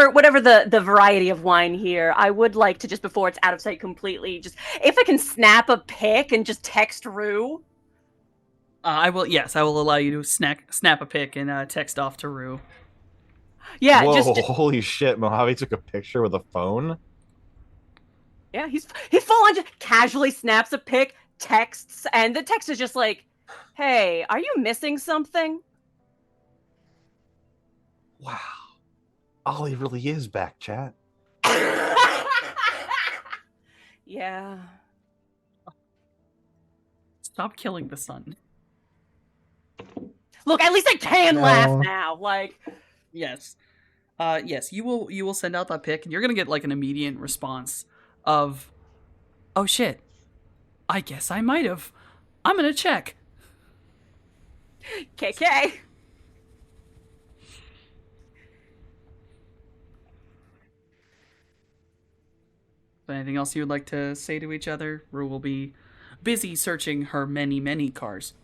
whatever the variety of wine here, I would like to just before it's out of sight completely, just if I can snap a pic and just text Rue. I will. Yes, I will allow you to snap a pic and text off to Rue. Yeah, Whoa, holy shit, Mojave took a picture with a phone? yeah, he's full on just casually snaps a pic, texts, and the text is just like, "Hey, are you missing something?" Wow. Ollie really is back, chat. Yeah. Stop killing the sun. Look, at least I can laugh now. Like, yes, yes, you will send out that pic, and you're gonna get like an immediate response of, "Oh shit, I guess I might have. I'm gonna check." KK. Anything else you would like to say to each other? Rue will be busy searching her many cars.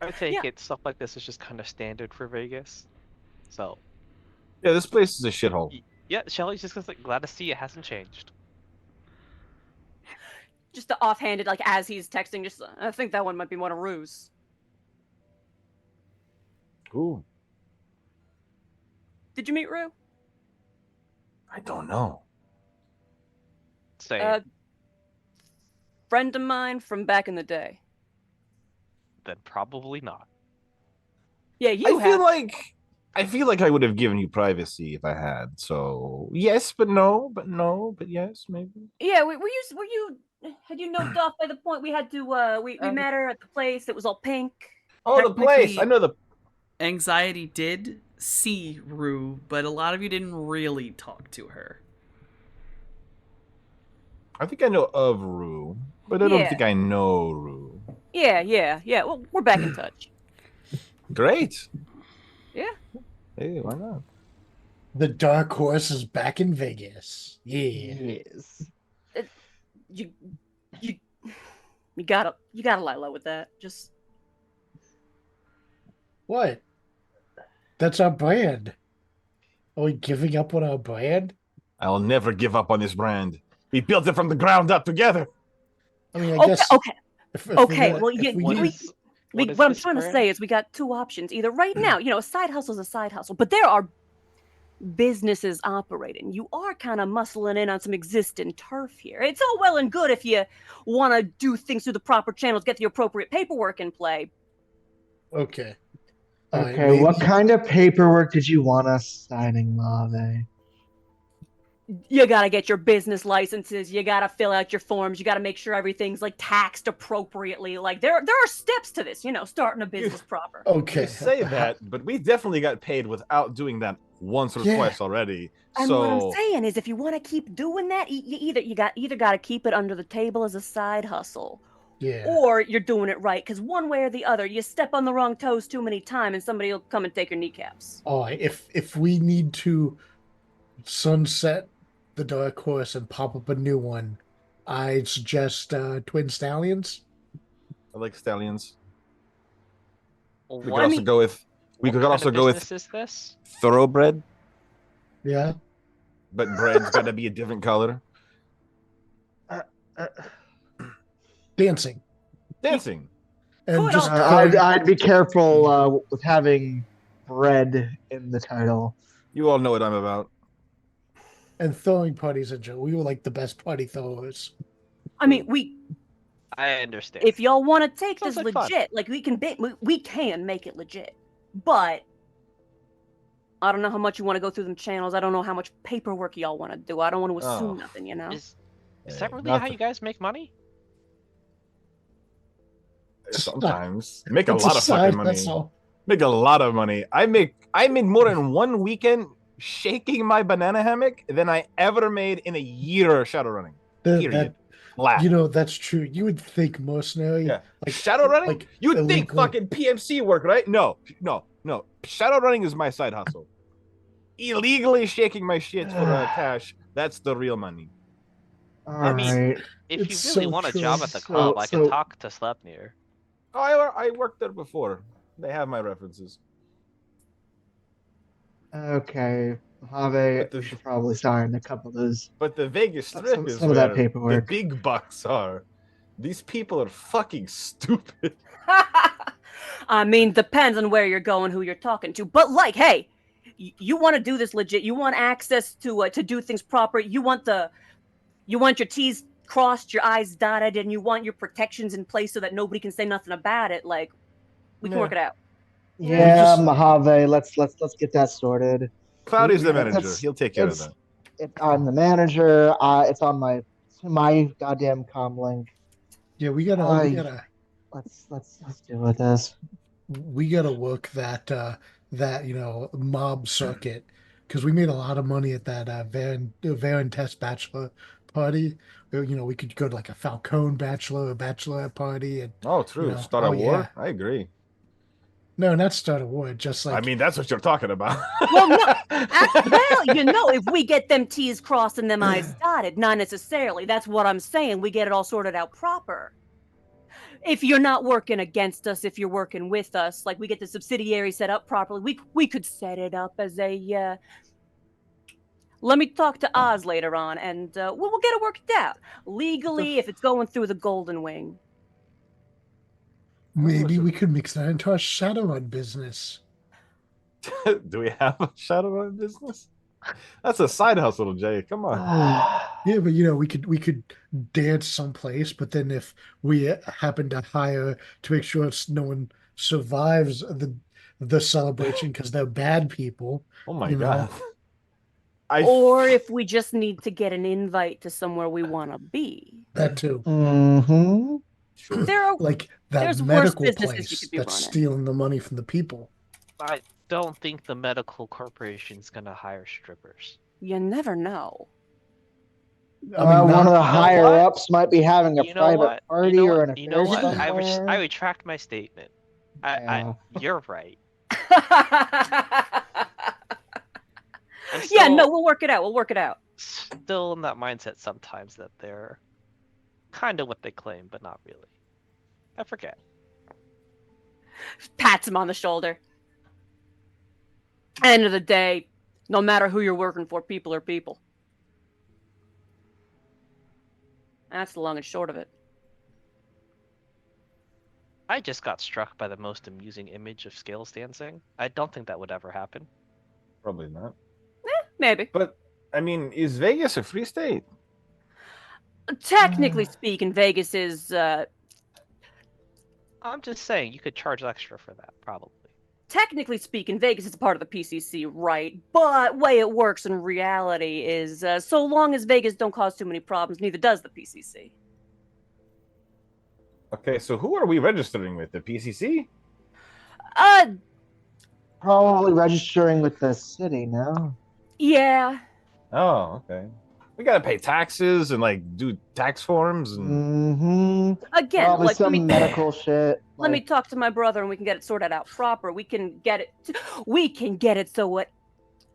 I take it stuff like this is just kind of standard for Vegas. So Yeah, this place is a shithole. yeah, Shelly's just like, glad to see it hasn't changed. Just the offhanded, like as he's texting, just I think that one might be one of Rue's. Ooh, Did you meet Rue? I don't know. Same. Friend of mine from back in the day. Then probably not. Yeah, you have. I feel like I would have given you privacy if I had. So yes, but no, but yes, maybe. Yeah, were you had you noped off by the point we had to we met her at the place? It was all pink. Oh, the place. I know the Anxiety did see Rue, but a lot of you didn't really talk to her. I think I know of Rue, but I don't think I know Rue. Yeah. Well, we're back in touch. Great. Yeah. Hey, why not? The Dark Horse is back in Vegas. Yeah. Yes. You gotta lie low with that. Just What? That's our brand. Are we giving up on our brand? I'll never give up on this brand. We built it from the ground up together. I mean, I guess. okay. Okay. Well, what I'm trying to say is we got two options. Either right now, a side hustle is a side hustle, but there are businesses operating. You are kind of muscling in on some existing turf here. It's all well and good if you want to do things through the proper channels, get the appropriate paperwork in play. Okay. Okay, what kind of paperwork did you want us signing, Mave? You gotta get your business licenses. You gotta fill out your forms. You gotta make sure everything's like taxed appropriately. Like there are steps to this. Starting a business proper. Okay. You say that, but we definitely got paid without doing that once or twice already. And what I'm saying is, if you want to keep doing that, you either got to keep it under the table as a side hustle, or you're doing it right. Because one way or the other, you step on the wrong toes too many times, and somebody will come and take your kneecaps. Oh, if we need to sunset the Dark Horse and pop up a new one, I'd suggest Twin Stallions. I like stallions. We could What? also go with. We could also go with. Is this? Thoroughbred. Yeah. But bread's got to be a different color. Dancing. And just I'd be careful with having bread in the title. You all know what I'm about. And throwing parties in general. We were like the best party throwers. I mean, I understand. If y'all want to take Sounds this like legit, fun. like we can make it legit, but I don't know how much you want to go through them channels. I don't know how much paperwork y'all want to do. I don't want to assume nothing, Is that really how you guys make money? Sometimes make a lot of fucking money. Make a lot of money. I made more in one weekend shaking my banana hammock than I ever made in a year of shadow running. Period. That's true. You would think mercenary. Yeah. Like shadow running? Like you would think fucking PMC work, right? No. Shadow running is my side hustle. Illegally shaking my shit for cash, that's the real money. I mean, if you really want a job at the club, I can talk to Sleipnir. Oh, I worked there before. They have my references. Okay. Mojave, But the- we should probably sign a couple of those. But the Vegas Strip Some is of that where paperwork. the big bucks are. These people are fucking stupid. I mean, depends on where you're going, who you're talking to. But like, hey, you want to do this legit. You want access to do things proper. You want your T's crossed, your I's dotted, and you want your protections in place so that nobody can say nothing about it. Like, we can work it out. Yeah, Mojave. Let's get that sorted. Cloudy's the Yeah, manager. He'll take care of it's- that. I'm the manager. It's on my goddamn comm link. Yeah, we gotta Let's deal with this. we gotta work that mob circuit because we made a lot of money at that Varen Test bachelor party. We could go to like a Falcone bachelorette party, and Oh, true. Start a war? I agree. no, not start a war. Just like I mean, that's what you're talking about. Well, no, if we get them T's crossed and them I's dotted, not necessarily. That's what I'm saying. We get it all sorted out proper. If you're not working against us, if you're working with us, like we get the subsidiary set up properly, we could set it up as a. Let me talk to Oz later on, and we'll get it worked out legally if it's going through the Golden Wing. maybe we could mix that into our Shadowrun business. Do we have a Shadowrun business? That's a side hustle, Jay. Come on. Yeah, but we could dance someplace, but then if we happen to hire to make sure no one survives the celebration because they're bad people. Oh my god. Or if we just need to get an invite to somewhere we want to be. That too. Mm-hmm. Sure. There are Like that there's worse medical businesses you place could be that's running. stealing the money from the people. I don't think the medical corporation's gonna hire strippers. You never know. I mean, One of the You know higher what? ups might be having a You know private what? party You know or what? an You know affair what? somewhere. I retract my statement. Yeah. You're right. I'm Yeah, still- no, we'll work it out. We'll work it out. Still in that mindset sometimes that they're kind of what they claim, but not really. I forget. Pats him on the shoulder. End of the day, no matter who you're working for, people are people. That's the long and short of it. I just got struck by the most amusing image of scales dancing. I don't think that would ever happen. Probably not. Maybe. But I mean, is Vegas a free state? Technically speaking, Vegas is I'm just saying you could charge extra for that, probably. technically speaking, Vegas is a part of the PCC, right? But way it works in reality is so long as Vegas don't cause too many problems, neither does the PCC. Okay, so who are we registering with? The PCC? Probably registering with the city now. Yeah. Oh, okay. We gotta pay taxes and like do tax forms and Mm-hmm. Again, Probably like some medical shit. let me talk to my brother and we can get it sorted out proper. We can get it so it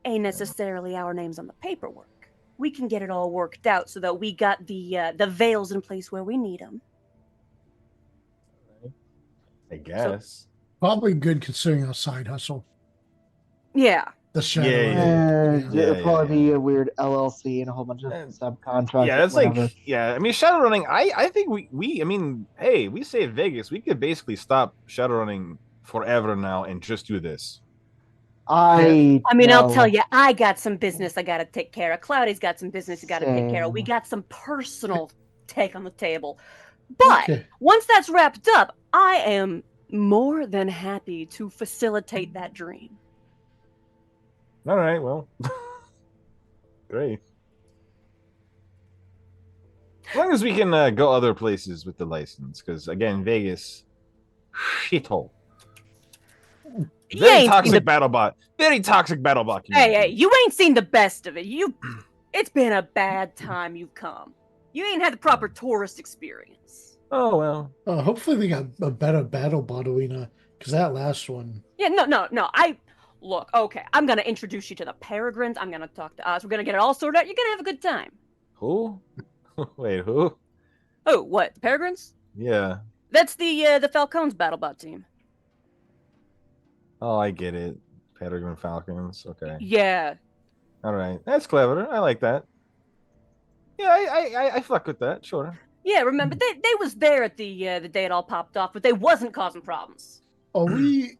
ain't necessarily our names on the paperwork. We can get it all worked out so that we got the veils in place where we need them. I guess. Probably good considering our side hustle. Yeah. The shadow. It'll probably be a weird LLC and a whole bunch of subcontractors. Yeah, it's whatever. like I mean Shadowrunning, I think we I mean, hey, we say Vegas, we could basically stop Shadowrunning forever now and just do this. I mean, I'll know. tell you, I got some business I got to take care of. Cloudy's got some business you got to take care of. We Same. got some personal take on the table. But Okay. once that's wrapped up, I am more than happy to facilitate that dream. All right, well. Great. As long as we can go other places with the license, because again, Vegas, shithole. You Very ain't seen toxic the- battle bot. Very toxic battle bot. Hey, you ain't seen the best of it. It's been a bad time you've come. You ain't had the proper tourist experience. Oh well. Hopefully we got a better battle bot arena because that last one. Yeah, no. Look, okay, I'm gonna introduce you to the Peregrines. I'm gonna talk to us. We're gonna get it all sorted out. You're gonna have a good time. Who? Wait, who? Oh, what? The Peregrines? Yeah. That's the Falcones BattleBot team. Oh, I get it. Peregrine Falcons. Okay. Yeah. All right, that's clever. I like that. Yeah, I fuck with that. Sure. Yeah, remember they was there at the day it all popped off, but they wasn't causing problems. Are we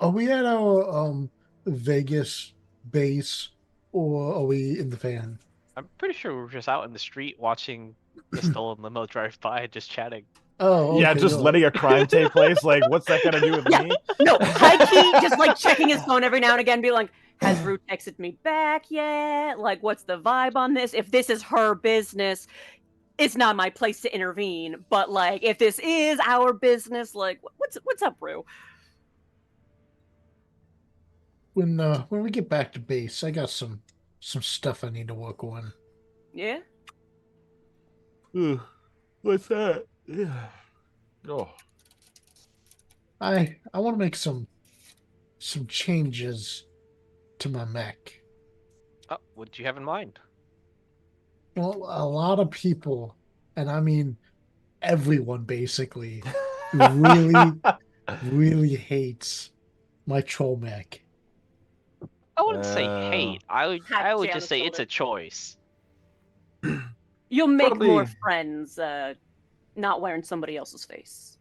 at our Vegas base, or are we in the van? I'm pretty sure we were just out in the street watching the stolen limo drive by and just chatting. Oh, Yeah, okay, just no. letting a crime take place. Like, what's that got to do with Yeah. me? No, high key, just like checking his phone every now and again, be like, has Rue texted me back yet? Like, what's the vibe on this? If this is her business, it's not my place to intervene. But like, if this is our business, like, what's up, Rue? When we get back to base, I got some stuff I need to work on. Yeah. Ugh, what's that? Yeah. Oh, I want to make some changes to my mech. Oh, what did you have in mind? Well, a lot of people, and I mean everyone basically, really hates my troll mech. I wouldn't say hate. I would Pat you on just the say it's shoulder. a choice. You'll make Probably- more friends not wearing somebody else's face.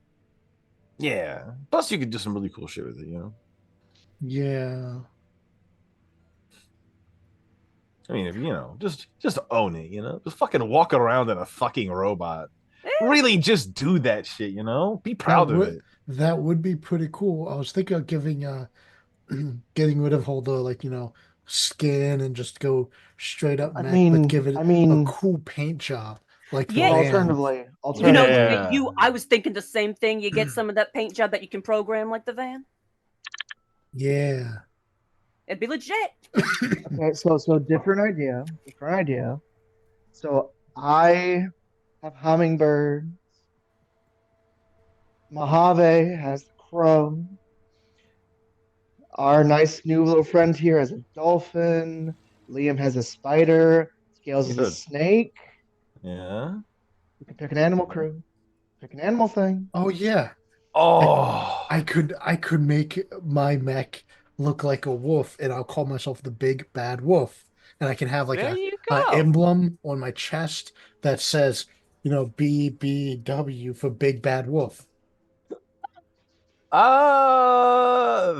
yeah. Plus, you could do some really cool shit with it. You know. Yeah. I mean, if just own it. You know, just fucking walk around in a fucking robot. Really, just do that shit. You know, be proud of it. That would be pretty cool. I was thinking of giving getting rid of all the skin and just go straight up mech, but give it a cool paint job. Like the Yeah. van. You know, Yeah. I was thinking the same thing. You get some of that paint job that you can program like the van. Yeah. It'd be legit. Okay, so different idea. So I have hummingbirds. Mojave has the crow. Our nice new little friend here has a dolphin. Liam has a spider. Scales is a Good. snake. Yeah. You can pick an animal crew. Pick an animal thing. Oh yeah. Oh. I could make my mech look like a wolf, and I'll call myself the Big Bad Wolf, and I can have like There a you go. emblem on my chest that says, BBW for Big Bad Wolf.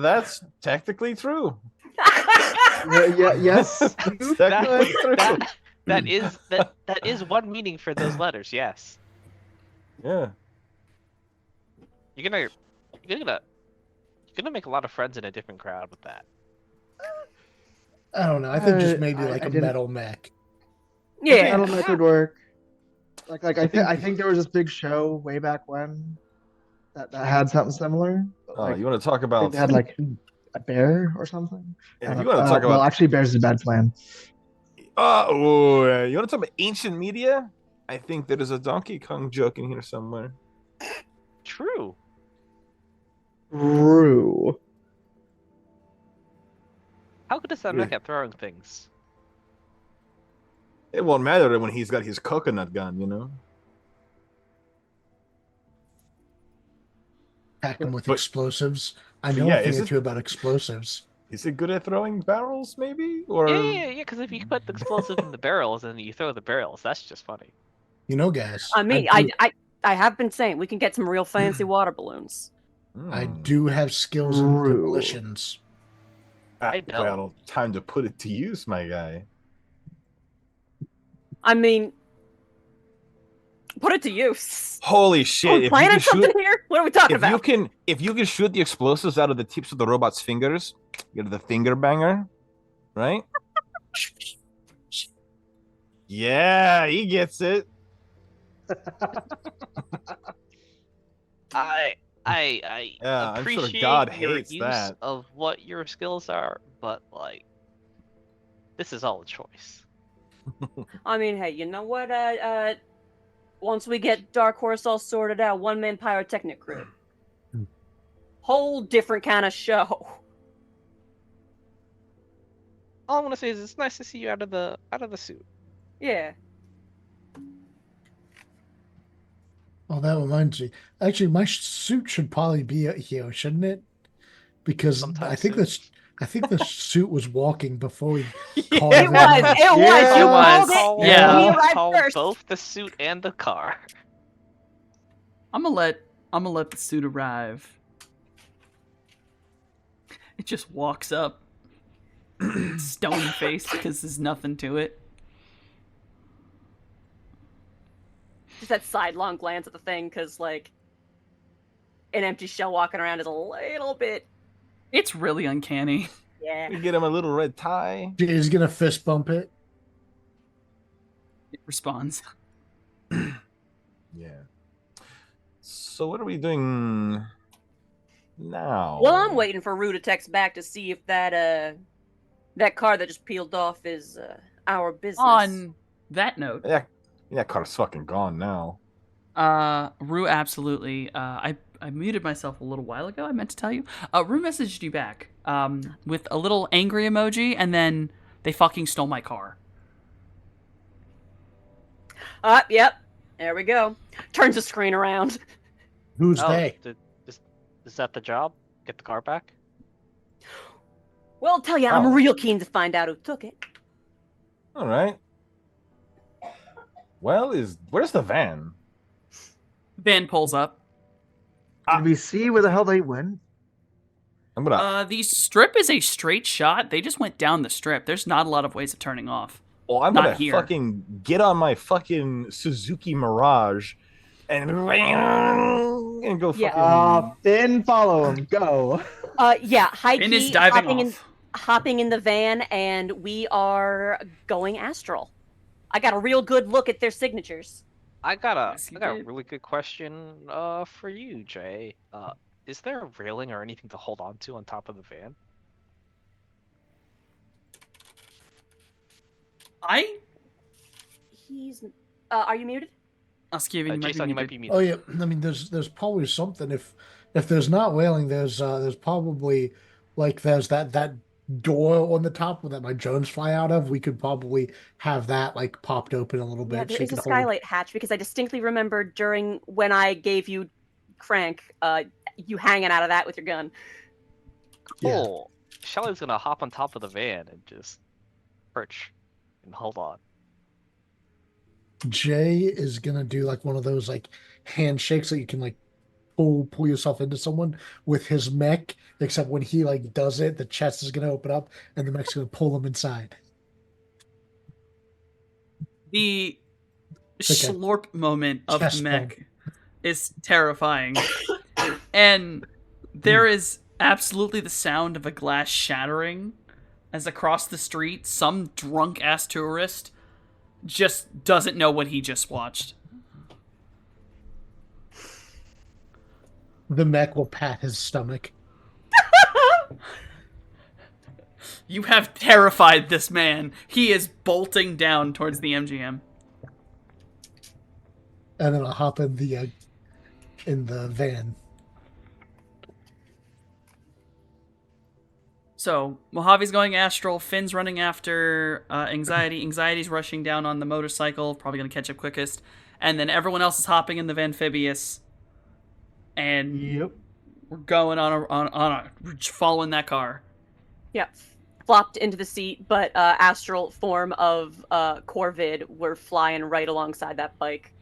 That's technically true. Yes. That's technically true. that is one meaning for those letters. Yes, Yeah. you're gonna make a lot of friends in a different crowd with that. I don't know. I think just maybe I like a didn't- metal mech. Yeah. Metal mech would work. I think there was this big show way back when that had something similar. You want to talk I about? think they had like a bear or something. Yeah, if you want to talk well, about? actually, bears is a bad plan. You want to talk about ancient media? I think there is a Donkey Kong joke in here somewhere. True. True. How good is that Yeah. mech at throwing things? It won't matter when he's got his coconut gun, you know. Pack them with But- explosives. I but know yeah, a thing is or it- two about explosives. Is it good at throwing barrels, maybe? Or Yeah. Because if you put the explosive in the barrels and you throw the barrels, that's just funny. Guys. I mean, I have been saying we can get some real fancy water balloons. I Hmm. do have skills in True. demolitions. I know. Well, time to put it to use, my guy. I mean, put it to use. Holy shit! Are we If you planning can something shoot, here? What are we talking if you about? can shoot the explosives out of the tips of the robot's fingers, you're the finger banger, right? Yeah, he gets it. I Yeah, I'm sure appreciate God your hates use that. of what your skills are, but like, this is all a choice. I mean, hey, you know what? Once we get Dark Horse all sorted out, one-man pyrotechnic crew. Whole different kind of show. All I want to say is it's nice to see you out of the suit. Yeah. Oh, that reminds me. Actually, my suit should probably be here, shouldn't it? Because Sometime I think soon. I think the suit was walking before we It called was. everyone else. It was. Yeah, You it called was. it. Yeah. We arrived Call first. both the suit and the car. I'm gonna let the suit arrive. It just walks up, stone faced because there's nothing to it. Just that sidelong glance at the thing, because like an empty shell walking around is a little bit. It's really uncanny. Yeah. We get him a little red tie. He's gonna fist bump it. It responds. Yeah. So what are we doing now? Well, I'm waiting for Rue to text back to see if that car that just peeled off is our business. On that note, Yeah, that car's fucking gone now. Rue absolutely. I muted myself a little while ago. I meant to tell you. Rue messaged you back with a little angry emoji, and then they fucking stole my car. Yep. There we go. Turns the screen around. Who's Oh, they? is that the job? Get the car back? Well, I'll tell you, I'm Oh. real keen to find out who took it. All right. Well, where's the van? Van pulls up. Did we see where the hell they went? I'm gonna. The strip is a straight shot. They just went down the strip. There's not a lot of ways of turning off. Well, I'm not gonna here. fucking get on my fucking Suzuki Mirage and go fucking. Yeah. Then follow him. Go. Yeah, high Finn key, is diving hopping in the van, and we are going astral. I got a real good look at their signatures. I got Yes, you a did. really good question for you, Jay. Is there a railing or anything to hold on to on top of the van? He's. Are you muted? Oscavian, Jason, you might be muted. Oh yeah, I mean, there's probably something. If there's not railing, there's probably like there's that door on the top that my drones fly out of. We could probably have that like popped open a little bit. Yeah, there so you is a could hold- skylight hatch because I distinctly remember during when I gave you Crank, you hanging out of that with your gun. Yeah. Cool. Shelly's gonna hop on top of the van and just perch and hold on. Jay is gonna do like one of those like handshakes that you can like pull yourself into someone with his mech, except when he like does it, the chest is gonna open up and the mech's gonna pull him inside. The Like a slurp moment of chest mech is terrifying. And there is absolutely the sound of a glass shattering as across the street some drunk ass tourist just doesn't know what he just watched. The mech will pat his stomach. You have terrified this man. He is bolting down towards the MGM. And then I'll hop in the van. So, Mojave's going astral, Finn's running after Anxiety, Anxiety's rushing down on the motorcycle, probably going to catch up quickest, and then everyone else is hopping in the Vanphibious, and Yep. we're going we're following that car. Yeah, flopped into the seat, but astral form of Corvid were flying right alongside that bike.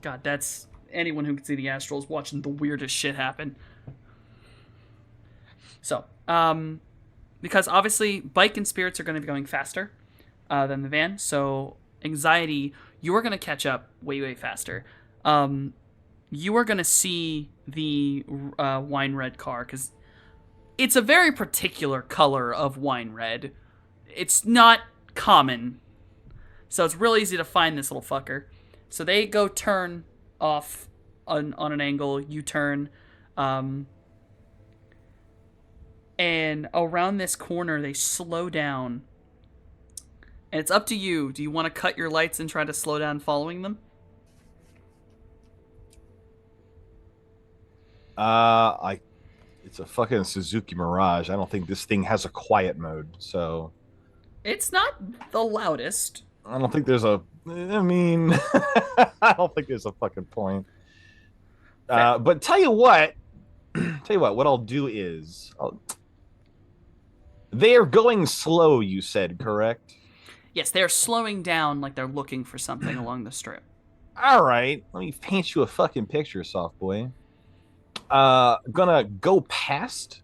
God, that's anyone who can see the astrals watching the weirdest shit happen. So, because obviously bike and spirits are going to be going faster than the van, so Anxiety, you are going to catch up way faster. You are going to see the wine red car because it's a very particular color of wine red. It's not common, so it's real easy to find this little fucker. So they go turn off on an angle, U-turn, and around this corner they slow down. And it's up to you. Do you want to cut your lights and try to slow down following them? It's a fucking Suzuki Mirage. I don't think this thing has a quiet mode, so It's not the loudest. I don't think there's a. I mean, I don't think there's a fucking point. But tell you what, what I'll do is, They are going slow, you said, correct? Yes, they're slowing down like they're looking for something along the strip. All right, let me paint you a fucking picture, soft boy. Gonna go past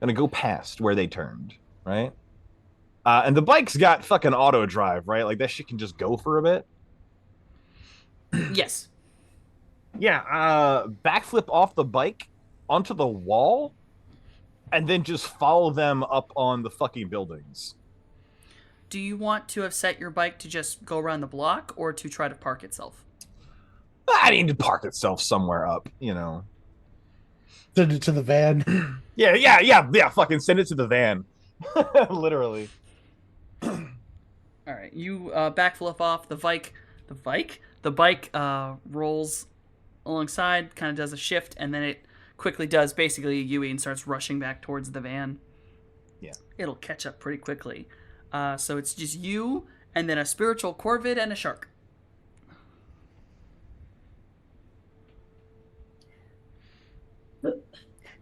where they turned, right? And the bike's got fucking auto drive, right? Like that shit can just go for a bit. Yes. Yeah, backflip off the bike onto the wall and then just follow them up on the fucking buildings. Do you want to have set your bike to just go around the block or to try to park itself? I need to park itself somewhere up, you know. Send it to the van. Yeah. Fucking send it to the van. Literally. All right, you backflip off the bike. The bike rolls alongside, kind of does a shift, and then it quickly does basically a Yui and starts rushing back towards the van. Yeah, it'll catch up pretty quickly. So it's just you, and then a spiritual corvid and a shark.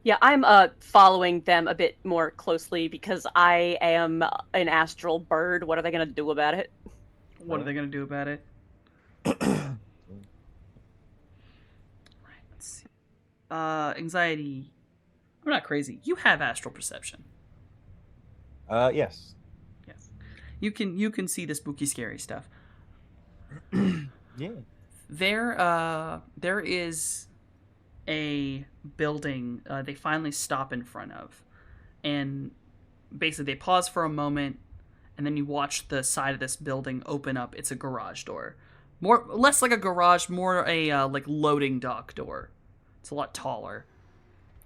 Yeah, I'm following them a bit more closely because I am an astral bird. What are they gonna do about it? What are they gonna do about it? Right, let's see. Anxiety. I'm not crazy. You have astral perception. Yes. Yes. You can see the spooky, scary stuff. Yeah. There is a building they finally stop in front of, and basically they pause for a moment, and then you watch the side of this building open up. It's a garage door, less like a garage, more a like loading dock door. It's a lot taller.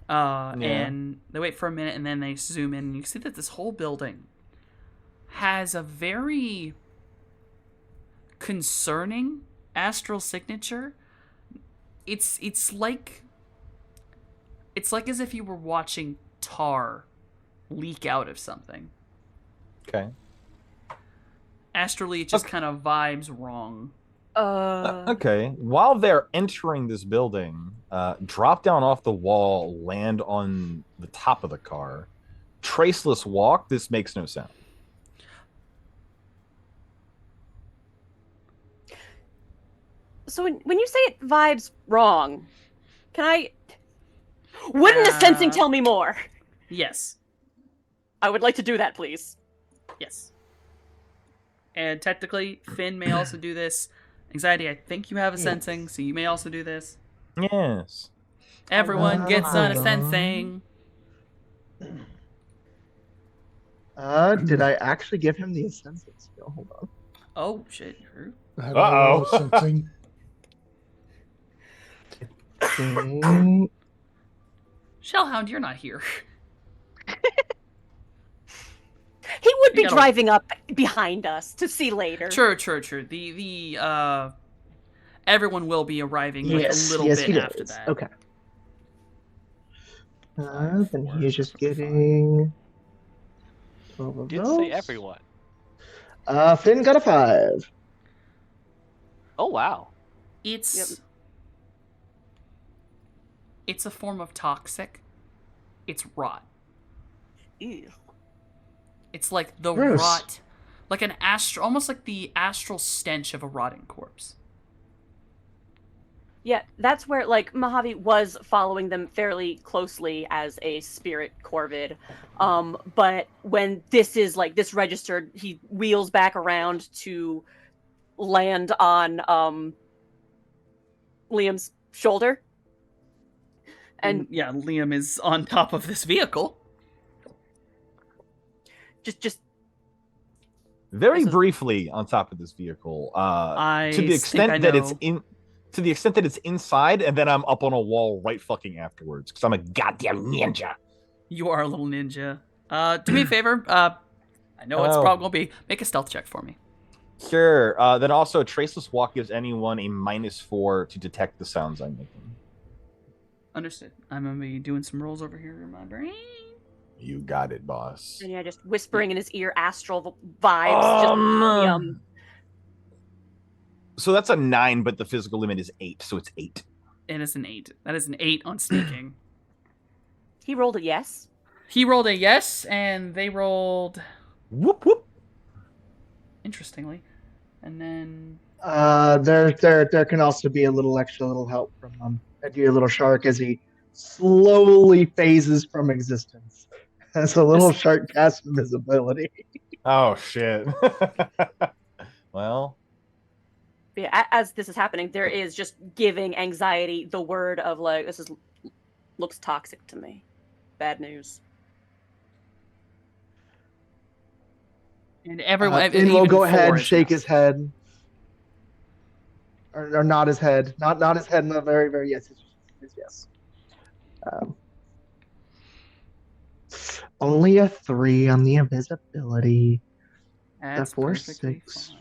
And they wait for a minute, and then they zoom in, and you see that this whole building has a very concerning astral signature. It's like as if you were watching tar leak out of something. Okay. Astrally, it just kind of vibes wrong. Okay. While they're entering this building, drop down off the wall, land on the top of the car. Traceless walk. This makes no sound. So when you say it vibes wrong, wouldn't the sensing tell me more? Yes. I would like to do that, please. Yes. And technically, Finn may also do this. Anxiety, I think you have a sensing, so you may also do this. Yes. Everyone gets on a sensing. Did I actually give him the sensing skill? Hold on. Oh, shit. Uh-oh. Something. Shellhound, you're not here. He would be driving up behind us to see later. True. The everyone will be arriving like a little bit after that. Okay. Then he's just getting 12 of Did those. say everyone. Finn got a 5. Oh wow. It's a form of toxic. It's rot. Ew. It's like the Gross. rot, like an astral, almost like the astral stench of a rotting corpse. Yeah, that's where, like, Mojave was following them fairly closely as a spirit corvid. But when this registered, he wheels back around to land on Liam's shoulder. And yeah, Liam is on top of this vehicle. Just very briefly on top of this vehicle. To the extent that it's inside, and then I'm up on a wall right fucking afterwards because I'm a goddamn ninja. You are a little ninja. Do me a favor. I know it's probably gonna be. Make a stealth check for me. Sure. Then also, Traceless Walk gives anyone a -4 to detect the sounds I'm making. Understood. I'm gonna be doing some rolls over here in my brain. You got it, boss. And yeah, just whispering in his ear astral vibes. So that's a 9, but the physical limit is 8, so it's 8. It is an 8. That is an 8 on sneaking. He rolled a yes. He rolled a yes, and they rolled Whoop whoop. interestingly, and then There can also be a little extra little help from dear little shark as he slowly phases from existence. As a little shark casts invisibility. Oh shit. Well, Yeah, as this is happening, there is just giving anxiety the word of like, this is looks toxic to me. Bad news. and everyone. And even will go four ahead, is shake enough. his head, or nod his head, not his head, not very, very yes, yes. Only a 3 on the invisibility. That's a 4, perfectly 6. fine.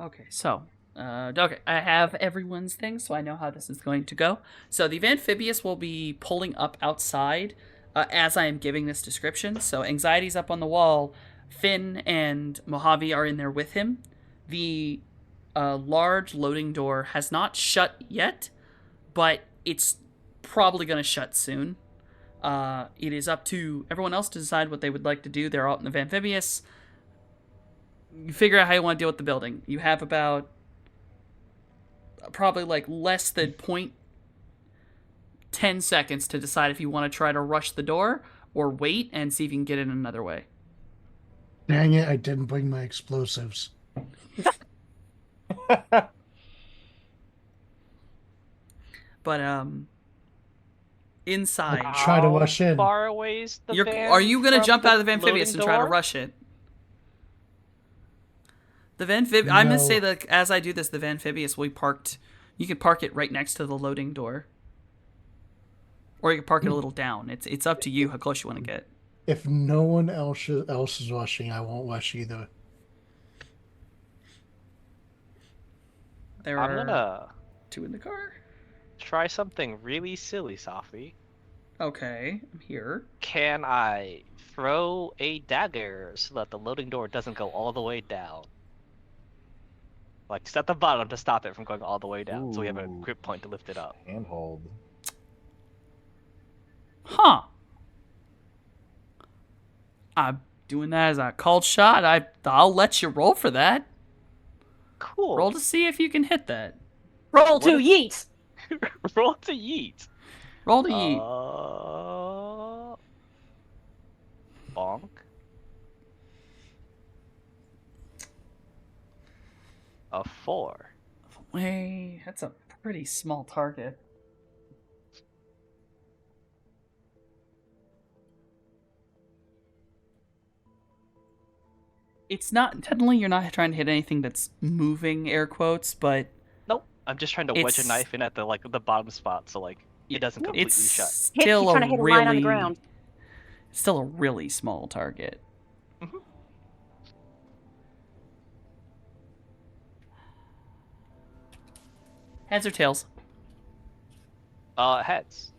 Okay, so okay, I have everyone's thing, so I know how this is going to go. So the amphibious will be pulling up outside as I am giving this description. So anxiety's up on the wall. Finn and Mojave are in there with him. The large loading door has not shut yet, but it's probably going to shut soon. It is up to everyone else to decide what they would like to do. They're out in the amphibious. You figure out how you want to deal with the building. You have about probably like less than 0.10 seconds to decide if you want to try to rush the door or wait and see if you can get in another way. Dang it, I didn't bring my explosives. But inside, Try to rush in. How far away is the van are you gonna from jump out of the loading amphibious and try to door? rush it? The I'm gonna No. say that as I do this, the amphibious will be parked. You can park it right next to the loading door, or you can park it a little down. It's up to you how close you want to get. If no one else is rushing, I won't rush either. There I'm are gonna 2 in the car. try something really silly, Safi. Okay, I'm here. Can I throw a dagger so that the loading door doesn't go all the way down? Like, just at the bottom to stop it from going all the way down, so we have a Ooh. grip point to lift it up. Handhold. Huh. I'm doing that as a called shot. I'll let you roll for that. Cool. Roll to see if you can hit that. Roll What to if- yeet. Roll to yeet. Roll to yeet. Bonk. A 4. Hey, that's a pretty small target. It's not technically you're not trying to hit anything that's moving, air quotes, but Nope. I'm just trying to wedge a It's- knife in at the the bottom spot, so like it doesn't completely it's shut. still He's trying to hit a line on the ground. still a really small target. Mhm. Heads or tails? Heads.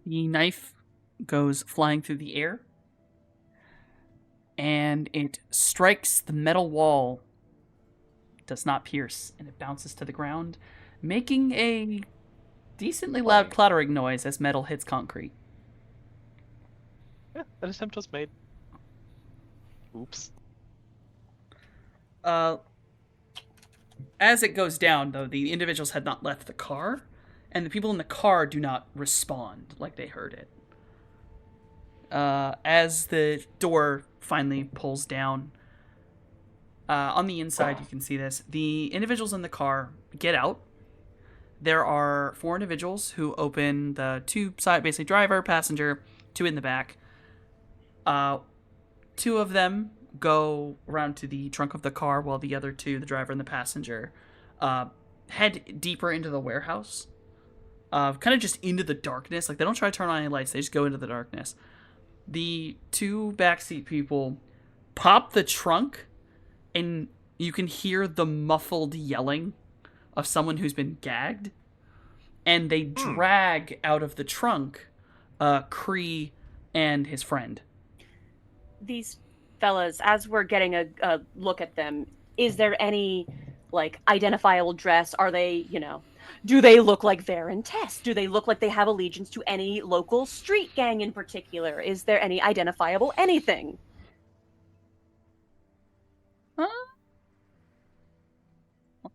The knife goes flying through the air, and it strikes the metal wall. It does not pierce, and it bounces to the ground, making a decently loud clattering noise as metal hits concrete. Yeah, an attempt was made. Oops. As it goes down, though, the individuals had not left the car, and the people in the car do not respond like they heard it. As the door finally pulls down, on the inside, you can see this. The individuals in the car get out. There are 4 individuals who open the 2 side, basically driver, passenger, 2 in the back. 2 of them go around to the trunk of the car, while the other 2, the driver and the passenger, head deeper into the warehouse. Kind of just into the darkness. Like, they don't try to turn on any lights. They just go into the darkness. The 2 backseat people pop the trunk, and you can hear the muffled yelling of someone who's been gagged. And they drag out of the trunk Kree and his friend. These fellas, as we're getting a look at them, is there any like identifiable dress? Are they, do they look like Varen Tess? Do they look like they have allegiance to any local street gang in particular? Is there any identifiable anything?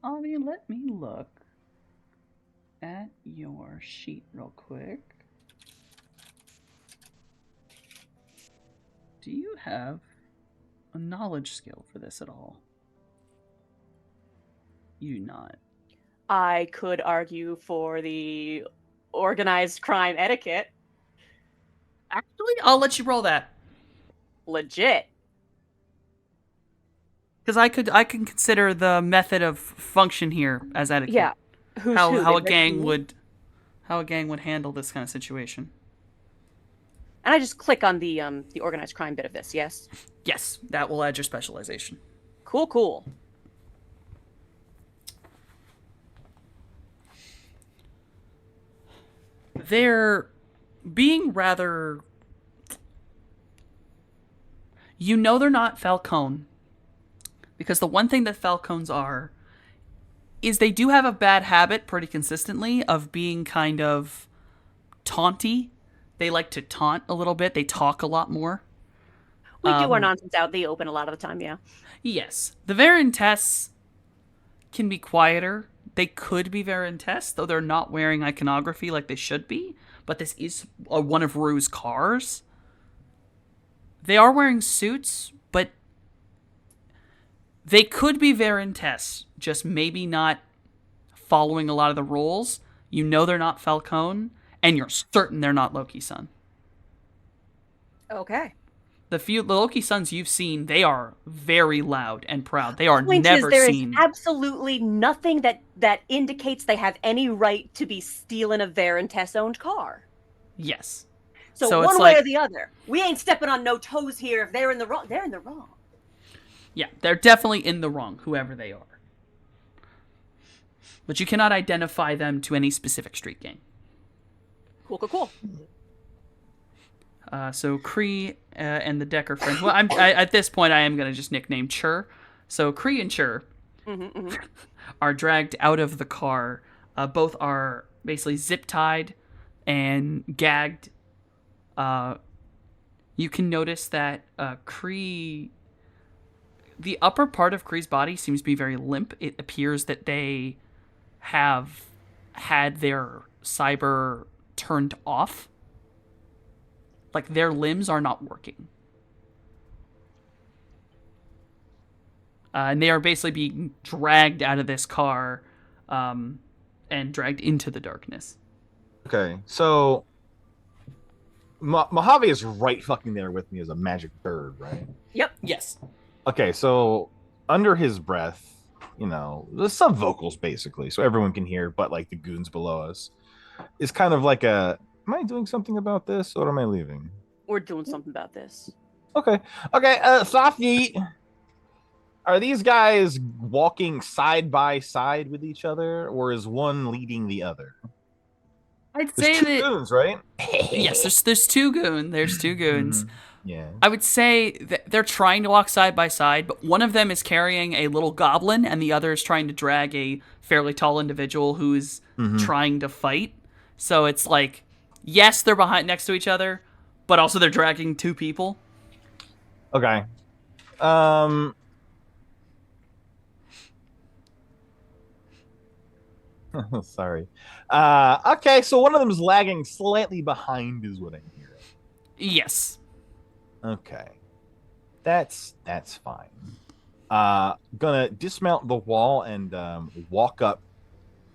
Avi, let me look at your sheet real quick. Do you have a knowledge skill for this at all? You do not. I could argue for the organized crime etiquette. Actually, I'll let you roll that. Legit. Because I can consider the method of function here as etiquette. Yeah. Who's how who? a gang would handle this kind of situation. And I just click on the organized crime bit of this, yes? Yes, that will add your specialization. Cool. They're being rather... they're not Falcone. Because the one thing that Falcones are is they do have a bad habit pretty consistently of being kind of taunty. They like to taunt a little bit. They talk a lot more. We do our nonsense out the open a lot of the time, yeah. Yes. The Varen Tess can be quieter. They could be Varen Tess, though they're not wearing iconography like they should be. But this is one of Rue's cars. They are wearing suits, but they could be Varen Tess, just maybe not following a lot of the rules. They're not Falcone, and you're certain they're not Loki's son. Okay. The Loki sons you've seen, they are very loud and proud. They are Point never is, there seen. is absolutely nothing that indicates they have any right to be stealing a Varen Tess-owned car. Yes. So it's one way or the other. We ain't stepping on no toes here. If they're in the wrong, they're in the wrong. Yeah, they're definitely in the wrong, whoever they are. But you cannot identify them to any specific street gang. Cool. So Kree and the Decker friend. Well, at this point, I am going to just nickname Chur. So Kree and Chur are dragged out of the car. Both are basically zip-tied and gagged. You can notice that Kree... The upper part of Kree's body seems to be very limp. It appears that they have had their cyber turned off. Like, their limbs are not working. And they are basically being dragged out of this car and dragged into the darkness. Okay, so Mojave is right fucking there with me as a magic bird, right? Yep. Yes. Okay, so under his breath, the sub vocals basically, so everyone can hear, but like the goons below us, is kind of like am I doing something about this or am I leaving? We're doing something about this. Okay, Safyi, are these guys walking side by side with each other, or is one leading the other? I'd There's say two that goons, right? yes, there's two goons. There's two goons. Yeah. I would say that they're trying to walk side by side, but one of them is carrying a little goblin, and the other is trying to drag a fairly tall individual who is trying to fight. So it's like, yes, they're next to each other, but also they're dragging two people. Okay. Sorry. Okay, so one of them is lagging slightly behind, is what I'm hearing. Yes. Okay. That's fine. Gonna dismount the wall and walk up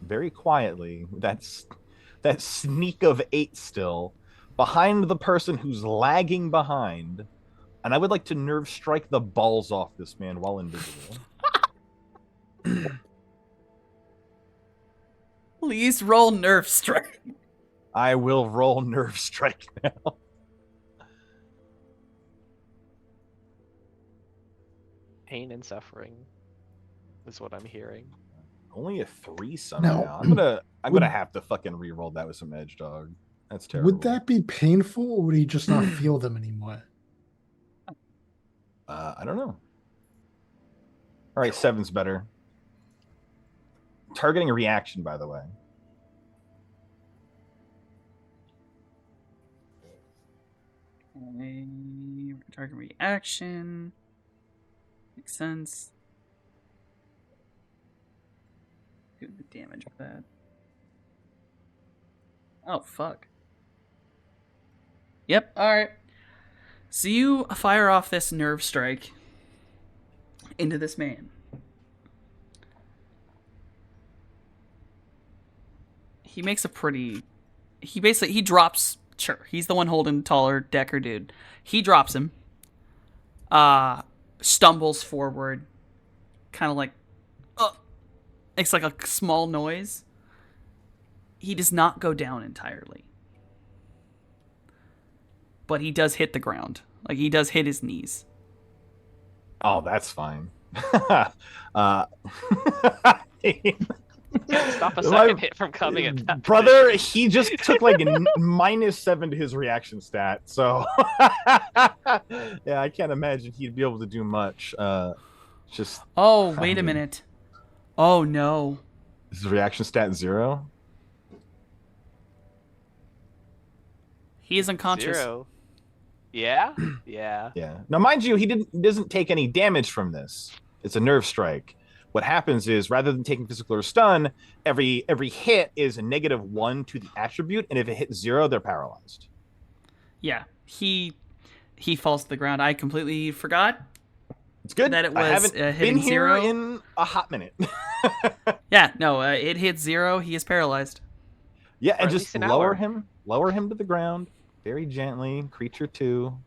very quietly. That sneak of 8 still behind the person who's lagging behind, and I would like to nerve strike the balls off this man while invisible. Please roll nerve strike. I will roll nerve strike now. Pain and suffering is what I'm hearing. Only a 3 somehow. I'm gonna have to fucking re-roll that with some edge, dog. That's terrible. Would that be painful, or would he just not feel them anymore? I don't know. All right, 7's better. Targeting a reaction, by the way. Okay, target reaction. Makes sense. Do the damage with that. Oh, fuck. Yep, alright. So you fire off this nerve strike into this man. He makes a pretty... He drops... Sure, he's the one holding the taller Decker dude. He drops him. Stumbles forward. Kind of like... Makes like a small noise. He does not go down entirely. But he does hit the ground. Like, he does hit his knees. Oh, that's fine. Stop a second hit from coming at that. Brother, he just took like a -7 to his reaction stat. So, yeah, I can't imagine he'd be able to do much. Just. Oh, wait a minute. Oh, no. Is his reaction stat 0? He is unconscious. 0. Yeah? Yeah. Yeah. Now, mind you, he doesn't take any damage from this. It's a nerve strike. What happens is, rather than taking physical or stun, every hit is a -1 to the attribute, and if it hits 0, they're paralyzed. Yeah, he falls to the ground. I completely forgot. It's good That it was I haven't hitting been here 0 in a hot minute. Yeah, no, it hits 0. He is paralyzed. Yeah, and at just least an lower hour. him to the ground very gently. Creature 2.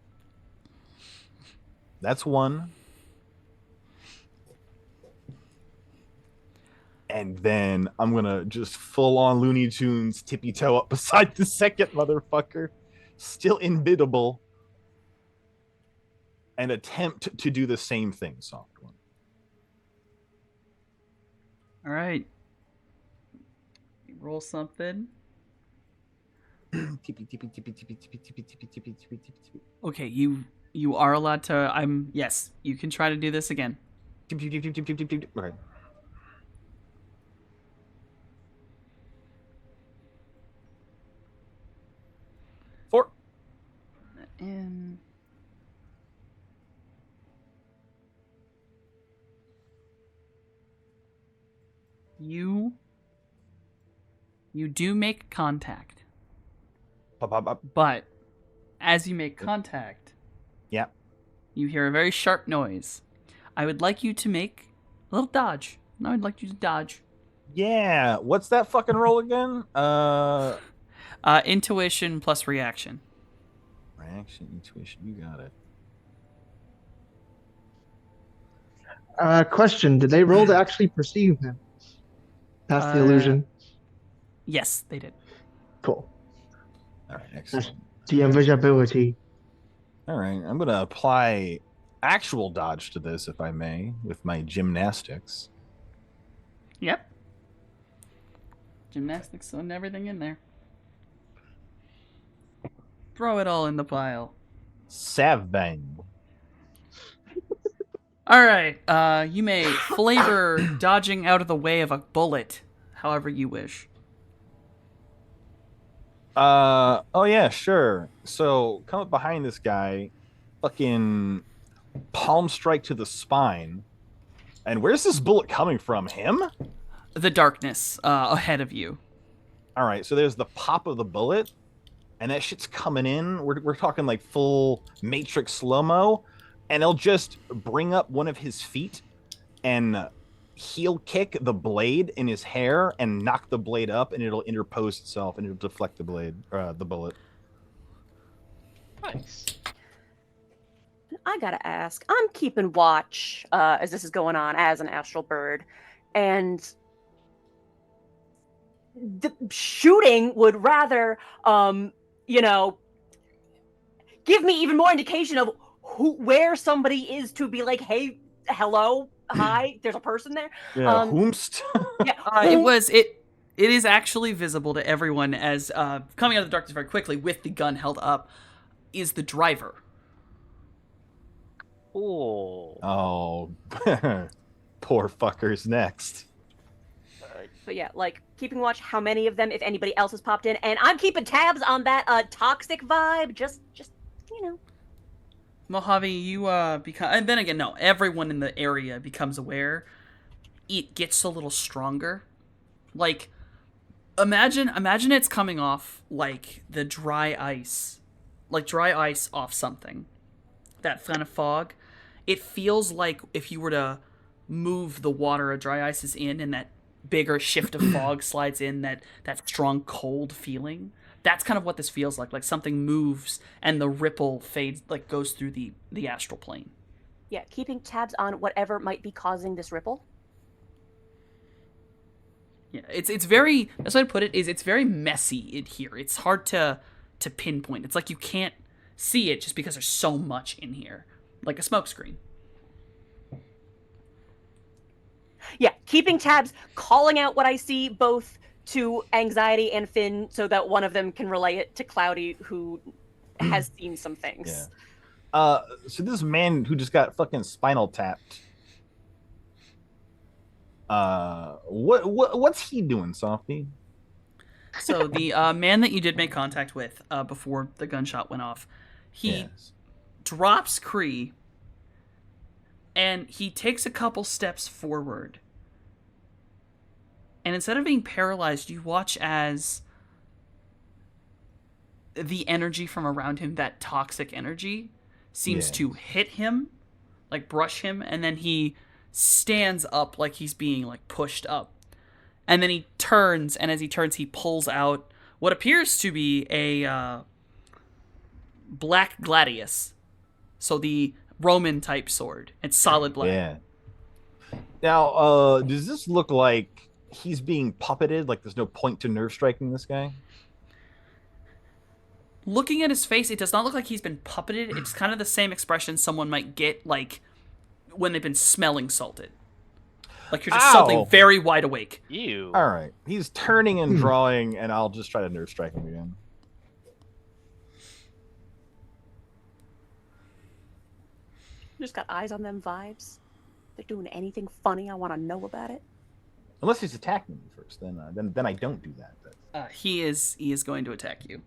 That's 1. And then I'm gonna just full on Looney Tunes tippy toe up beside the second motherfucker, still inbiddable, and attempt to do the same thing. Soft one. All right. Roll something. Tippy tippy tippy tippy tippy tippy tippy tippy tippy tippy. Okay, you are allowed to. Yes, you can try to do this again. Okay. Four. And you do make contact, Pop, pop, pop. but as you make contact, Yeah. you hear a very sharp noise. I would like you to make a little dodge. I would like you to dodge. Yeah. What's that fucking roll again? Intuition plus reaction. Reaction, intuition. You got it. Question: did they roll to actually perceive him past the illusion? Yes, they did. Cool. All right. Excellent. The invisibility. All right. I'm gonna apply actual dodge to this, if I may, with my gymnastics. Yep. Gymnastics and everything in there. Throw it all in the pile. Savbang. All right. You may flavor dodging out of the way of a bullet, however you wish. Oh yeah, sure. So come up behind this guy, fucking palm strike to the spine. And where's this bullet coming from? Him? The darkness ahead of you. All right, so there's the pop of the bullet, and that shit's coming in. We're talking like full Matrix slow-mo, and it'll just bring up one of his feet and heel kick the blade in his hair and knock the blade up, and it'll interpose itself and it'll deflect the blade, the bullet. Nice. I gotta ask. I'm keeping watch as this is going on as an astral bird, and the shooting would rather, give me even more indication of where somebody is to be like, hey, hello, hi, there's a person there. Yeah, whomst. Yeah, it is actually visible to everyone as coming out of the darkness very quickly with the gun held up is the driver. Ooh. Oh, poor fucker's next. But yeah, like keeping watch how many of them, if anybody else has popped in, and I'm keeping tabs on that toxic vibe. Just you know. Mojave, you become, and then again, no, everyone in the area becomes aware. It gets a little stronger. Like, imagine it's coming off like the dry ice off something. That kind of fog. It feels like if you were to move the water a dry ice is in, and that bigger shift of fog slides in, that strong cold feeling. That's kind of what this feels like something moves and the ripple fades, like goes through the astral plane. Yeah, keeping tabs on whatever might be causing this ripple. Yeah, it's very, that's what I'd put it, is it's very messy in here. It's hard to pinpoint. It's like you can't see it just because there's so much in here. Like a smoke screen. Yeah, keeping tabs, calling out what I see both to Anxiety and Finn so that one of them can relay it to Cloudy, who has seen some things. Yeah. So this man who just got fucking spinal tapped. What's he doing, Softy? So the man that you did make contact with before the gunshot went off, he drops Kree, and he takes a couple steps forward. And instead of being paralyzed, you watch as the energy from around him, that toxic energy, seems to hit him, like brush him, and then he stands up like he's being like pushed up. And then he turns, and as he turns, he pulls out what appears to be a black gladius. So the Roman type sword. It's solid black. Yeah. Now, does this look like he's being puppeted? Like there's no point to nerve striking this guy? Looking at his face, it does not look like he's been puppeted. It's kind of the same expression someone might get like when they've been smelling salted. Like you're just suddenly very wide awake. Ew. All right. He's turning and drawing, and I'll just try to nerve strike him again. Just got eyes on them vibes. They're doing anything funny, I want to know about it. Unless he's attacking me first, then I don't do that. But... He is going to attack you.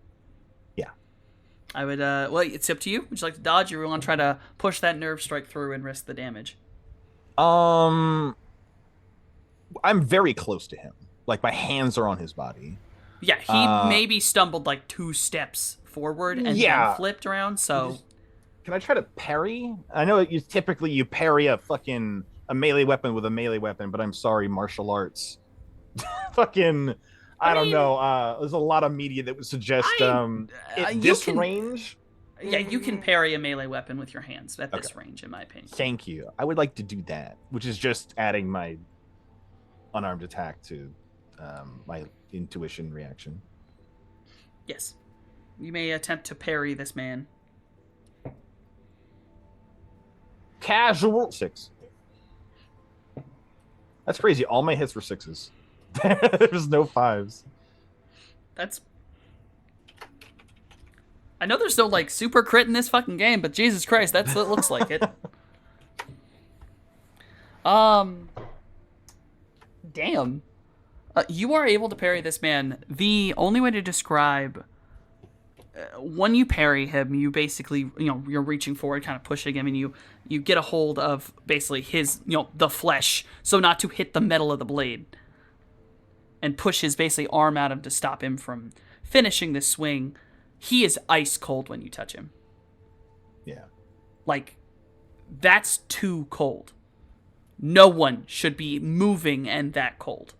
Yeah. I would. Well, it's up to you. Would you like to dodge, or you want to try to push that nerve strike through and risk the damage? I'm very close to him. Like my hands are on his body. Yeah, he maybe stumbled like 2 steps forward and then flipped around. So, can I try to parry? I know you typically parry a melee weapon with a melee weapon, but I'm sorry, martial arts. Fucking, I don't know. There's a lot of media that would suggest at this range. Yeah, you can parry a melee weapon with your hands at this range, in my opinion. Thank you. I would like to do that, which is just adding my unarmed attack to my intuition reaction. Yes. You may attempt to parry this man. Casual 6. That's crazy. All my hits were 6s. There's no 5s. That's... I know there's no, like, super crit in this fucking game, but Jesus Christ, that's what it looks like it. Damn. You are able to parry this man. The only way to describe... when you parry him, you basically, you're reaching forward, kind of pushing him, and you get a hold of basically his, the flesh, so not to hit the metal of the blade. And push his basically arm at him to stop him from finishing this swing. He is ice cold when you touch him. Yeah. Like, that's too cold. No one should be moving and that cold.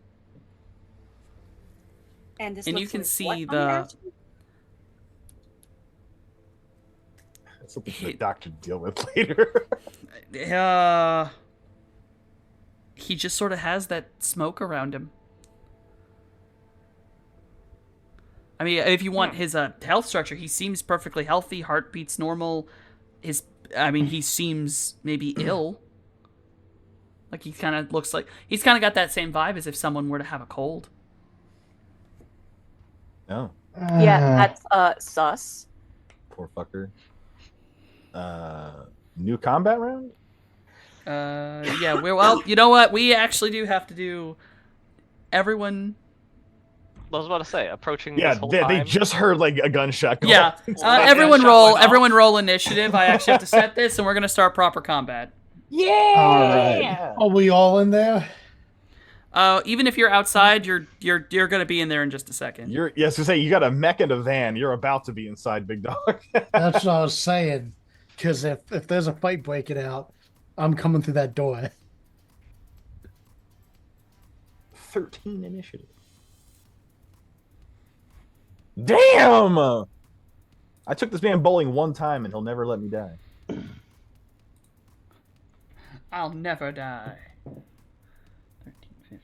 And this and looks you can like see what the... That's something for the doctor to deal with later. He just sort of has that smoke around him. I mean, if you want his health structure, he seems perfectly healthy. Heart beats normal. He seems maybe ill. Like he kind of looks like he's kind of got that same vibe as if someone were to have a cold. Oh, Yeah, that's sus. poor fucker. New combat round? Yeah, well, you know what? We actually do have to do everyone. I was about to say, approaching Yeah, this whole they time. just heard like a gunshot go Yeah, off. Well, everyone gunshot roll. went off. Everyone roll initiative. I actually have to set this, and we're gonna start proper combat. Yeah. All right. Are we all in there? Even if you're outside, you're gonna be in there in just a second. You're yes to say you got a mech and a van. You're about to be inside, big dog. That's what I was saying. Because if there's a fight breaking out, I'm coming through that door. 13 initiative. Damn! I took this man bowling one time and he'll never let me die. I'll never die. 13, 15.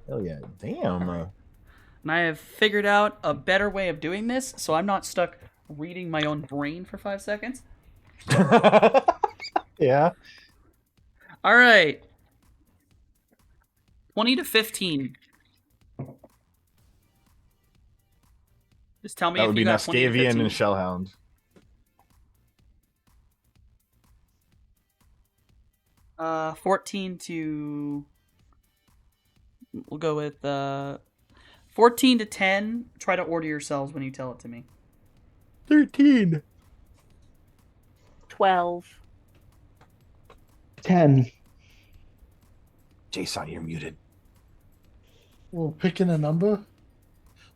Hell yeah. Damn. And I have figured out a better way of doing this, so I'm not stuck reading my own brain for 5 seconds. Yeah. All right. 20 to 15. Just tell me That if would be you got 20 to Naskavian 15. and Shellhound. Uh, 14 to. We'll go with 14 to 10. Try to order yourselves when you tell it to me. 13. 12. 10. Jason, you're muted. We're picking a number.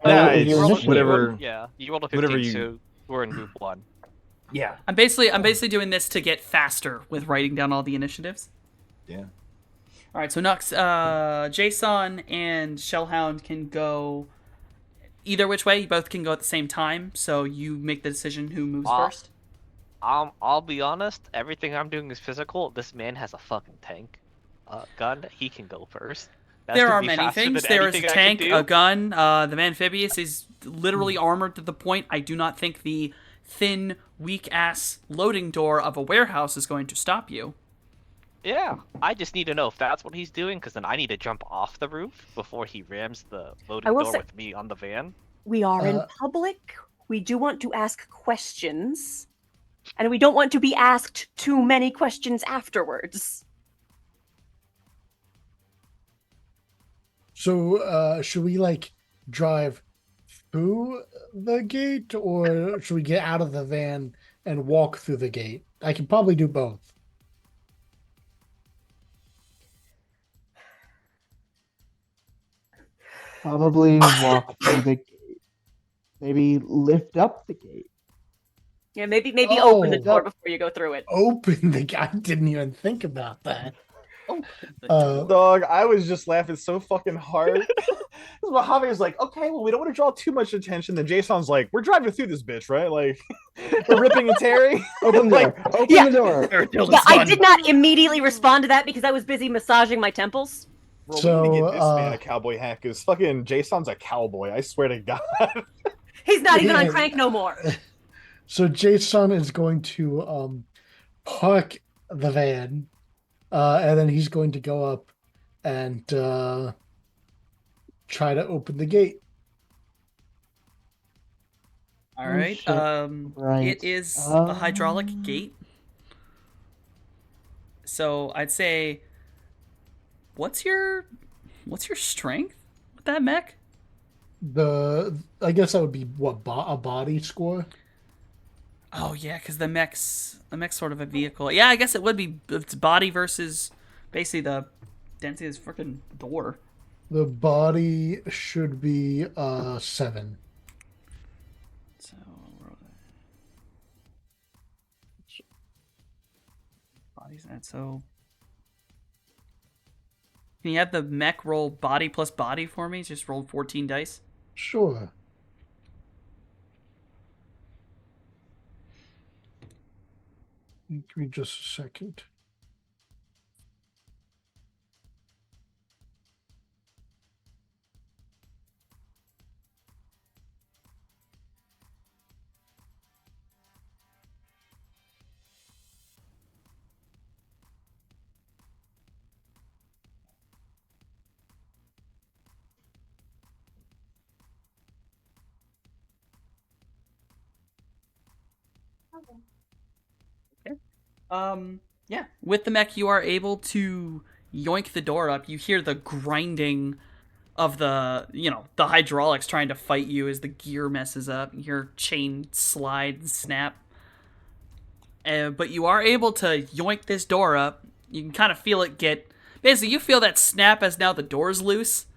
Yeah, it's it's initiative. whatever. Yeah, you rolled a Whatever 15, you- so we're in group 1. Yeah. I'm basically doing this to get faster with writing down all the initiatives. Yeah. All right, so Nux, Jason and Shellhound can go either which way. You both can go at the same time, so you make the decision who moves first. I'll be honest, everything I'm doing is physical. This man has a fucking tank gun. He can go first. That's There gonna are be many faster things. than There is a anything I can tank, do. a gun. The Amphibious is literally armored to the point I do not think the thin, weak-ass loading door of a warehouse is going to stop you. Yeah, I just need to know if that's what he's doing, because then I need to jump off the roof before he rams the loading will door say- with me on the van. We are in public. We do want to ask questions. And we don't want to be asked too many questions afterwards. So, should we like drive through the gate, or should we get out of the van and walk through the gate? I can probably do both. Probably walk through the gate. Maybe lift up the gate. Yeah, maybe Oh, open the door that- before you go through it. Open the gate. I didn't even think about that. Dog, I was just laughing so fucking hard. Mojave was like, okay, well, we don't want to draw too much attention. Then Jason's like, we're driving through this bitch, right? Like, we're ripping and tearing. Open the door. Open Yeah. the door. Yeah, I did not immediately respond to that because I was busy massaging my temples. Bro, So, we need to get this man a cowboy hat because fucking Jason's a cowboy. I swear to God. He's not even on Yeah. crank no more. So Jason is going to park the van, and then he's going to go up and try to open the gate. All right. shit. Right. It is a hydraulic gate. So I'd say, what's your strength with that mech? I guess that would be what a body score. Oh yeah, because the mech's sort of a vehicle. Yeah, I guess it would be its body versus basically the density of this freaking door. The body should be 7. So body's that. So can you have the mech roll body plus body for me? Just roll 14 dice. Sure. Give me just a second. Yeah. With the mech, you are able to yoink the door up. You hear the grinding of the hydraulics trying to fight you as the gear messes up. You hear chain slide and snap. But you are able to yoink this door up. You can kind of feel it get... Basically, you feel that snap as now the door's loose.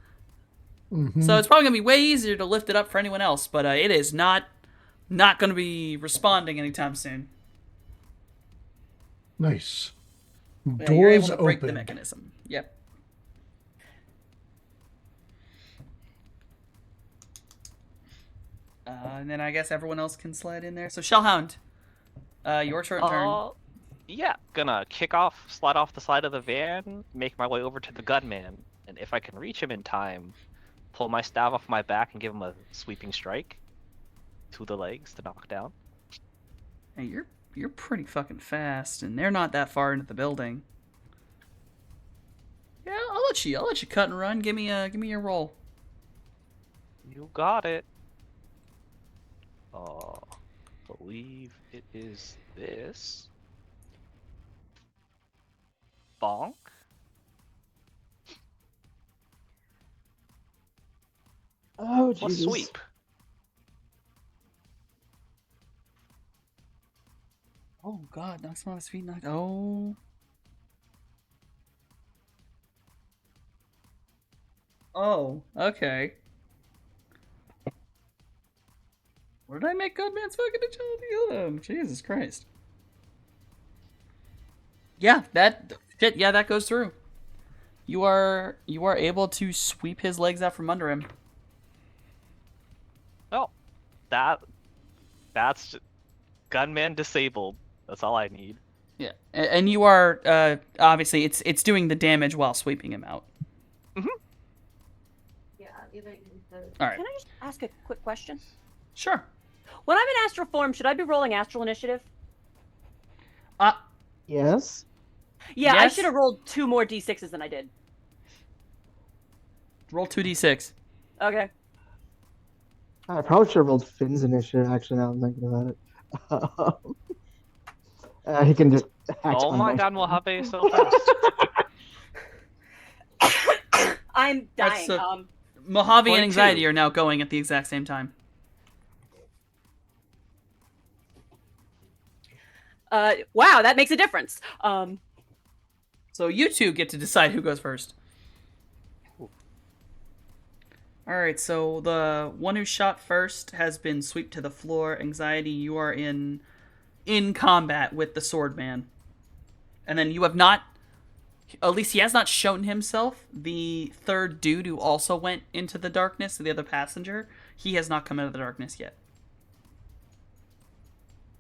Mm-hmm. So it's probably going to be way easier to lift it up for anyone else, but it is not going to be responding anytime soon. Nice. Yeah, you're able Doors to break the open. mechanism. Yep. And then I guess everyone else can slide in there. So Shellhound, your turn. Yeah, gonna slide off the side of the van, make my way over to the gunman, and if I can reach him in time, pull my staff off my back and give him a sweeping strike to the legs to knock down. Hey, you're pretty fucking fast, and they're not that far into the building. Yeah, I'll let you cut and run. Give me your roll. You got it. Believe it is this. Bonk. Oh, Plus Jesus. sweep. Oh God, knocks him on his feet. Oh. Oh, okay. Where did I make Godman's fucking agility? Jesus Christ. Yeah, that goes through. You are able to sweep his legs out from under him. Oh, that's gunman disabled. That's all I need. Yeah, and you are obviously it's doing the damage while sweeping him out. Yeah. All right. Can I just ask a quick question? Sure. When I'm in astral form, should I be rolling astral initiative? Yes. Yeah, I Yes. should have rolled 2 more d6s than I did. Roll 2d6. Okay. I probably should have rolled Finn's initiative, actually, now I'm thinking about it. He can just act Oh on my my god, turn. Mojave is so fast. I'm dying. That's Mojave and 22. Anxiety are now going at the exact same time. Wow, that makes a difference. So you two get to decide who goes first. Alright, so the one who shot first has been swept to the floor. Anxiety, you are in combat with the sword man. And then you have not, at least he has not shown himself. The third dude who also went into the darkness, the other passenger, he has not come out of the darkness yet.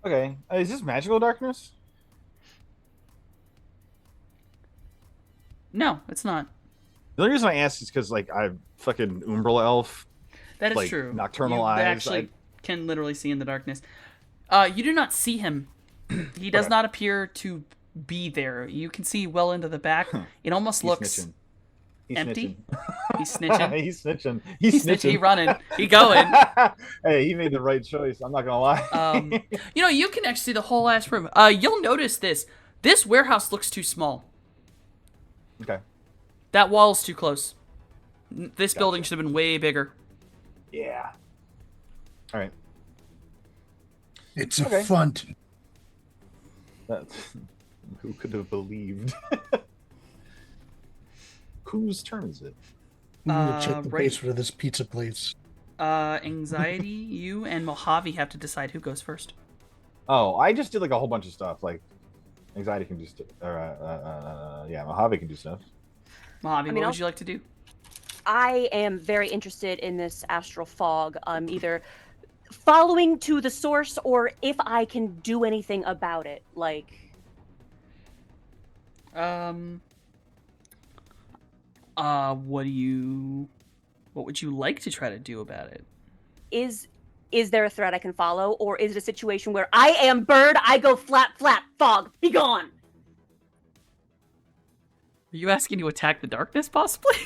Okay, is this magical darkness? No, it's not. The only reason I asked is because like I'm fucking Umbral elf. That is Like, true. nocturnal you eyes, actually can literally see in the darkness. You do not see him. He does Okay. not appear to be there. You can see well into the back. It almost He's looks snitching. He's empty. snitching. He's snitching. He's snitching. He's He's snitching. snitching. He running. He going. Hey, he made the right choice. I'm not gonna lie. You can actually see the whole ass room. You'll notice this. This warehouse looks too small. Okay. That wall is too close. This building should have been way bigger. Yeah. All right. It's a Okay. front. Who could have believed? Whose turn is it? We need to check the right. basement of this pizza place. Anxiety, you and Mojave have to decide who goes first. Oh, I just did like a whole bunch of stuff. Like, anxiety can do stuff. Yeah, Mojave can do stuff. Mojave, mean, what I'll- would you like to do? I am very interested in this astral fog. Either following to the source or if I can do anything about it. Like, what would you like to try to do about it? is there a threat I can follow, or is it a situation where I am bird, I go flap, flap, fog, be gone? Are you asking to attack the darkness, possibly?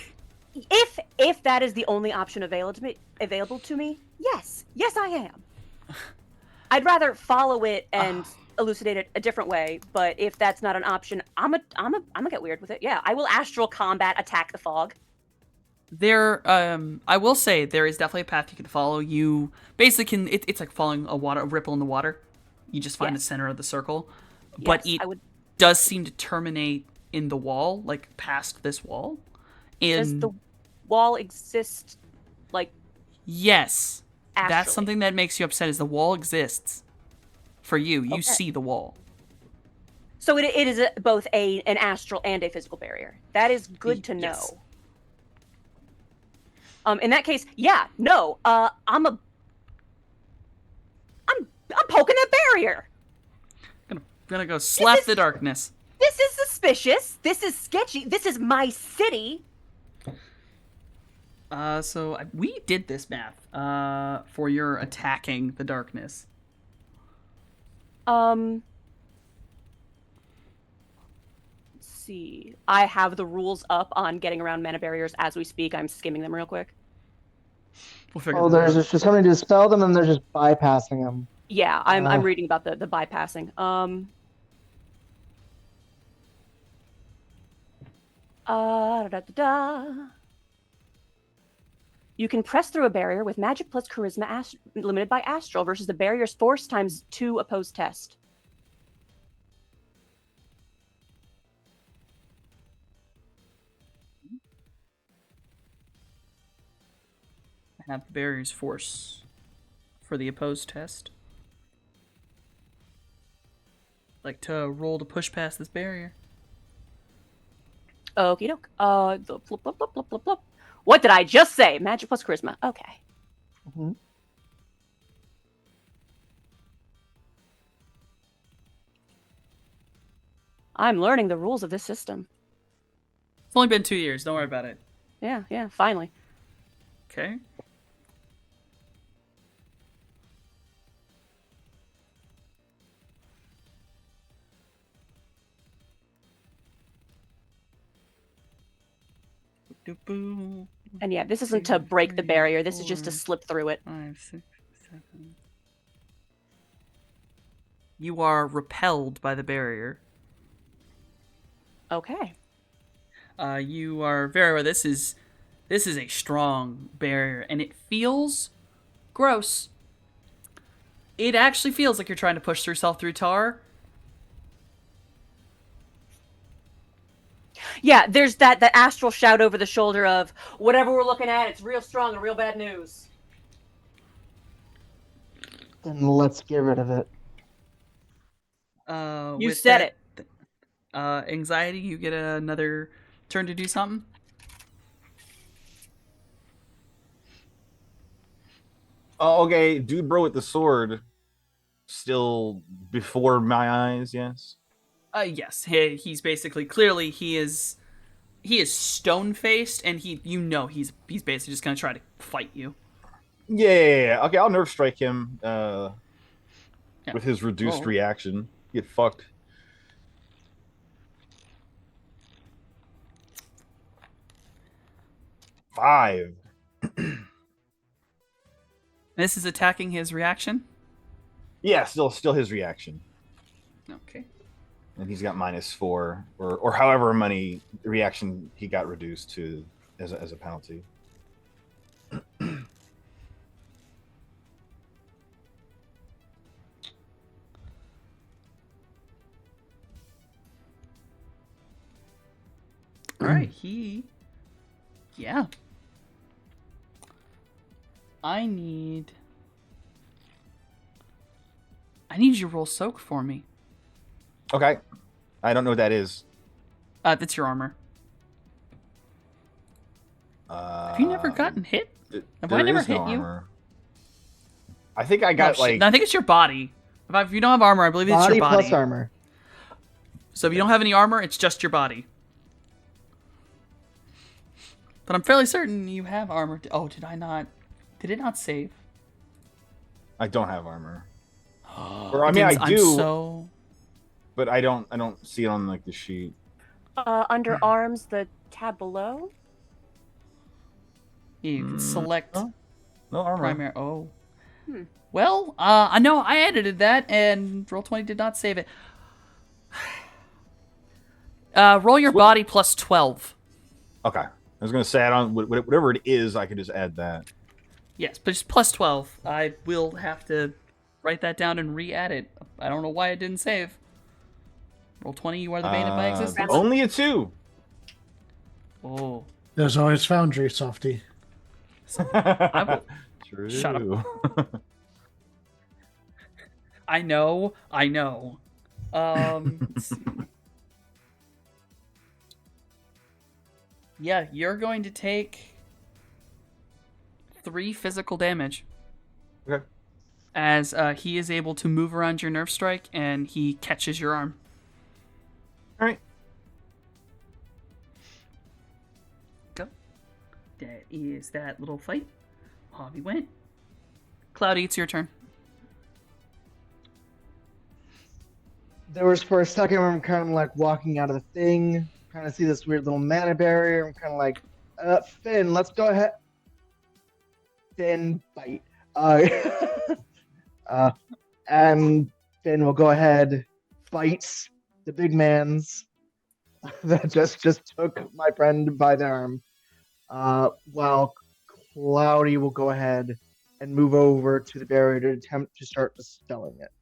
If that is the only option available to me, yes, I am. I'd rather follow it and elucidate it a different way. But if that's not an option, I'm gonna get weird with it. Yeah, I will astral combat attack the fog. I will say there is definitely a path you can follow. You basically can. It's like following a ripple in the water. You just find the center of the circle, but Yes, it does seem to terminate in the wall, like past this wall. Does the wall exist? Like, yes, that's astrally? something that makes you upset. Is the wall exists for you? You see the wall. So it is both an astral and a physical barrier. That is good to know. Yes. In that case, no. I'm poking that barrier. Gonna go slap the darkness. This is suspicious. This is sketchy. This is my city. So we did this math for your attacking the darkness. Let's see. I have the rules up on getting around mana barriers as we speak. I'm skimming them real quick. We'll figure Oh, that out. there's just something to dispel them, and they're just bypassing them. Yeah, I'm reading about the bypassing. You can press through a barrier with magic plus charisma limited by astral versus the barrier's force times 2 opposed test. Have the barrier's force for the opposed test. Like to roll to push past this barrier. Okie doke. What did I just say? Magic plus charisma. Okay. Mm-hmm. I'm learning the rules of this system. It's only been 2 years. Don't worry about it. Yeah, finally. Okay. And yeah, this isn't to break the barrier. This is just to slip through it. 5, 6, 7. You are repelled by the barrier. Okay. You are very aware this is a strong barrier, and it feels gross. It actually feels like you're trying to push yourself through tar. Yeah, there's that astral shout over the shoulder of whatever we're looking at, it's real strong and real bad news. Then let's get rid of it. You said it. Anxiety, you get another turn to do something. Oh, okay, dude, bro, with the sword, still before my eyes. Yes. Yes. He's basically clearly he is stone faced, and he's basically just gonna try to fight you. Yeah. Okay, I'll nerve strike him. With his reduced reaction, get fucked. Five. This is attacking his reaction. Yeah, still his reaction. Okay. And he's got -4, or however many reaction he got reduced to as a penalty. All right, yeah. I need you to roll soak for me. Okay. I don't know what that is. That's your armor. Have you never gotten hit? Have I never hit you? Armor. I think I got No, I think it's your body. If you don't have armor, I believe it's your body. Plus armor. So if you don't have any armor, it's just your body. But I'm fairly certain you have armor. Oh, did I not? Did it not save? I don't have armor. Or I mean, I do. But I don't see it on like the sheet. Under arms, the tab below. Yeah, you can select no armor. primary. Oh, Well, I know I edited that, and Roll20 did not save it. Roll your body plus 12. Okay. I was gonna say, I don't. Whatever it is, I could just add that. Yes, but just plus 12. I will have to write that down and re-add it. I don't know why it didn't save. Roll20, you are the bane of my existence. Only a 2. Oh. There's always Foundry, Softy. I will... True. Shut up. I know. Let's see. Yeah, you're going to take 3 physical damage. Okay. As he is able to move around your nerve strike and he catches your arm. All right. Go. That is that little fight. Hobby went. Cloudy, it's your turn. There was for a second where I'm kind of like walking out of the thing, kind of see this weird little mana barrier. I'm kind of like, Finn, let's go ahead. Finn, bite. And Finn will go ahead, bites the big man's that just took my friend by the arm. While Cloudy will go ahead and move over to the barrier to attempt to start dispelling it.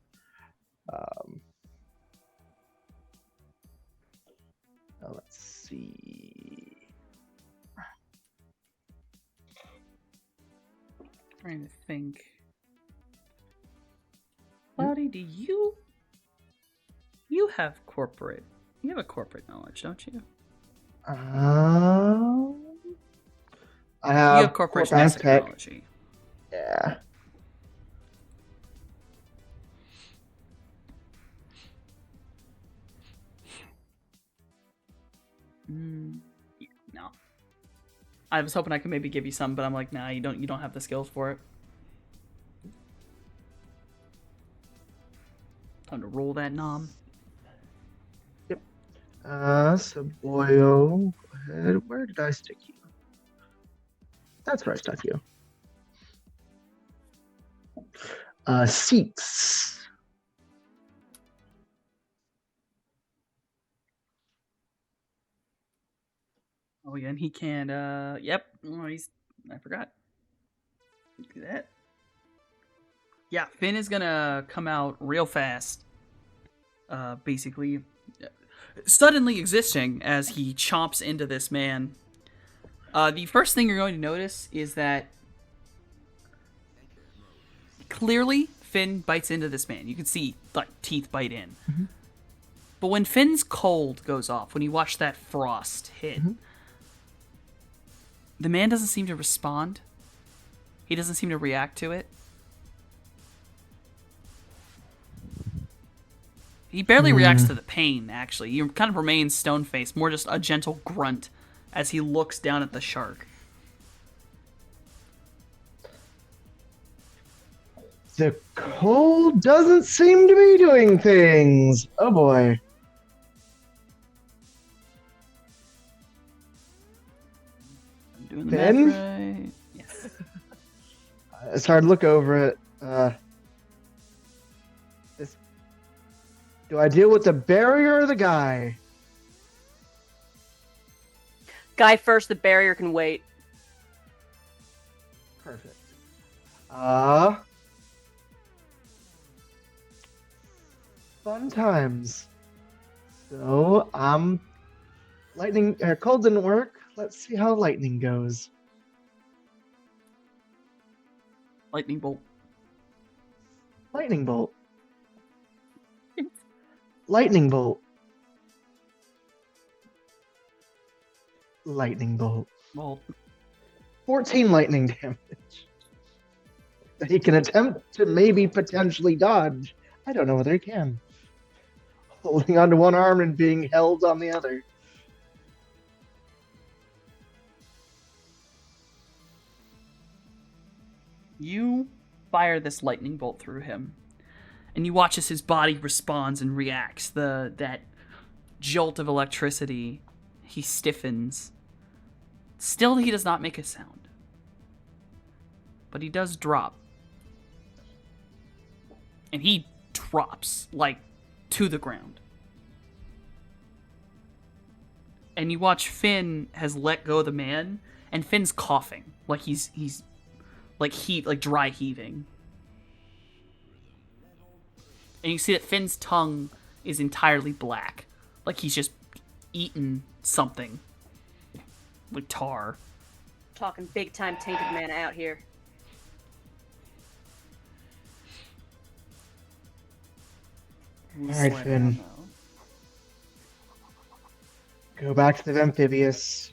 Let's see. Trying to think. Cloudy, do you have corporate? You have a corporate knowledge, don't you? I You have have corporation corporate tech. technology. Yeah. Yeah, no. I was hoping I could maybe give you some, but I'm like, nah, you don't have the skills for it. Time to roll that nom. So Boyo, go ahead. Where did I stick you? That's where I stuck you. Seats. Oh yeah, and he can yep. Oh, I forgot. Do that. Yeah, Finn is gonna come out real fast. Basically suddenly existing as he chomps into this man. The first thing you're going to notice is that clearly Finn bites into this man. You can see like teeth bite in. Mm-hmm. But when Finn's cold goes off, when you watch that frost hit, the man doesn't seem to respond. He doesn't seem to react to it. He barely reacts to the pain, actually. He kind of remains stone-faced, more just a gentle grunt as he looks down at the shark. The cold doesn't seem to be doing things. Oh boy. I'm doing the Finn? math right. Yes. It's hard to look over it. Do I deal with the barrier or the guy? Guy first, the barrier can wait. Perfect. Fun times. So, lightning, cold didn't work. Let's see how lightning goes. Lightning bolt. Lightning bolt. Lightning bolt. Lightning bolt. Well, 14 lightning damage. That he can attempt to maybe potentially dodge. I don't know whether he can. Holding onto one arm and being held on the other. you fire this lightning bolt through him, and you watch as his body responds and reacts. That jolt of electricity, he stiffens. Still, he does not make a sound, but he does drop. and he drops like to the ground. And you watch Finn has let go of the man, and Finn's coughing like he's like dry heaving. And you see that Finn's tongue is entirely black, like he's just eaten something like tar. Talking big time tainted mana out here. All right, Finn. Go back to the amphibious.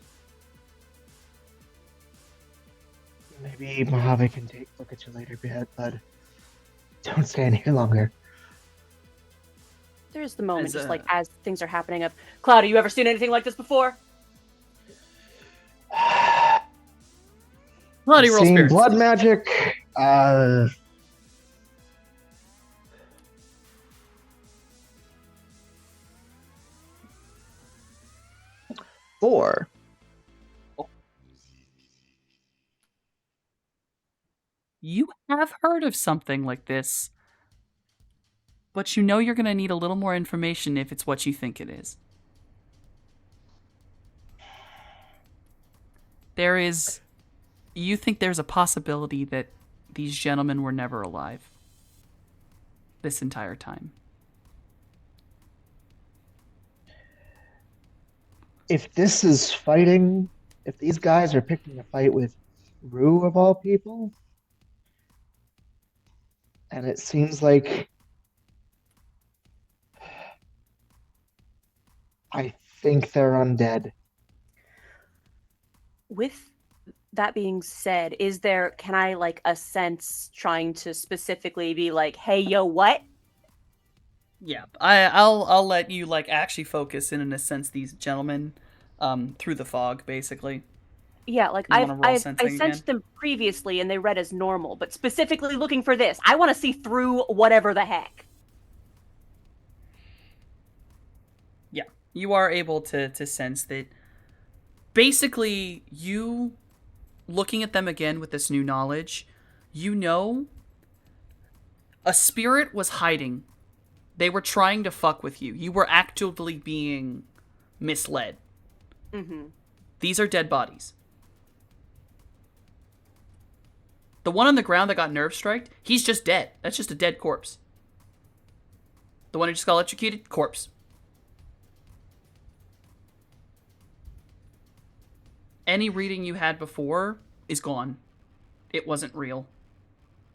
Maybe Mojave can look at you later, but don't stay in here longer. There's the moment, just like as things are happening, of Cloud, have you ever seen anything like this before? Bloody roll Seeing spirits. blood magic. 4. You have heard of something like this, but you know you're going to need a little more information if it's what you think it is. You think there's a possibility that these gentlemen were never alive this entire time. If this is fighting, if these guys are picking a fight with Rue of all people, and it seems like I think they're undead. With that being said, can I like a sense trying to specifically be like, hey, yo, what? Yeah, I'll let you like actually focus in a sense these gentlemen through the fog, basically. Yeah, like I sensed them previously and they read as normal, but specifically looking for this. I want to see through whatever the heck. Yeah, you are able to sense that basically you looking at them again with this new knowledge, you know a spirit was hiding. They were trying to fuck with you. You were actively being misled. Mm-hmm. These are dead bodies. The one on the ground that got nerve striked, he's just dead. That's just a dead corpse. The one who just got electrocuted, corpse. Any reading you had before is gone. It wasn't real.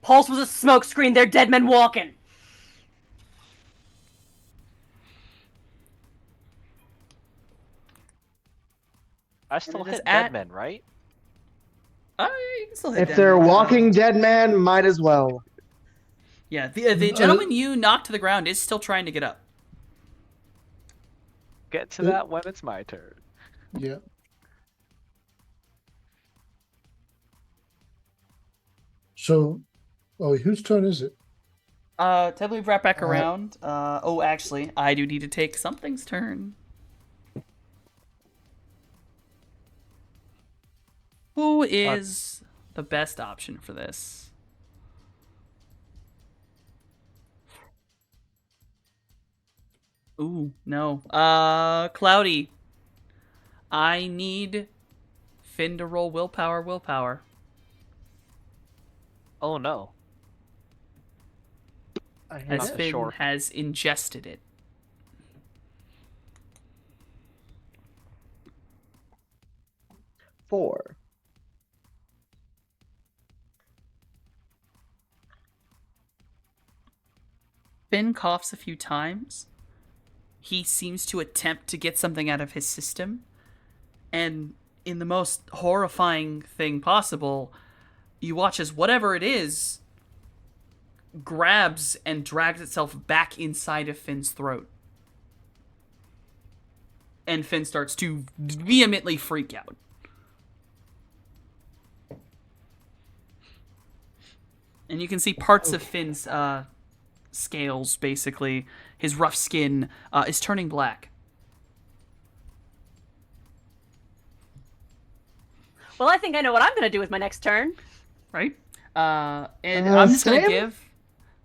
Pulse was a smokescreen. They're dead men walking. I still hit dead men, right? You can still hit If dead they're men. walking dead man, might as well. Yeah, the gentleman you knocked to the ground is still trying to get up. Get to that when it's my turn. Yeah. So, whose turn is it? Ted, we've wrapped back around. Actually, I do need to take something's turn. Who is the best option for this? Ooh, no. Cloudy. I need Finn to roll willpower. Oh no. As Finn has ingested it. Four. Finn coughs a few times. He seems to attempt to get something out of his system. And in the most horrifying thing possible, you watch as whatever it is grabs and drags itself back inside of Finn's throat. And Finn starts to vehemently freak out. And you can see parts of Finn's scales, basically. His rough skin is turning black. Well, I think I know what I'm going to do with my next turn. Right? And I'm just going to give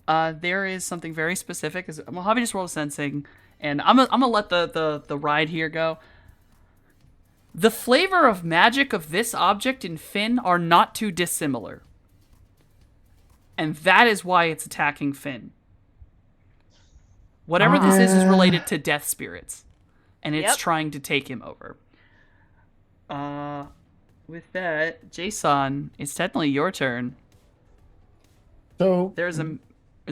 There is something very specific. Mojave just rolled a sensing, and I'm gonna let the ride here go. The flavor of magic of this object and Finn are not too dissimilar. And that is why it's attacking Finn. Whatever this is related to death spirits. And it's trying to take him over. With that, Jason, it's technically your turn. So There's a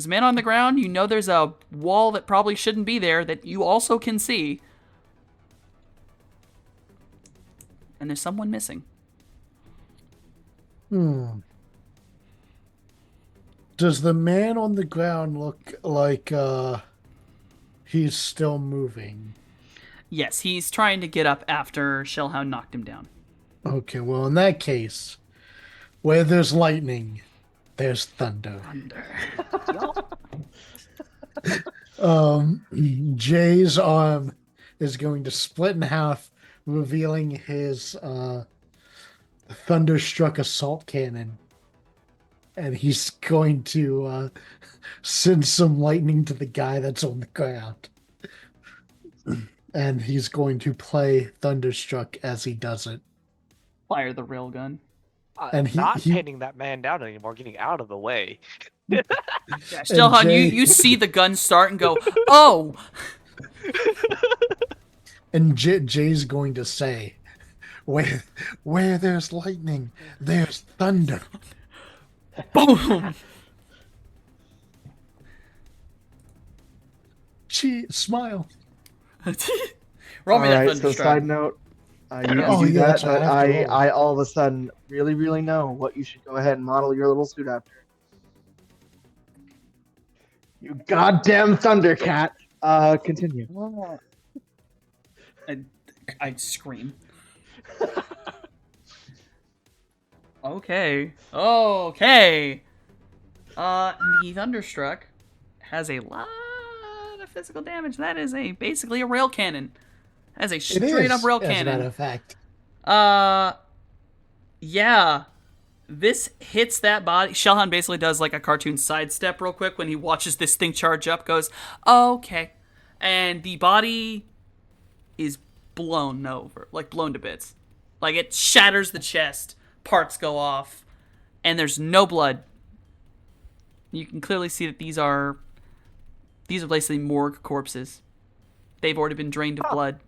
man on the ground. You know there's a wall that probably shouldn't be there that you also can see. And there's someone missing. Does the man on the ground look like he's still moving? Yes, he's trying to get up after Shellhound knocked him down. Okay, well, in that case, where there's lightning, there's thunder. Jay's arm is going to split in half, revealing his thunderstruck assault cannon. And he's going to send some lightning to the guy that's on the ground. And he's going to play Thunderstruck as he does it. Fire the railgun. And Not pinning that man down anymore, getting out of the way. Yeah, Shellhound, you see the gun start and go, oh! And Jay's going to say, where there's lightning, there's thunder. Boom! Smile. Roll me that Alright, so thunderstruck. side note, you Oh, do yeah, that, that's right, but I have to roll. I all of a sudden really, really know what you should go ahead and model your little suit after. You goddamn Thundercat! Continue. I'd scream. Okay. The Thunderstruck has a lot of physical damage. That is basically a rail cannon. Has a straight up rail as a matter cannon. of fact. Yeah. This hits that body. Shellhound basically does like a cartoon sidestep real quick when he watches this thing charge up, goes, okay. And the body is blown over, like blown to bits. Like it shatters the chest, parts go off, and there's no blood. You can clearly see that these are basically morgue corpses. They've already been drained of blood.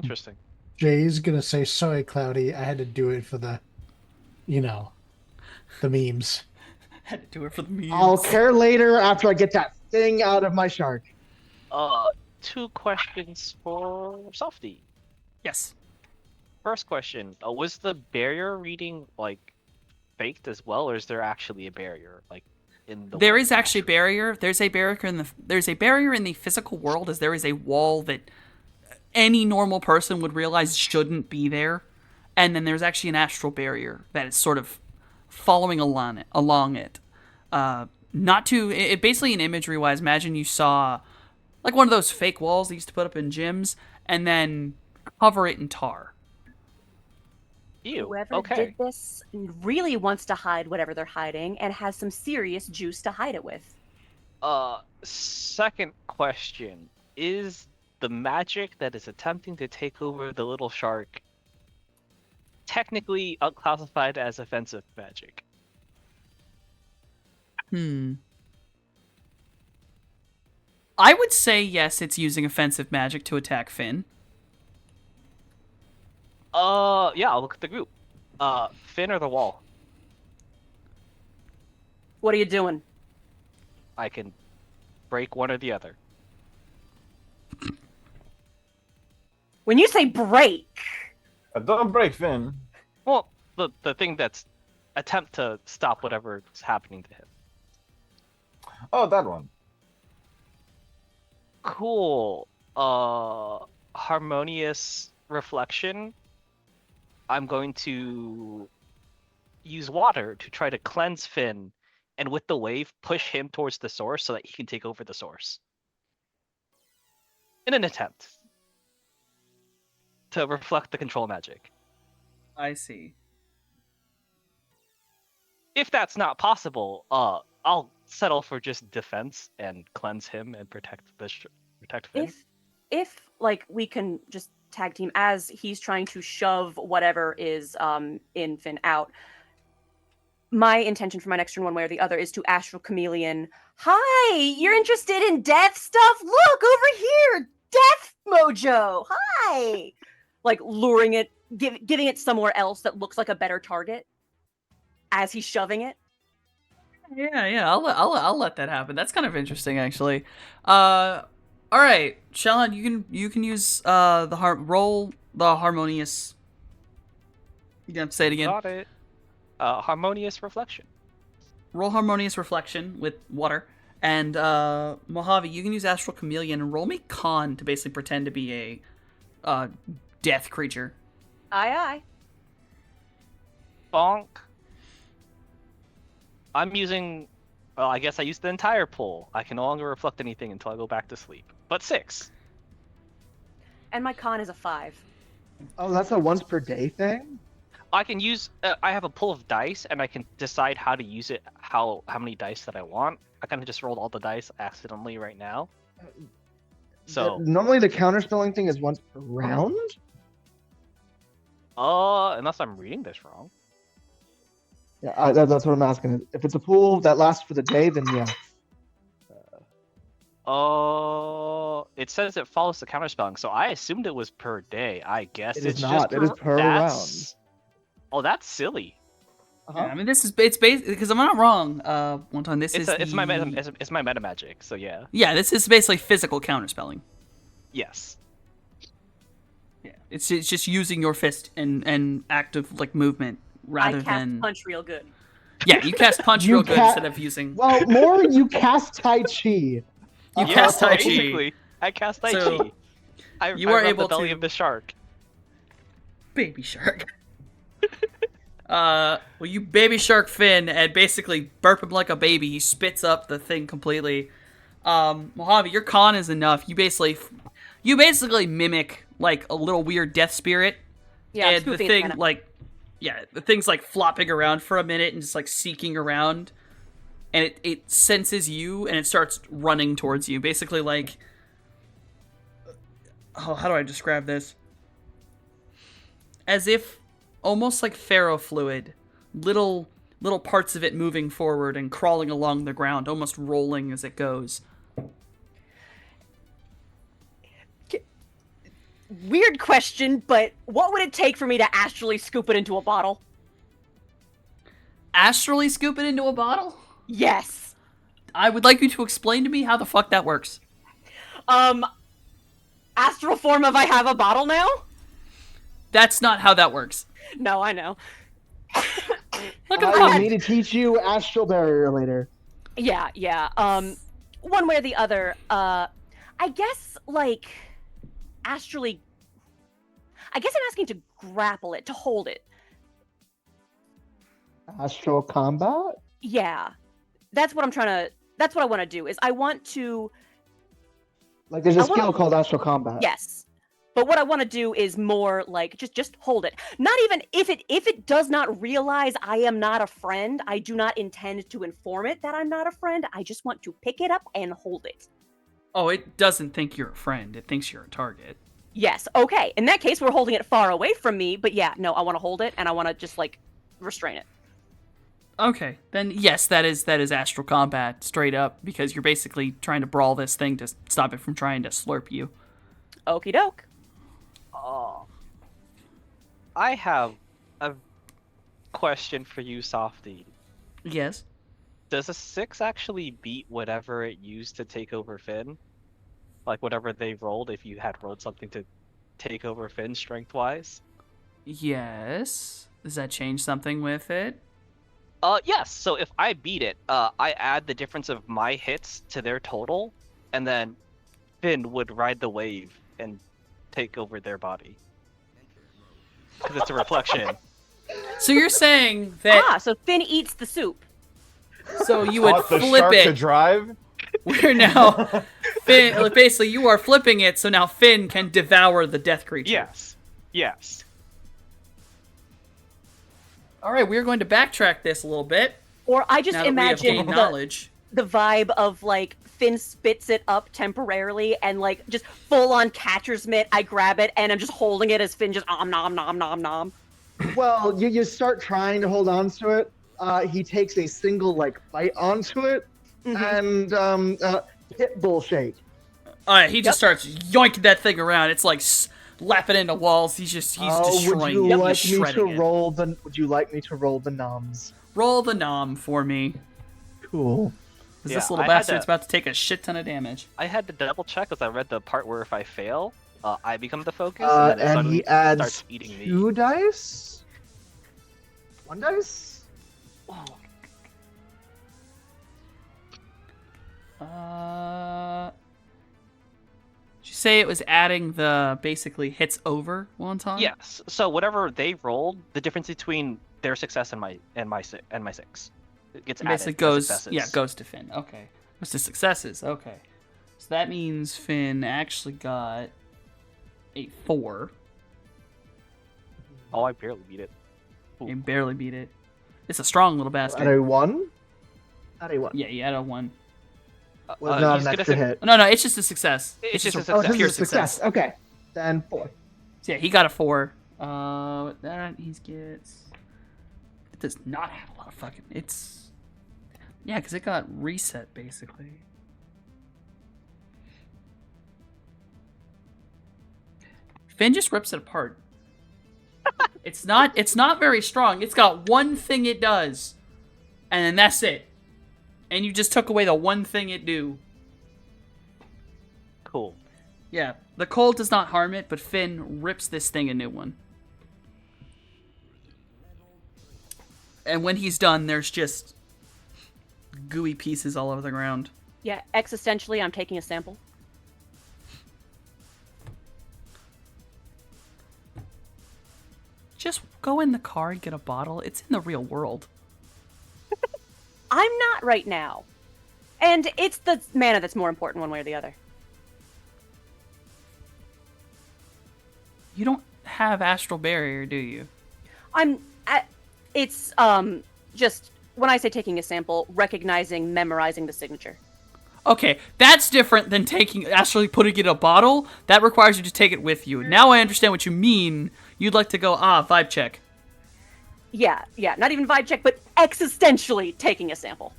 Interesting. Jay's gonna say, sorry, Cloudy, I had to do it for the, the memes. Had to do it for the memes. I'll care later after I get that thing out of my shark. 2 questions for Softy. Yes. First question: was the barrier reading like faked as well, or is there actually a barrier like in the? There is actually a barrier. There's a barrier in the physical world, as there is a wall that any normal person would realize shouldn't be there, and then there's actually an astral barrier that is sort of following along it. It basically, in imagery wise, imagine you saw like one of those fake walls they used to put up in gyms, and then cover it in tar. Ew. Whoever Okay. did this really wants to hide whatever they're hiding and has some serious juice to hide it with. Second question: is the magic that is attempting to take over the little shark technically unclassified as offensive magic? I would say yes, it's using offensive magic to attack Finn. Yeah, I'll look at the group. Finn or the wall? What are you doing? I can break one or the other. When you say break, Don't break Finn. Well, the thing that's attempt to stop whatever's happening to him. Oh, that one. Cool. Harmonious reflection. I'm going to use water to try to cleanse Finn, and with the wave, push him towards the source so that he can take over the source. In an attempt to reflect the control magic. I see. If that's not possible, I'll settle for just defense and cleanse him and protect protect Finn. If like we can just tag team as he's trying to shove whatever is in Finn out. My intention for my next turn, one way or the other, is to Astral Chameleon. Hi, you're interested in death stuff? Look over here, Death Mojo. Hi, like luring it, giving it somewhere else that looks like a better target as he's shoving it. Yeah. I'll let that happen. That's kind of interesting, actually. All right, Shalon, you can use roll the harmonious. You gonna have to say it again. Got it. Harmonious reflection. Roll harmonious reflection with water, and Mojave, you can use Astral Chameleon and roll me con to basically pretend to be a death creature. Aye. Bonk. I'm using. Well, I guess I used the entire pool. I can no longer reflect anything until I go back to sleep. But 6. And my con is a 5. Oh, that's a once per day thing? I can use. I have a pool of dice, and I can decide how to use it. How many dice that I want. I kind of just rolled all the dice accidentally right now. So normally the counterspelling thing is once per round. Unless I'm reading this wrong. Yeah, that's what I'm asking. If it's a pool that lasts for the day, then yeah. It says it follows the counterspelling, so I assumed it was per day. I guess It it's is not. just It is per round. Oh, that's silly. Uh-huh. Yeah, I mean, it's based because I'm not wrong. One time, It's my meta magic. So yeah. Yeah, this is basically physical counterspelling. Yes. Yeah, it's just using your fist and active like movement rather I cast than punch real good. Yeah, you cast punch You real good instead of using. Well, more you cast Tai Chi. You cast Tai Chi. Basically, I cast Tai So, Chi. I are rub able the belly to- of the shark. Baby shark. Well, you baby shark Finn and basically burp him like a baby. He spits up the thing completely. Mojave, your con is enough. You basically mimic like a little weird death spirit. Yeah, And the spoofing thing antenna. the thing's like flopping around for a minute and just like seeking around, and it senses you and it starts running towards you. Basically, like, how do I describe this? As if almost like ferrofluid, little parts of it moving forward and crawling along the ground, almost rolling as it goes. Weird question, but what would it take for me to astrally scoop it into a bottle? Astrally scoop it into a bottle? Yes. I would like you to explain to me how the fuck that works. Astral form of I have a bottle now? That's not how that works. No, I know. Look I at will that. need to teach you Astral Barrier later. Yeah. One way or the other, I guess, like, astrally... I guess I'm asking to grapple it, to hold it. Astral Combat? Yeah. That's what I want to do, is I want to... Like, there's a I wanna- skill called Astral Combat. Yes. But what I want to do is more like just hold it. Not even if it does not realize I am not a friend, I do not intend to inform it that I'm not a friend. I just want to pick it up and hold it. Oh, it doesn't think you're a friend. It thinks you're a target. Yes. Okay. In that case, we're holding it far away from me, but yeah, no, I want to hold it and I want to just like restrain it. Okay, then yes, that is astral combat straight up, because you're basically trying to brawl this thing to stop it from trying to slurp you. Okie doke. I have a question for you, Softy. Yes. Does a 6 actually beat whatever it used to take over Finn? Like whatever they rolled, if you had rolled something to take over Finn strength-wise? Yes. Does that change something with it? Yes. So if I beat it, I add the difference of my hits to their total, and then Finn would ride the wave and take over their body. Because it's a reflection. So you're saying that So Finn eats the soup. so you would Taught the flip shark to it. drive. Where now Finn, basically you are flipping it, so now Finn can devour the death creature. Yes. All right, we are going to backtrack this a little bit. Or I just Now that we have imagine gained knowledge. the vibe of like Finn spits it up temporarily and like just full on catcher's mitt. I grab it and I'm just holding it as Finn just nom. Well, you start trying to hold on to it. He takes a single like bite onto it, and pit bull shake. All right, he just starts yoinking that thing around. It's like slapping into walls. He's destroying. Would you like me to it. roll the? Would you like me to roll the noms? Roll the nom for me. Cool. Because this little bastard's about to take a shit ton of damage. I had to double check because I read the part where if I fail, I become the focus, and he adds starts eating me. 2 dice. 1 dice. Did you say it was adding the basically hits over one time? Yes. So whatever they rolled, the difference between their success and my 6, it gets It added. basically to goes, successes. goes to Finn. Okay, goes to successes. Okay, so that means Finn actually got a 4. Oh, I barely beat it. He barely beat it. It's a strong little bastard. At a 1. At a 1. Yeah, you had a 1. Was not he's an gonna extra say- hit. No, it's just a success. It's just a Oh, success. this pure is a success. Okay, then 4. So yeah, he got a 4. With that he gets. It does not have a lot of fucking. It's. Yeah, because it got reset basically. Finn just rips it apart. It's not very strong. It's got one thing it does, and then that's it. And you just took away the one thing it do. Cool. Yeah, the cold does not harm it, but Finn rips this thing a new one. And when he's done, there's just gooey pieces all over the ground. Yeah, existentially, I'm taking a sample. Just go in the car and get a bottle. It's in the real world. I'm not right now. And it's the mana that's more important one way or the other. You don't have Astral Barrier, do you? It's just when I say taking a sample, recognizing, memorizing the signature. Okay, that's different than actually putting it in a bottle. That requires you to take it with you. Now I understand what you mean. You'd like to go, vibe check. Yeah, not even vibe check, but existentially taking a sample.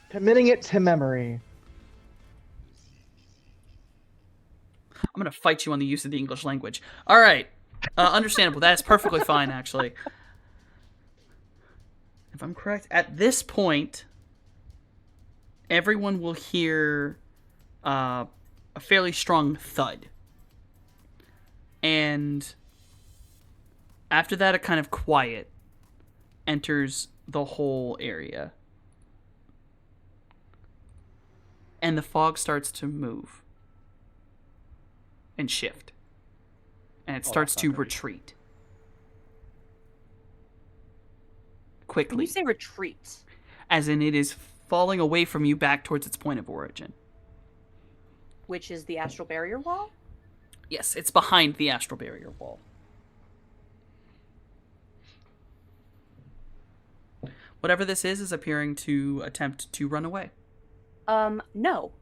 Committing it to memory. I'm going to fight you on the use of the English language. All right. Understandable. That is perfectly fine, actually. If I'm correct, at this point, everyone will hear a fairly strong thud. And after that, a kind of quiet enters the whole area. And the fog starts to move and shift. And it starts to retreat. Quickly. When you say retreat, As in it is falling away from you back towards its point of origin. which is the astral barrier wall? Yes, it's behind the astral barrier wall. Whatever this is appearing to attempt to run away. No.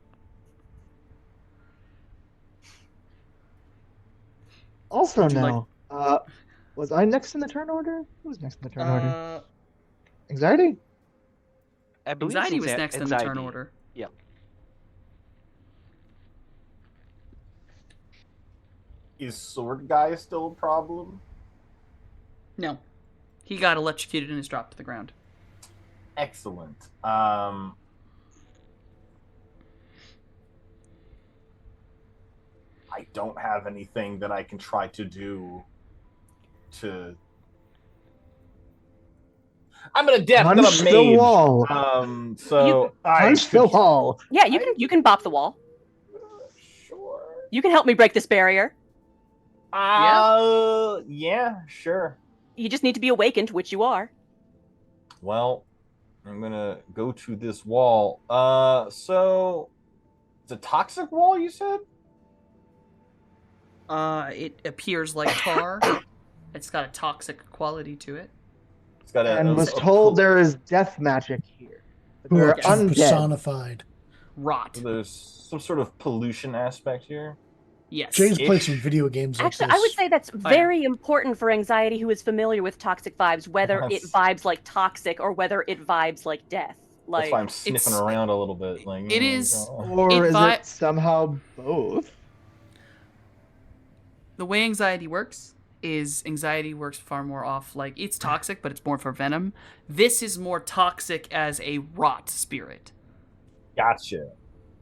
Also Would you now, was I next in the turn order? Who was next in the turn order? Anxiety? I believe Anxiety was it's next in the turn anxiety. order. Yep. Is Sword Guy still a problem? No. He got electrocuted and is dropped to the ground. Excellent. I don't have anything that I can try to do to. I'm an adept, not Punch a the mage. wall. So I Punch the wall. Yeah, you can bop the wall. Sure. You can help me break this barrier. Yeah, sure. You just need to be awakened, which you are. Well, I'm gonna go to this wall. So it's a toxic wall, you said? It appears like tar. It's got a toxic quality to it. It's got a. And was told there is death magic here. We're Corruption undead. personified. Rot. So there's some sort of pollution aspect here. Yes. James played Ish. some video games like Actually, this. I would say that's yeah. very important for anxiety who is familiar with toxic vibes, whether it Yes. vibes like toxic or whether it vibes like death. That's Like, why I'm sniffing it's- around a little bit. Like it you know, is- Or It is vi- it somehow both? The way anxiety works is anxiety works far more off like it's toxic, but it's more for venom. This is more toxic as a rot spirit. Gotcha.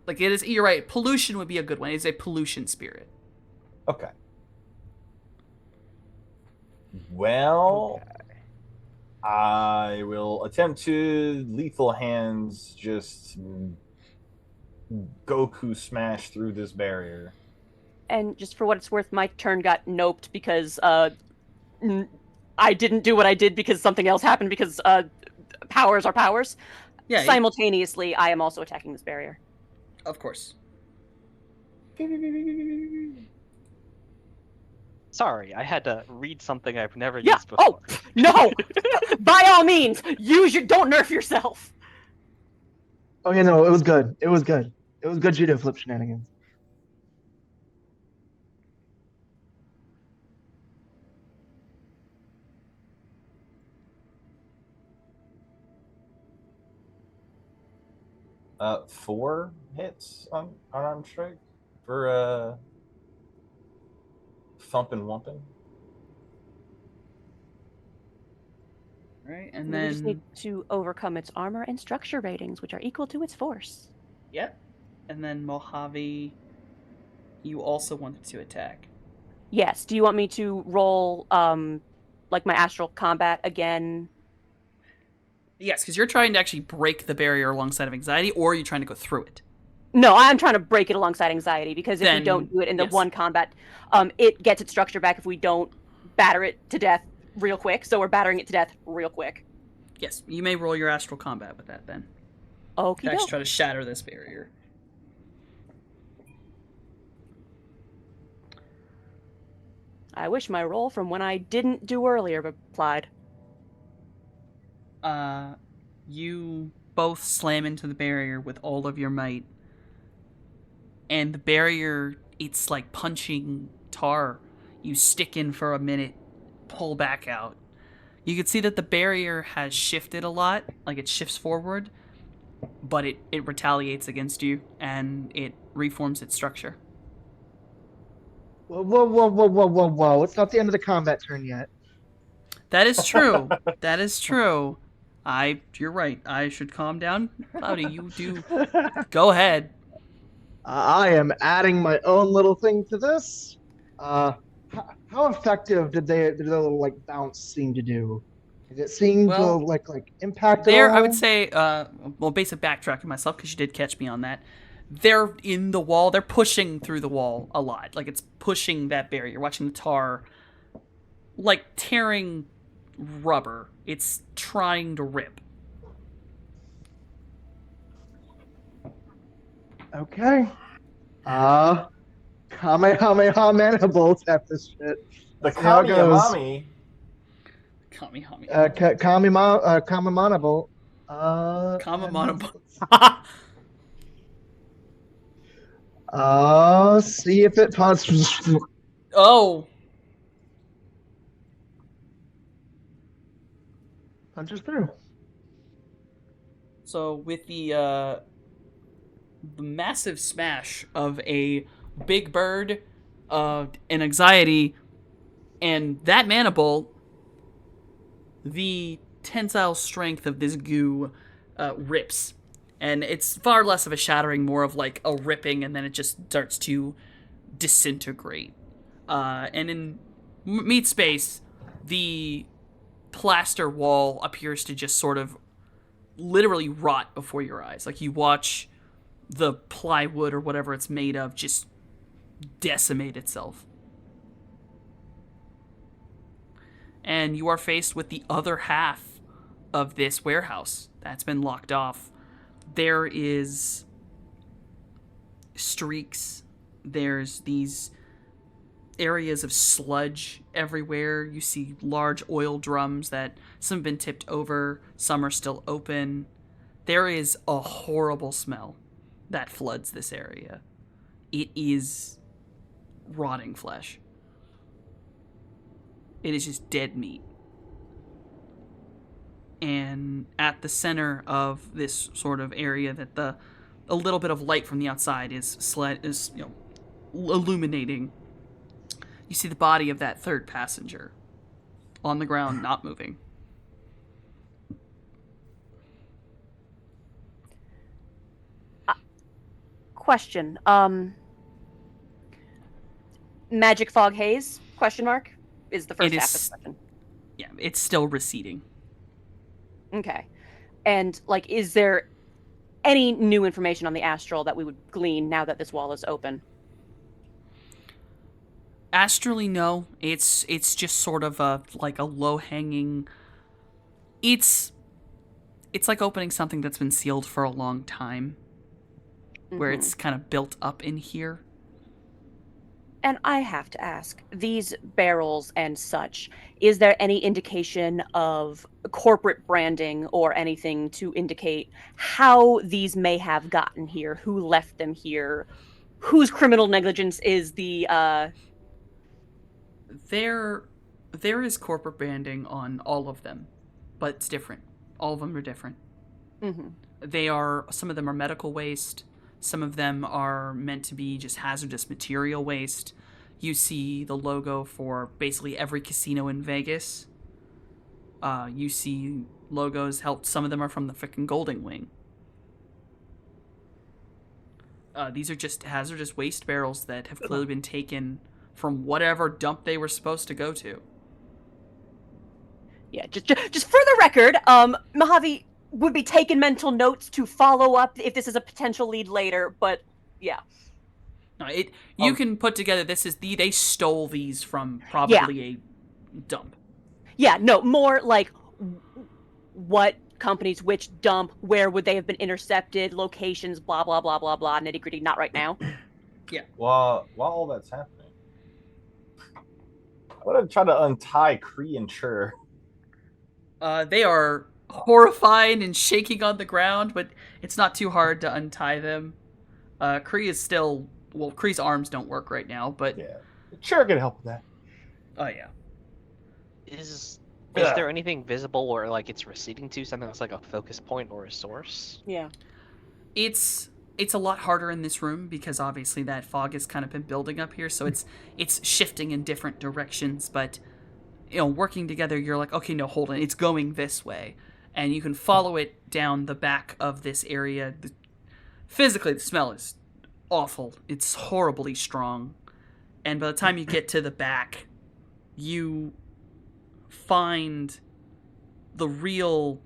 Like it is. You're right. Pollution would be a good one. It's a pollution spirit. Okay. Well, I will attempt to lethal hands just Goku smash through this barrier. and just for what it's worth, my turn got noped because I didn't do what I did because something else happened because powers are powers. Yeah. Simultaneously, I am also attacking this barrier. Of course. Sorry, I had to read something I've never Yeah. used before. Oh no! By all means, don't nerf yourself. Oh yeah, no, it was good. It was good. It was good judo flip shenanigans. Four hits on unarmed strike for thumping wumping. Right, and We just then need to overcome its armor and structure ratings, which are equal to its force. yep, and then Mojave, you also wanted to attack. Yes. Do you want me to roll like my astral combat again? Yes, because you're trying to actually break the barrier alongside of anxiety, or you're trying to go through it. No, I'm trying to break it alongside anxiety because if we Then, don't do it in the yes. one combat, it gets its structure back if we don't batter it to death real quick. So we're battering it to death real quick. Yes, you may roll your astral combat with that then. Okay. To actually try to shatter this barrier. I wish my roll from when I didn't do earlier applied. You both slam into the barrier with all of your might. And the barrier, it's like punching tar. You stick in for a minute, pull back out. You can see that the barrier has shifted a lot, like it shifts forward, but it retaliates against you, and it reforms its structure. Whoa, whoa, whoa, whoa, whoa, whoa, whoa! It's not the end of the combat turn yet. That is true. That is true. You're right. I should calm down. Cloudy, you do. Go ahead. I am adding my own little thing to this. How effective did the little like bounce seem to do? Did it seem Well, to like impact There, at I all? would say, well, basic backtracking myself, because you did catch me on that. They're in the wall. They're pushing through the wall a lot. Like, it's pushing that barrier. You're watching the tar, like, tearing rubber. It's trying to rip. Okay. Kamehameha mandibles at this shit. The See how it goes. Kamiyamami. Kamemanable. See if it punches. Oh! Punches through. So, with the massive smash of a big bird, an anxiety, and that maniple, the tensile strength of this goo rips. And it's far less of a shattering, more of like a ripping, and then it just starts to disintegrate. And in meat space, the plaster wall appears to just sort of literally rot before your eyes. Like you watch the plywood or whatever it's made of just decimate itself. And you are faced with the other half of this warehouse that's been locked off. There is streaks. There's these areas of sludge everywhere. You see large oil drums that some have been tipped over, some are still open. there is a horrible smell that floods this area. It is rotting flesh. It is just dead meat. And at the center of this sort of area that a little bit of light from the outside is illuminating, you see the body of that third passenger on the ground, not moving. Question. Magic fog haze? Question mark? Is the first half of the question. Yeah, it's still receding. Okay. And, like, is there any new information on the astral that we would glean now that this wall is open? Astrally, no. It's just sort of a low-hanging... It's like opening something that's been sealed for a long time, where it's kind of built up in here. And I have to ask, these barrels and such, is there any indication of corporate branding or anything to indicate how these may have gotten here, who left them here, whose criminal negligence is the... There is corporate branding on all of them, but it's different. All of them are different. Some of them are medical waste. Some of them are meant to be just hazardous material waste. You see the logo for basically every casino in Vegas. You see logos some of them are from the frickin' Golding Wing. These are just hazardous waste barrels that have clearly been taken from whatever dump they were supposed to go to. Yeah, just for the record, Mojave would be taking mental notes to follow up if this is a potential lead later, but yeah. No, you can put together they stole these from probably a dump. Yeah, no, more like what companies, which dump, where would they have been intercepted, locations, blah blah blah blah blah, nitty gritty. Not right now. Yeah. While all that's happening, I want to try to untie Kree and Chur. They are horrified and shaking on the ground, but it's not too hard to untie them. Kree is still... Well, Kree's arms don't work right now, but... Yeah. Chur can help with that. Oh, yeah. Is there anything visible where, like, it's receding to? Something that's like a focus point or a source? Yeah. It's a lot harder in this room because obviously that fog has kind of been building up here, so it's shifting in different directions, but... working together, you're like, okay, no, hold on, it's going this way. And you can follow it down the back of this area. Physically, the smell is awful. It's horribly strong. And by the time you get to the back, you find the real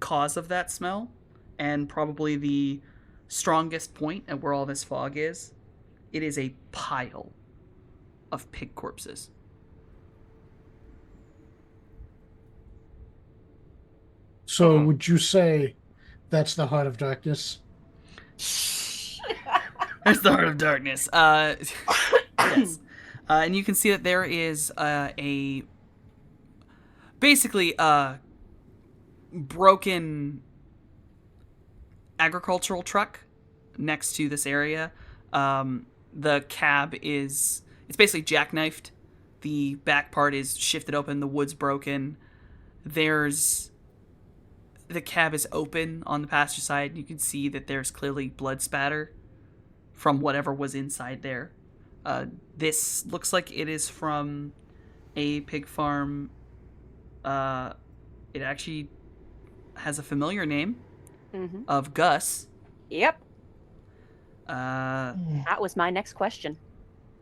cause of that smell, and probably the strongest point at where all this fog is. It is a pile of pig corpses. So would you say that's the Heart of Darkness? There's the Heart of Darkness. Yes. And you can see that there is basically a broken agricultural truck next to this area. The cab it's basically jackknifed. The back part is shifted open. The wood's broken. The cab is open on the passenger side. You can see that there's clearly blood spatter from whatever was inside there. This looks like it is from a pig farm. It actually has a familiar name of Gus. Yep. That was my next question.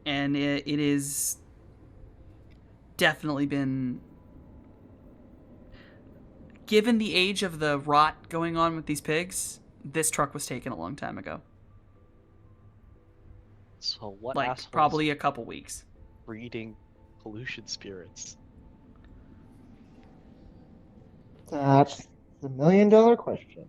And it is definitely been... Given the age of the rot going on with these pigs, this truck was taken a long time ago. So what? Like, probably a couple weeks. Breeding pollution spirits. That's the $1 million question.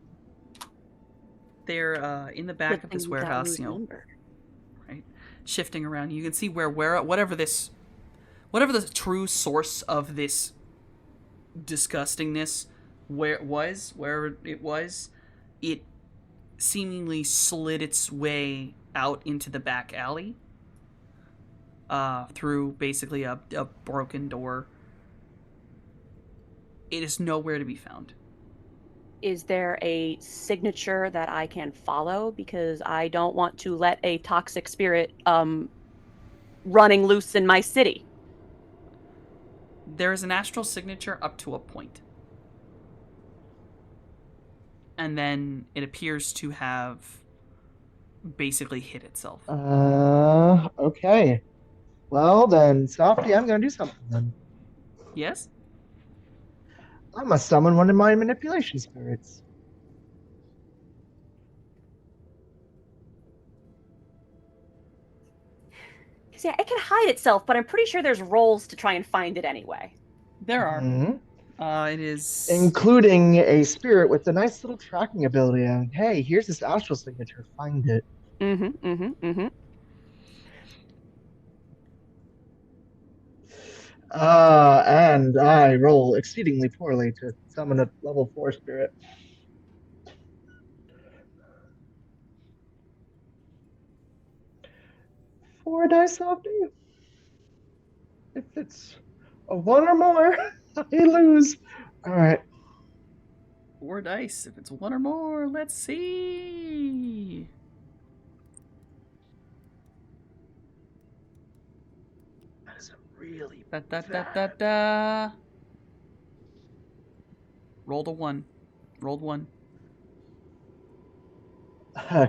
They're in the back of this warehouse, right, shifting around. You can see where whatever the true source of this disgustingness, wherever it was, it seemingly slid its way out into the back alley, through basically a broken door. It is nowhere to be found. Is there a signature that I can follow? Because I don't want to let a toxic spirit running loose in my city. There is an astral signature up to a point. And then it appears to have basically hit itself. Okay. Well then, Softy, I'm gonna do something then. Yes? I must summon one of my manipulation spirits. Because yeah, it can hide itself, but I'm pretty sure there's rolls to try and find it anyway. There are. Mhm. It is... Including a spirit with a nice little tracking ability. And hey, here's this astral signature. Find it. And I roll exceedingly poorly to summon a level 4 spirit. Four dice, Softy. If it's a 1 or more, I lose. All right. 4 dice. If it's 1 or more, let's see. That is a really Da. Rolled a 1. Rolled 1.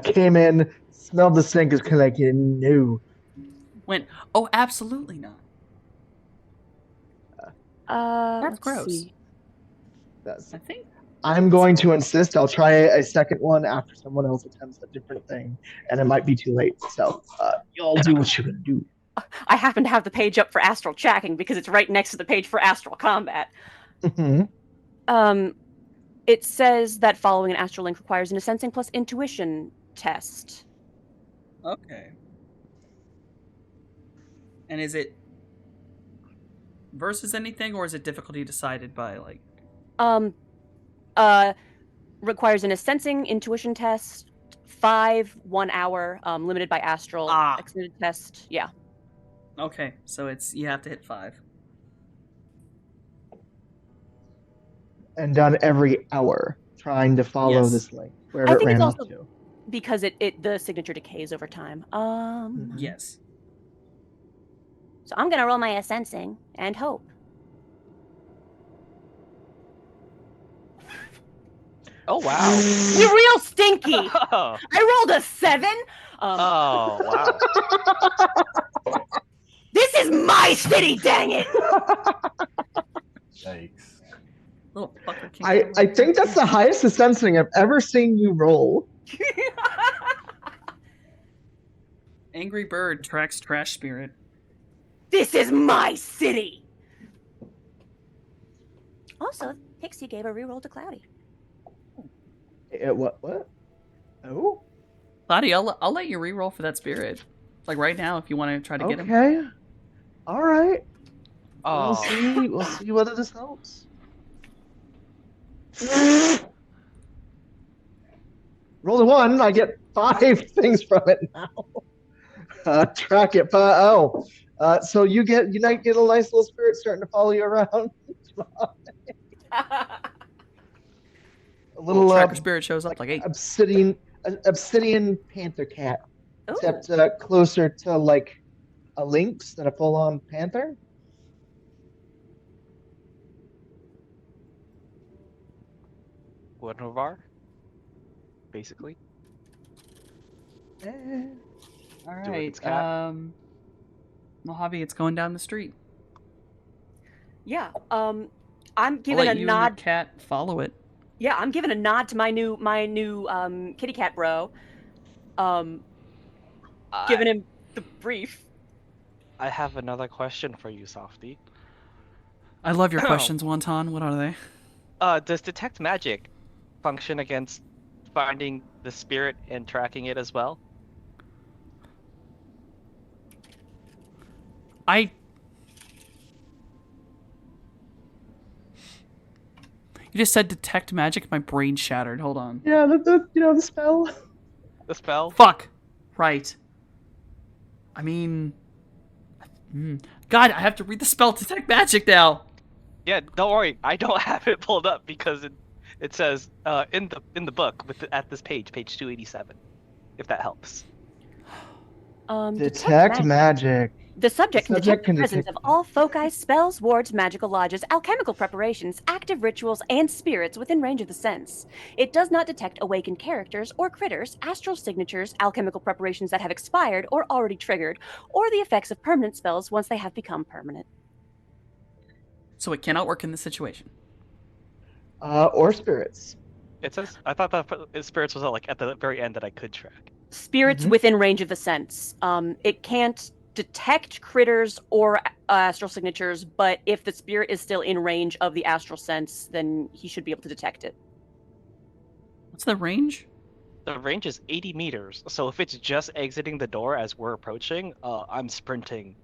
Came in, smelled the sink, is like, no. Went, oh, absolutely not. That's Let's gross. see. That's, I think. I'm going to insist I'll try a second one after someone else attempts a different thing, and it might be too late. So y'all do what you're gonna do. I happen to have the page up for astral tracking because it's right next to the page for astral combat. Mhm. It says that following an astral link requires an sensing plus intuition test. Okay. And is it versus anything, or is it difficulty decided by, like... Requires an sensing intuition test, 5, 1 hour, limited by astral, extended test. Yeah. Okay, so it's you have to hit 5. And done every hour trying to follow Yes. this link I wherever it think it's ran off also to. because the signature decays over time. Yes. So I'm gonna roll my sensing and hope. Oh wow. You're real stinky. Oh, I rolled a 7. oh wow. This is my city, dang it! Yikes. Little fucker. I think that's the highest sensing I've ever seen you roll. Angry Bird tracks Trash Spirit. This is my city. Also, Pixie gave a reroll to Cloudy. What? Oh? Cloudy, I'll let you reroll for that spirit. Like right now, if you want to try to get him. Okay. All right. Oh. We'll see whether this helps. Roll a 1, I get 5 things from it now. Track it. So you might get a nice little spirit starting to follow you around. A little tracker spirit shows up like 8. obsidian panther cat, except closer to like a lynx than a full-on panther. Guinevere, basically. All Do it, right. it's cat. Mojave, it's going down the street. Yeah. I'm I'll giving let a you nod. and the cat follow it. Yeah, I'm giving a nod to my new kitty cat bro. Giving him the brief. I have another question for you, Softy. I love your questions, Wonton. What are they? Does detect magic function against finding the spirit and tracking it as well? You just said detect magic. My brain shattered. Hold on. Yeah, the spell. The spell. Fuck. Right. I mean, God, I have to read the spell detect magic now. Yeah, don't worry. I don't have it pulled up because it says in the book at this page 287. If that helps. Detect magic. The subject can detect can the presence detect of all foci, spells, wards, magical lodges, alchemical preparations, active rituals, and spirits within range of the sense. It does not detect awakened characters or critters, astral signatures, alchemical preparations that have expired or already triggered, or the effects of permanent spells once they have become permanent. So it cannot work in this situation. Or spirits. It says I thought that spirits was like at the very end that I could track. Spirits within range of the sense. It can't detect critters or astral signatures, but if the spirit is still in range of the astral sense, then he should be able to detect it. What's the range? The range is 80 meters, so if it's just exiting the door as we're approaching, I'm sprinting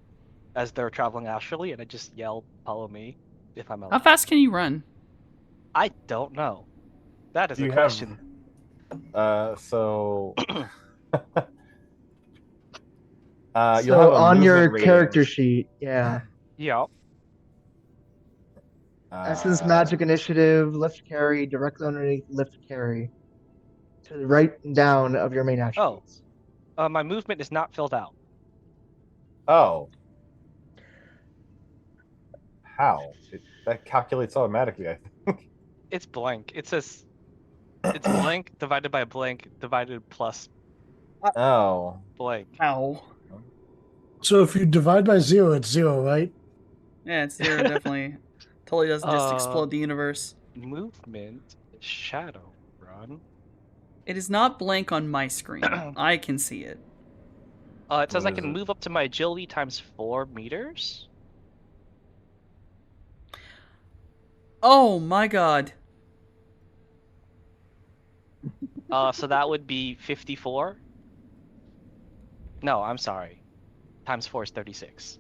as they're traveling astrally, and I just yell, "Follow me!" if I'm How allowed. fast can you run? I don't know. That is Do a you question. So. So you'll have a on your movement character rating. sheet, yeah. Yeah. Essence Magic Initiative, lift carry, directly underneath lift carry. To the right and down of your main attributes. My movement is not filled out. Oh. How? That calculates automatically, I think. It's blank. It says it's blank divided by blank divided plus Oh. blank. Ow. So if you divide by 0, it's 0, right? Yeah, it's zero, definitely. Totally doesn't just explode the universe. Movement, shadow run. It is not blank on my screen. I can see it. It says What I is can it? move up to my agility times 4 meters. Oh my god. So that would be 54. No, I'm sorry. Times 4 is 36.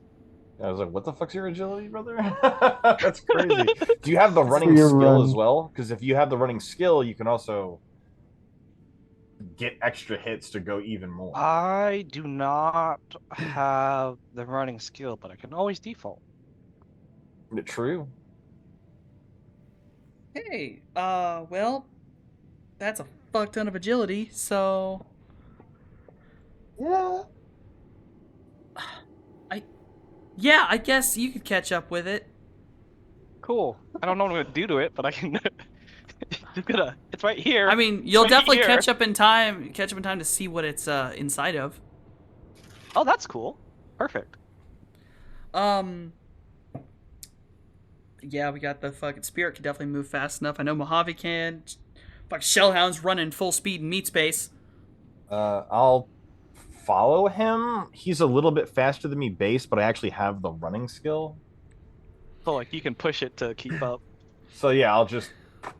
I was like, what the fuck's your agility, brother? That's crazy. Do you have the For running your skill run. as well? Because if you have the running skill, you can also get extra hits to go even more. I do not have the running skill, but I can always default. Is it true? Hey, well, that's a fuck ton of agility, so... Yeah. Yeah, I guess you could catch up with it. Cool. I don't know what I'm gonna do to it, but I can. It's right here. I mean, you'll Right definitely here. catch up in time to see what it's inside of. Oh, that's cool. Perfect. Yeah, we got the fucking spirit can definitely move fast enough. I know Mojave can. Fuck, Shellhound's running full speed in meat space. I'll follow him. He's a little bit faster than me base, but I actually have the running skill. So like you can push it to keep up. So yeah, I'll just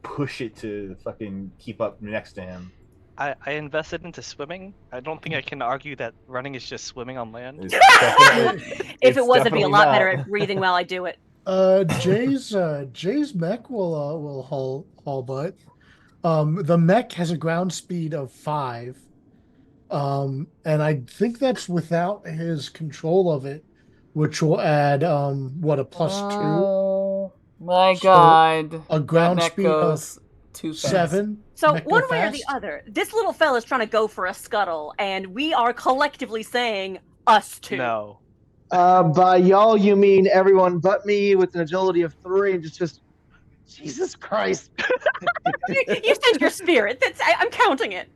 push it to fucking keep up next to him. I invested into swimming. I don't think I can argue that running is just swimming on land. It's definitely- If it's it was, I'd be a definitely lot not. better at breathing while I do it. Jay's mech will haul butt. The mech has a ground speed of 5. And I think that's without his control of it, which will add what, a +2? Oh my So, god. a ground That mech speed goes of too fast. 7. So Mech go one way or the fast? other, this little fella's trying to go for a scuttle, and we are collectively saying us two. No. By y'all, you mean everyone but me with an agility of 3 and just Jesus Christ. You sent your spirit. I'm counting it.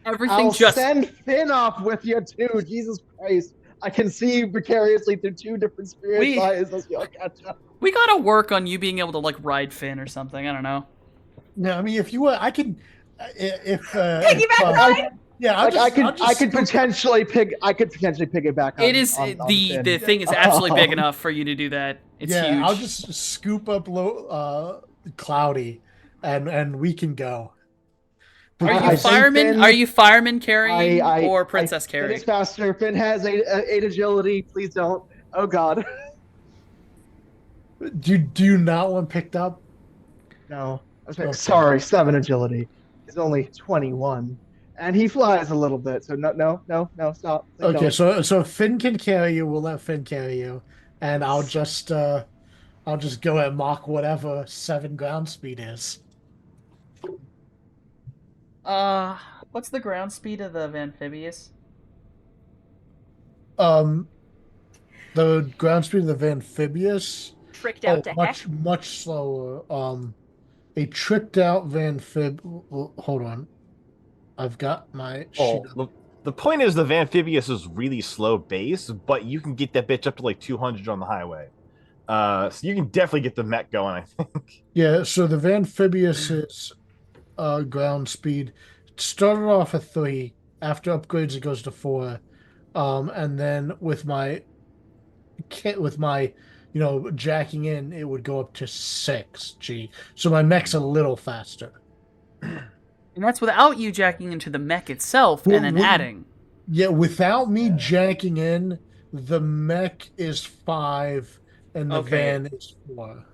Everything I'll just send Finn off with you too. Jesus Christ. I can see vicariously through 2 different spirit eyes as y'all catch up. we gotta work on you being able to like ride Finn or something. I don't know. No, I mean, if you want, I can. Piggyback ride? Yeah, I could potentially pick it back on. It is on the Finn. thing is absolutely big enough for you to do that. It's huge. I'll just scoop up Cloudy, and we can go. Are I you think fireman? Finn- Are you fireman carrying or princess Finn carrying? is faster. Finn has 8 agility. Please don't. Oh God. Do you not want picked up? No. Okay. Sorry, 7 agility. He's only 21. And he flies a little bit, so no, stop. Please Okay, don't. so Finn can carry you. We'll let Finn carry you, and I'll just go at Mach whatever 7 ground speed is. What's the ground speed of the amphibious? The ground speed of the amphibious. Tricked out to heck. Much slower. A tricked out hold on, I've got my sheet. The point is the Amphibious is really slow base, but you can get that bitch up to like 200 on the highway. So you can definitely get the mech going, I think. Yeah, so the Amphibious's ground speed started off at 3. After upgrades, it goes to 4. And then with my jacking in, it would go up to 6G. So my mech's a little faster. And that's without you jacking into the mech itself and then adding. Yeah, without me jacking in, the mech is 5 and the van is 4.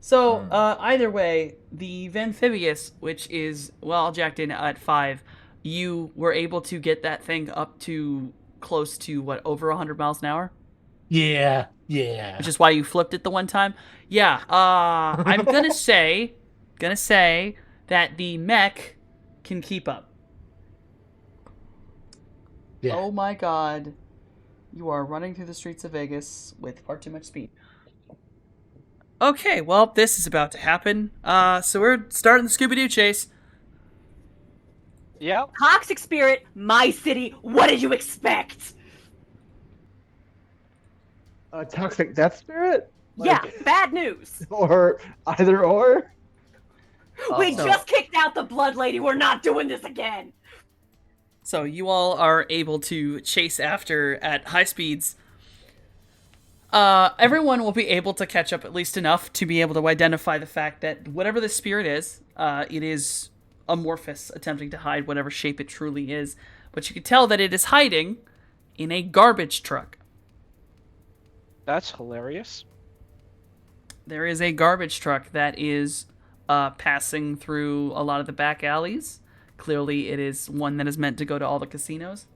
So, either way, the Amphibious, which is, well, jacked in at 5, you were able to get that thing up to close to, over 100 miles an hour? Yeah. Which is why you flipped it the one time? Yeah, I'm gonna say that the mech can keep up. Yeah. Oh my god. You are running through the streets of Vegas with far too much speed. Okay, well, this is about to happen. So we're starting the Scooby-Doo chase. Yeah. Toxic Spirit, my city. What did you expect? Toxic Death Spirit? Yeah, bad news. Or either or? We just kicked out the Blood Lady. We're not doing this again. So you all are able to chase after at high speeds. Everyone will be able to catch up at least enough to be able to identify the fact that whatever the spirit is, it is amorphous, attempting to hide whatever shape it truly is. But you can tell that it is hiding in a garbage truck. That's hilarious. There is a garbage truck that is passing through a lot of the back alleys. Clearly, it is one that is meant to go to all the casinos.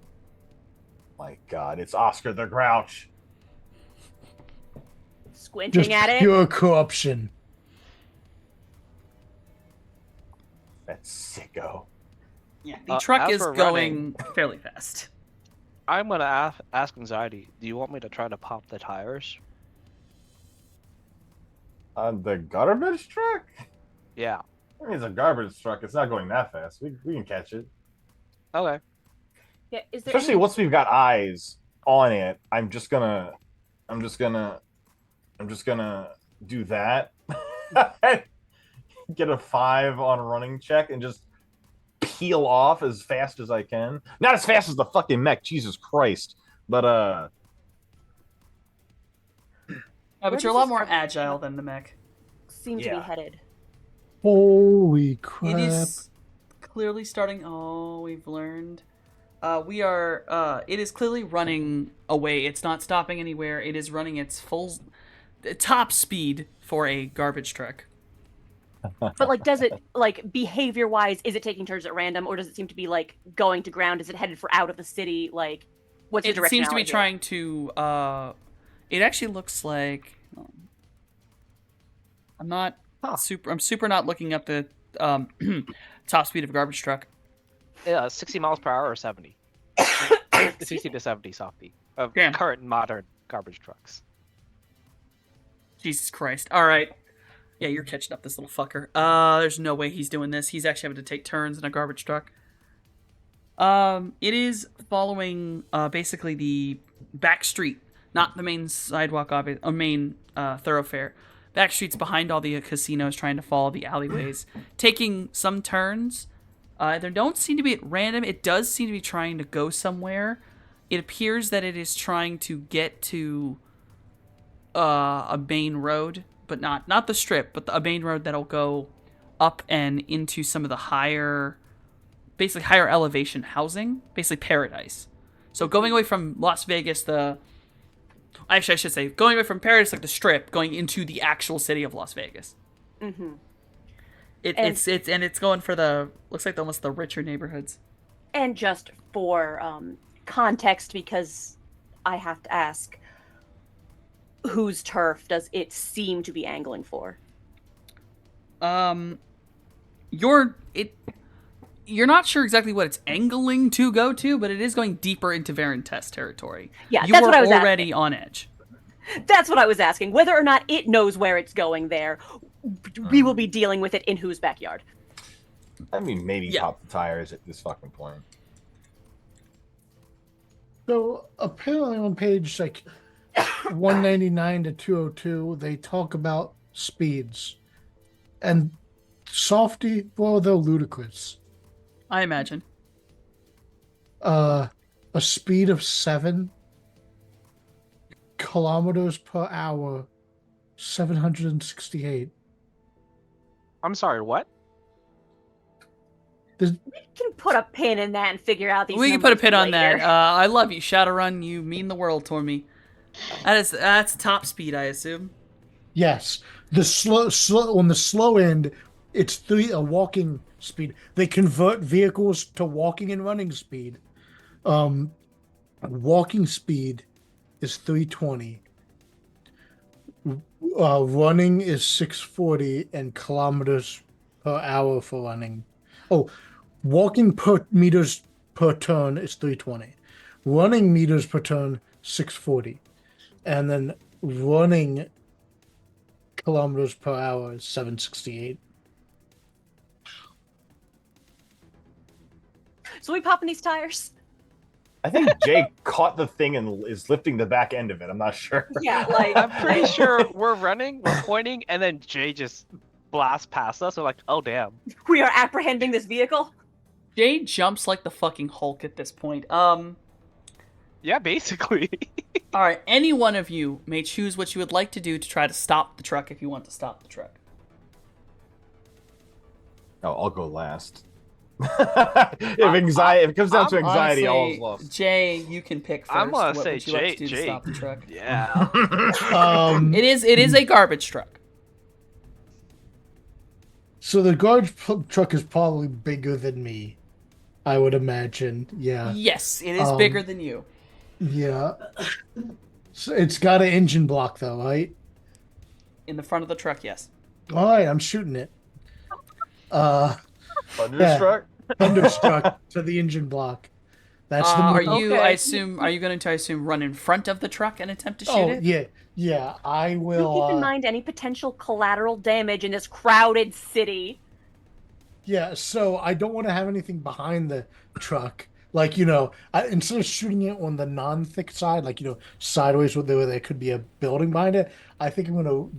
My God, it's Oscar the Grouch. Squinting Just at it. pure corruption. That sicko. Yeah, the truck as is we're going fairly fast. I'm gonna ask Anxiety. Do you want me to try to pop the tires? On the garbage truck? Yeah. I mean, it's a garbage truck. It's not going that fast. We can catch it. Okay. Yeah, is there Especially once we've got eyes on it. I'm just gonna do that. Get a 5 on a running check and just peel off as fast as I can. Not as fast as the fucking mech, Jesus Christ. But But you're a lot more agile than the mech. seem to be headed? Holy crap. It is clearly starting. Oh, we've learned. It is clearly running away. It's not stopping anywhere. It is running its full top speed for a garbage truck. But like, does it like behavior-wise? Is it taking turns at random, or does it seem to be like going to ground? Is it headed for out of the city? Like, what's the direction? It seems to be trying to. It actually looks like. I'm super not looking up the top speed of a garbage truck. 60 miles per hour or 70? 60 to 70 softy of Damn. current modern garbage trucks. Jesus Christ. All right. Yeah, you're catching up, this little fucker. There's no way he's doing this. He's actually having to take turns in a garbage truck. It is following basically the back street, not the main sidewalk, main thoroughfare. Back streets behind all the casinos, trying to follow the alleyways, taking some turns. There don't seem to be at random. It does seem to be trying to go somewhere. It appears that it is trying to get to a main road, but not the strip, but a main road that'll go up and into some of the higher elevation housing, basically paradise. So going away from Las Vegas, I should say, going away from paradise, like the strip, going into the actual city of Las Vegas. Mm-hmm. It's going for the looks like almost the richer neighborhoods. And just for context, because I have to ask, whose turf does it seem to be angling for? You're not sure exactly what it's angling to go to, but it is going deeper into Varentest territory. Yeah, you that's were what I was already asking. on edge. That's what I was asking. Whether or not it knows where it's going there, we will be dealing with it in whose backyard. I mean, maybe pop the tires at this fucking point. So apparently on page like 199 to 202, they talk about speeds. And Softy, well, they're ludicrous. I imagine. A speed of 7 kilometers per hour, 768. I'm sorry, what? We can put a pin in that and figure out these. We can put a numbers pin on later. that. I love you, Shadowrun. You mean the world to me. That's top speed, I assume. Yes, the slow on the slow end, it's a walking speed. They convert vehicles to walking and running speed. Walking speed is 320. Running is 640, and kilometers per hour for running. Oh, walking per meters per turn is 320. Running meters per turn 640, and then running kilometers per hour is 768. So we popping these tires? I think Jay caught the thing and is lifting the back end of it. I'm not sure. Yeah, like I'm pretty sure we're running, we're pointing, and then Jay just blasts past us. We're like, oh damn. we are apprehending this vehicle. Jay jumps like the fucking Hulk at this point. Yeah, basically. All right, any one of you may choose what you would like to do to try to stop the truck if you want to stop the truck. Oh, I'll go last. If it comes down to anxiety, Honestly, all's lost. Jay, you can pick first. I'm gonna what say would you like Jay. to do to stop the truck. Yeah. It is a garbage truck. So the garbage truck is probably bigger than me, I would imagine. Yeah. Yes, it is bigger than you. Yeah. So it's got an engine block though, right? In the front of the truck, yes. All right, I'm shooting it. Thunderstruck? Thunderstruck to the engine block. That's the are move. you? Okay. I assume. Are you going to run in front of the truck and attempt to shoot Oh it? yeah. I Do will. keep in mind any potential collateral damage in this crowded city. Yeah, so I don't want to have anything behind the truck. Like, instead of shooting it on the non-thick side, like, sideways where there could be a building behind it, I think I'm going to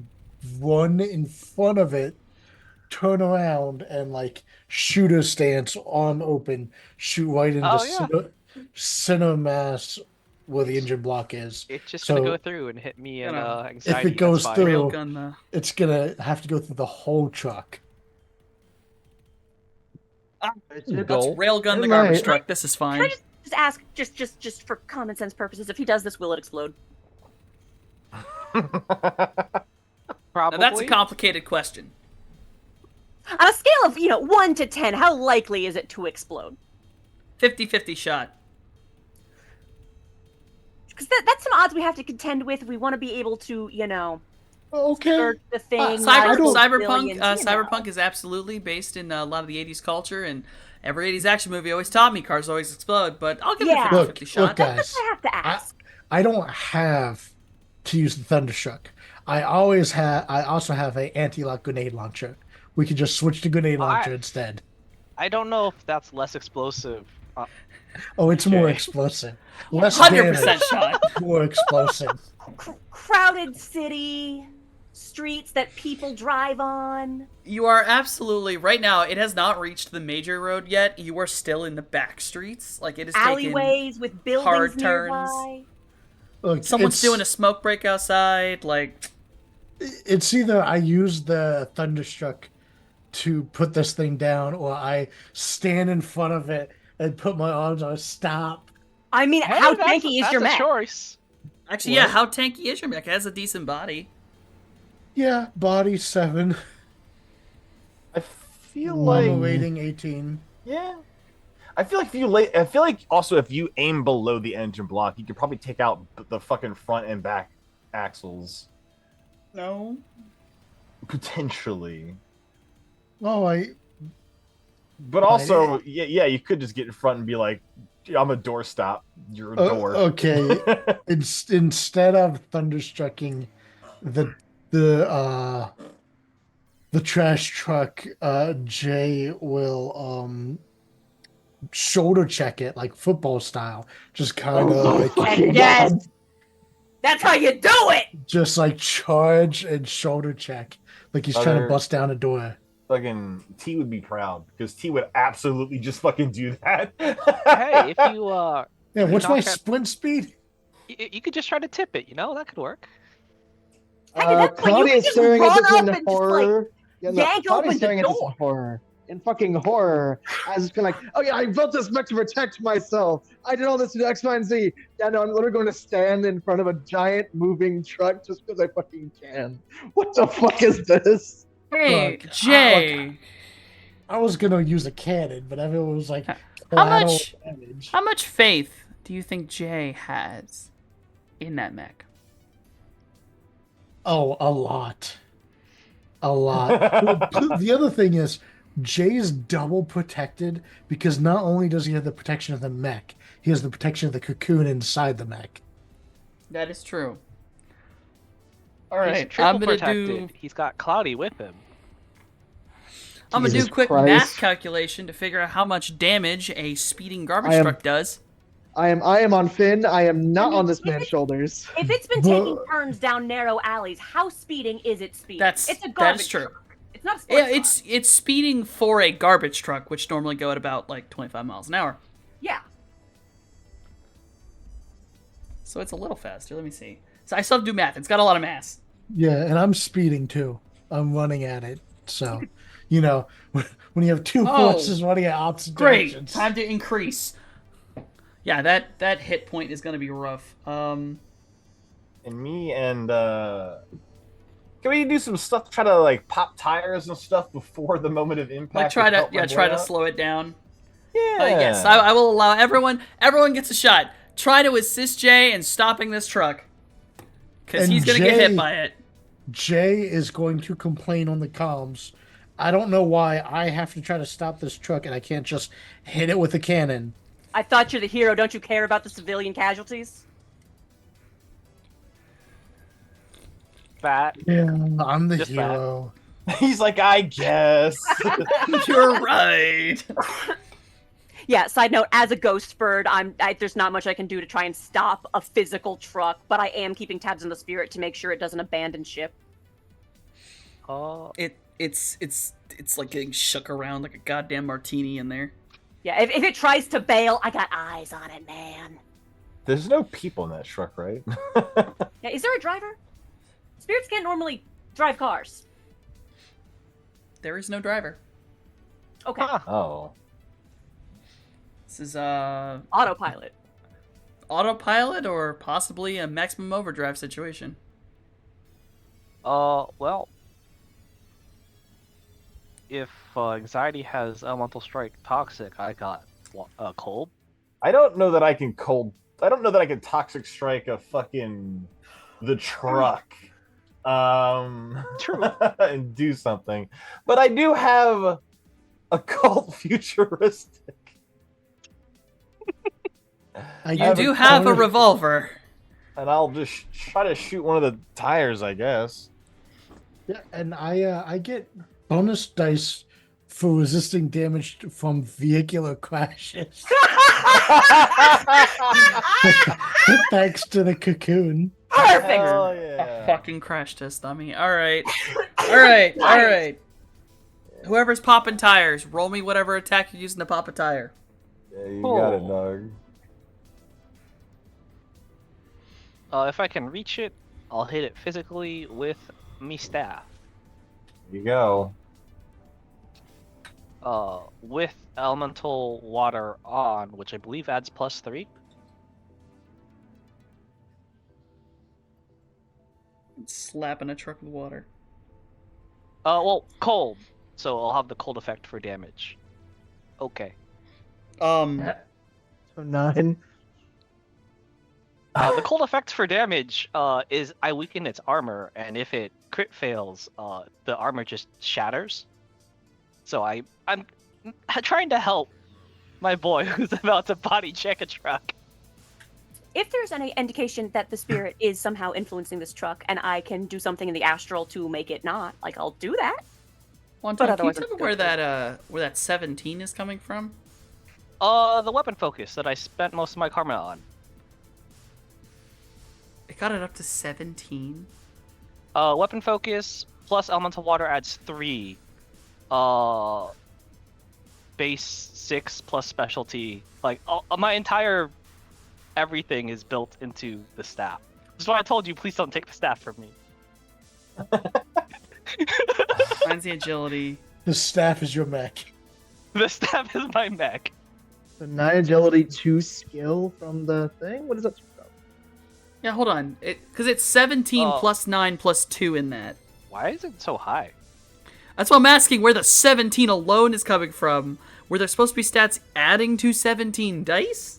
run in front of it, turn around, and, like, shooter stance, arm open, shoot right into center mass where the engine block is. It's just So, gonna go through and hit me and Gonna- anxiety. if it goes that's fine. through- Railgun the. It's going to have to go through the whole truck. Let's railgun the garbage truck. This is fine. Can I just ask, just for common sense purposes, if he does this, will it explode? Probably. Now, that's a complicated question. On a scale of 1 to 10, how likely is it to explode? 50-50 shot. Because that's some odds we have to contend with if we want to be able to, Okay. search the thing. Cyberpunk is absolutely based in a lot of the 80s culture, and every 80s action movie always taught me cars always explode, but I'll give it a 50-50 Look, shot. guys. That's what I have to ask. I don't have to use the Thunderstruck. I also have a anti-lock grenade launcher. We could just switch to grenade launcher instead. I don't know if that's less explosive. Oh, it's more explosive. Less 100% damage, shot. more explosive. Crowded city, streets that people drive on. You are absolutely right now. It has not reached the major road yet. You are still in the back streets. Like, it is Alleyways with buildings hard turns. nearby. Look, Someone's doing a smoke break outside. Like, It's either I use the Thunderstruck to put this thing down, or I stand in front of it and put my arms on stop. I mean, Hey, how that's- tanky is that's your a mech? choice. actually, What? yeah. How tanky is your mech? It has a decent body. Yeah, body 7. I feel Normal like rating 18. yeah. I feel like I feel like also if you aim below the engine block, you could probably take out the fucking front and back axles No. potentially. Oh, But also, yeah, you could just get in front and be like, "I'm a doorstop. You're a door." Okay. Instead of thunderstrucking the the the trash truck, Jay will shoulder check it like football style, just kind of like fucking Yes. God. That's how you do it. just like charge and shoulder check, like he's trying to bust down a door. Fucking T would be proud because T would absolutely just fucking do that. Hey, if you Yeah, what's my knock out- sprint speed? you could just try to tip it. You know that could work. Hey, that's what you Claudia can is just staring at run this up in and just, horror. Yeah, no, yank Claudia's open the staring at this in door. horror. In fucking horror. As it's kind of like, oh yeah, I built this mech to protect myself. I did all this to do X, Y, and Z. Yeah, no, I'm literally going to stand in front of a giant moving truck just because I fucking can. What the fuck is this? Hey, Look, Jay. I was gonna use a cannon, but everyone was like, How collateral much? damage. How much faith do you think Jay has in that mech? Oh, a lot. A lot. The other thing is, Jay's double protected because not only does he have the protection of the mech, he has the protection of the cocoon inside the mech. That is true. All He's right, triple I'm gonna protected. do. He's got Cloudy with him. I'm gonna do a Jesus quick Christ. math calculation to figure out how much damage a speeding garbage I am- truck does. I am on Finn. I am not I mean, on this if man's it's- shoulders. If it's been Well- taking turns down narrow alleys, how speeding is it speeding? That's- It's a that garbage is true. truck. It's not a sports Yeah, car. it's speeding for a garbage truck, which normally go at about like 25 miles an hour. Yeah. So it's a little faster. Let me see. So I still have to do math. It's got a lot of mass. Yeah, and I'm speeding too. I'm running at it. So, you know, when you have two Oh, horses running at opposite Great. directions. Time to increase. Yeah, that hit point is gonna be rough. And me and can we do some stuff to try to like pop tires and stuff before the moment of impact? Like try to help my try boy to out? slow it down. Yeah. Yes, I will allow everyone. Everyone gets a shot. Try to assist Jay in stopping this truck, because And he's gonna get hit Jay- by it. Jay is going to complain on the comms. I don't know why I have to try to stop this truck and I can't just hit it with a cannon. I thought you're the hero. Don't you care about the civilian casualties? Fat. Yeah, I'm the Just that. hero. He's like, I guess. You're right. Yeah. Side note: as a ghost bird, there's not much I can do to try and stop a physical truck, but I am keeping tabs on the spirit to make sure it doesn't abandon ship. Oh, It's like getting shook around like a goddamn martini in there. Yeah. If it tries to bail, I got eyes on it, man. There's no people in that truck, right? Yeah. Is there a driver? Spirits can't normally drive cars. There is no driver. Okay. huh. Oh. This is Autopilot. autopilot or possibly a maximum overdrive situation. Well, if anxiety has elemental strike toxic, I got cold. I don't know that I can toxic strike a fucking the truck. True. And do something. But I do have a cult futuristic. You do have a revolver. And I'll just try to shoot one of the tires, I guess. Yeah, and I get bonus dice for resisting damage from vehicular crashes. Thanks to the cocoon. Perfect. Hell A yeah. fucking crash test dummy. All right. All right. All right. Whoever's popping tires, roll me whatever attack you're using to pop a tire. Yeah, you got it, Oh. dog. If I can reach it, I'll hit it physically with me staff. You go. With elemental water on, which I believe adds +3. Slapping a truck with water. Well, cold. so I'll have the cold effect for damage. Okay. So 9. The cold effect for damage is I weaken its armor, and if it crit fails, the armor just shatters. So I'm trying to help my boy who's about to body check a truck. If there's any indication that the spirit is somehow influencing this truck, and I can do something in the astral to make it not, like, I'll do that. One But time, can you otherwise tell it's me where that 17 is coming from? The weapon focus that I spent most of my karma on. It got it up to 17. Weapon focus plus elemental water adds 3. Base 6 plus specialty. Like my entire everything is built into the staff. That's why I told you, please don't take the staff from me. Mine's the agility. The staff is your mech. The staff is my mech. So 9 agility, 2 skill from the thing? What is that from? Yeah, hold on. Because it's 17 Oh. plus 9 plus 2 in that. Why is it so high? That's why I'm asking where the 17 alone is coming from. Were there supposed to be stats adding to 17 dice?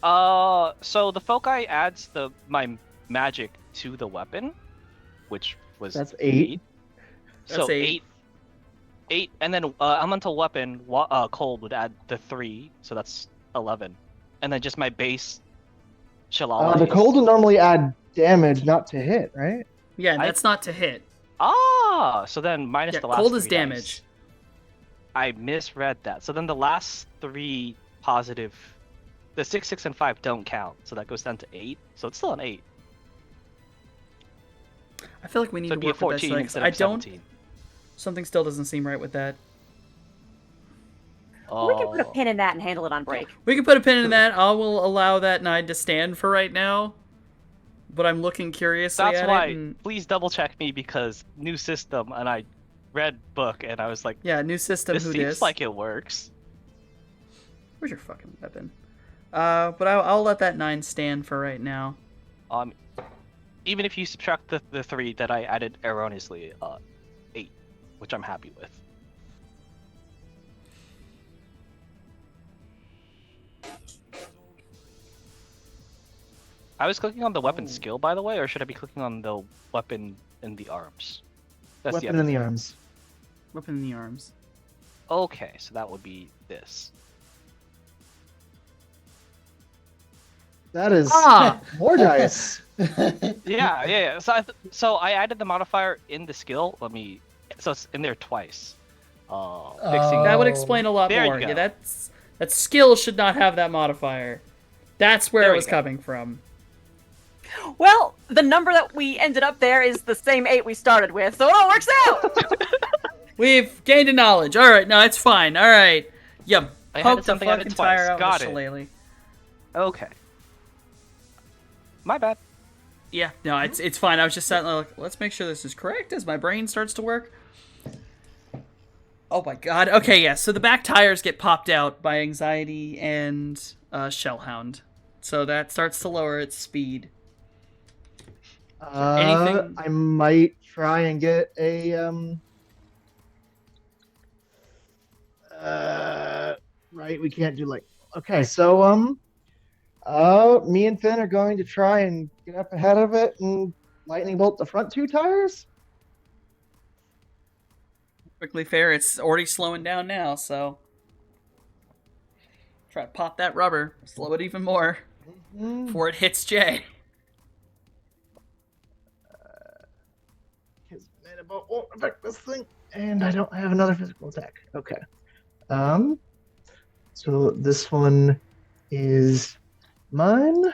So the foci adds my magic to the weapon, which was That's 8. So That's 8. 8, and then elemental weapon cold would add the 3, so that's 11, and then just my base Shalala. The cold would normally add damage, not to hit, right? Yeah, that's not to hit. So then minus Yeah, the last cold is 3 dice. damage. I misread that. So then the last 3 positive, the 6, 6, and 5 don't count, so that goes down to 8. So it's still an 8. I feel like we need So to it'd be a work with 14 this. Like, instead I of don't. 17. Something still doesn't seem right with that. We can put a pin in that and handle it on break. We can put a pin in that. I will allow that 9 to stand for right now. But I'm looking curiously That's at why. it. And... Please double check me, because new system, and I read book and I was like, Yeah, new system. this Who seems dis? like it works. Where's your fucking weapon? But I'll let that 9 stand for right now. Even if you subtract the 3 that I added erroneously, 8, which I'm happy with. I was clicking on the weapon skill, by the way, or should I be clicking on the weapon in the arms? That's Weapon in the arms. Weapon in the arms. Okay, so that would be this. That is Ah! more dice. Yeah. So I added the modifier in the skill. So it's in there twice. Fixing That would Oh. explain a lot There you more. go. Yeah, that skill should not have that modifier. That's where There it we was go. coming from. Well, the number that we ended up there is the same 8 we started with, so it all works out! We've gained a knowledge. All right, no, it's fine. All right, yeah. I had Poke the something added fucking twice. tire out Got with it. Shillelagh. Okay. My bad. Yeah, no, it's fine. I was just sitting there like, let's make sure this is correct as my brain starts to work. Oh my god. Okay, yeah. So the back tires get popped out by Anxiety and Shellhound, so that starts to lower its speed. Anything- I might try and get a right, we can't do like okay, so me and Finn are going to try and get up ahead of it and lightning bolt the front 2 tires. Quickly fair, it's already slowing down now, so try to pop that rubber, slow it even more before it hits Jay. His mana bolt won't affect this thing, and I don't have another physical attack. Okay. So this one is mine.